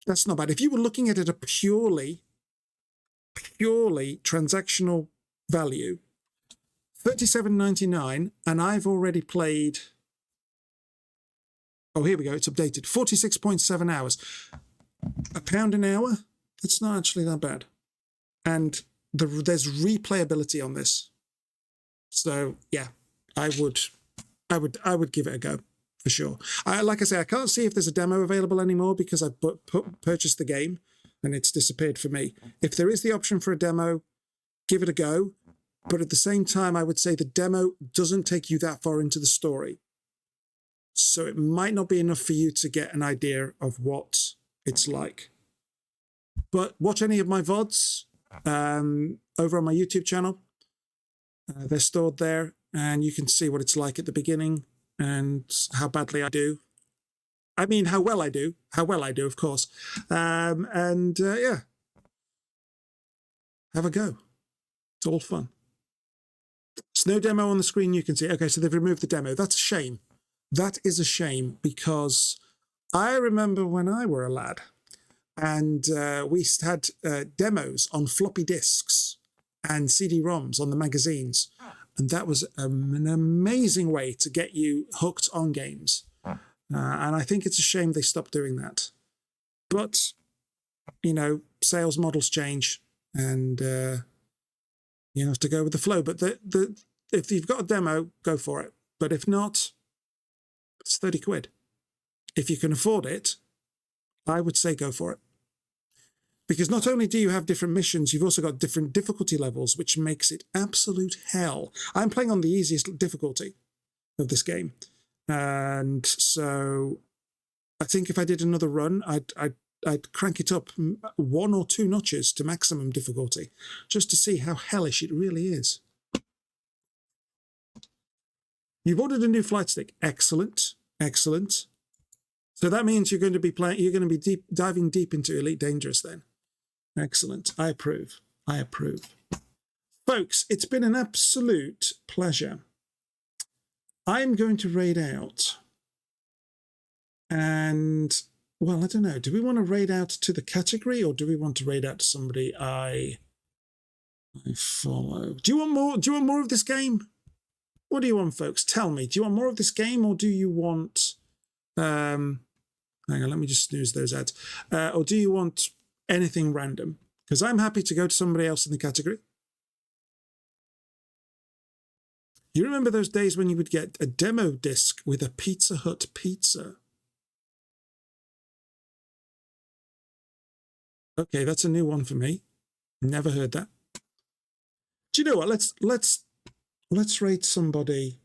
That's not bad. If you were looking at it a purely transactional value, $37.99, and I've already played... Oh, here we go. It's updated. 46.7 hours. £1 an hour? That's not actually that bad. And there's replayability on this. So, yeah, I would give it a go. For sure. Like I say, I can't see if there's a demo available anymore because I purchased the game and it's disappeared for me. If there is the option for a demo, give it a go. But at the same time, I would say the demo doesn't take you that far into the story. So it might not be enough for you to get an idea of what it's like. But watch any of my VODs over on my YouTube channel. They're stored there and you can see what it's like at the beginning. And how badly I do. I mean, how well I do. How well I do, of course. Yeah. Have a go. It's all fun. There's no demo on the screen you can see. Okay, so they've removed the demo. That's a shame. That is a shame because I remember when I were a lad and we had demos on floppy disks and CD-ROMs on the magazines. And that was an amazing way to get you hooked on games. And I think it's a shame they stopped doing that. But, you know, sales models change and you have to go with the flow. But if you've got a demo, go for it. But if not, it's 30 quid. If you can afford it, I would say go for it. Because not only do you have different missions, you've also got different difficulty levels, which makes it absolute hell. I'm playing on the easiest difficulty of this game. And so I think if I did another run, I'd crank it up 1 or 2 notches to maximum difficulty, just to see how hellish it really is. You've ordered a new flight stick. Excellent. Excellent. So that means you're going to be playing, you're going to be diving deep into Elite Dangerous then. Excellent. I approve. I approve. Folks, it's been an absolute pleasure. I'm going to raid out. And, well, I don't know. Do we want to raid out to the category or do we want to raid out to somebody I follow? Do you want more? Do you want more of this game? What do you want, folks? Tell me. Do you want more of this game or do you want... hang on, let me just snooze those ads. Or do you want anything random? Because I'm happy to go to somebody else in the category. You remember those days when you would get a demo disc with a Pizza Hut pizza? Okay, that's a new one for me. Never heard that. Do you know what? Let's rate somebody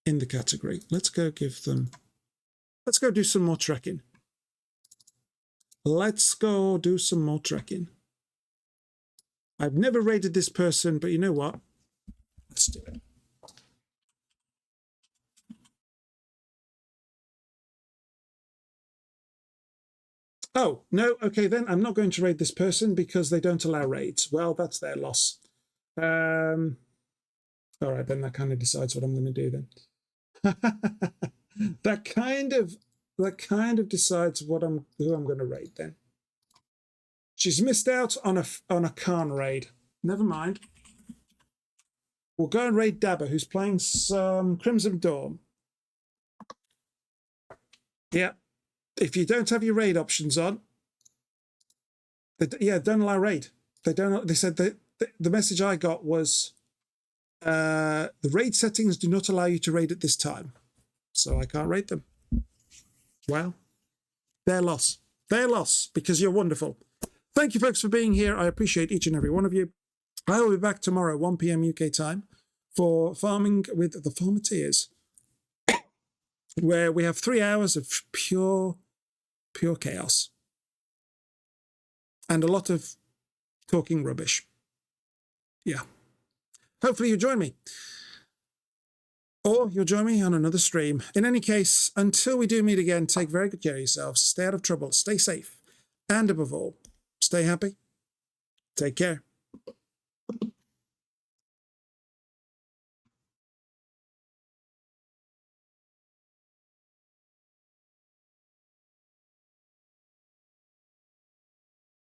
in the category. Let's go give them... Let's go do some more trekking. Let's go do some more trekking. I've never rated this person, but you know what? Let's do it. Oh, no, okay, then I'm not going to raid this person because they don't allow raids. Well, that's their loss. All right, then that kind of decides what I'm going to do then. that kind of decides who I'm going to raid then. She's missed out on a Khan raid. Never mind. We'll go and raid Dabba, who's playing some Crimson Dawn. Yeah. If you don't have your raid options on, don't allow raid. They said that the message I got was the raid settings do not allow you to raid at this time, so I can't raid them. Well, their loss. Their loss, because you're wonderful. Thank you, folks, for being here. I appreciate each and every one of you. I will be back tomorrow, 1 p.m. UK time, for Farming with the Farmateers, where we have 3 hours of pure chaos and a lot of talking rubbish. Yeah. Hopefully you'll join me. Or you'll join me on another stream. In any case, until we do meet again, take very good care of yourselves. Stay out of trouble. Stay safe. And above all, stay happy. Take care.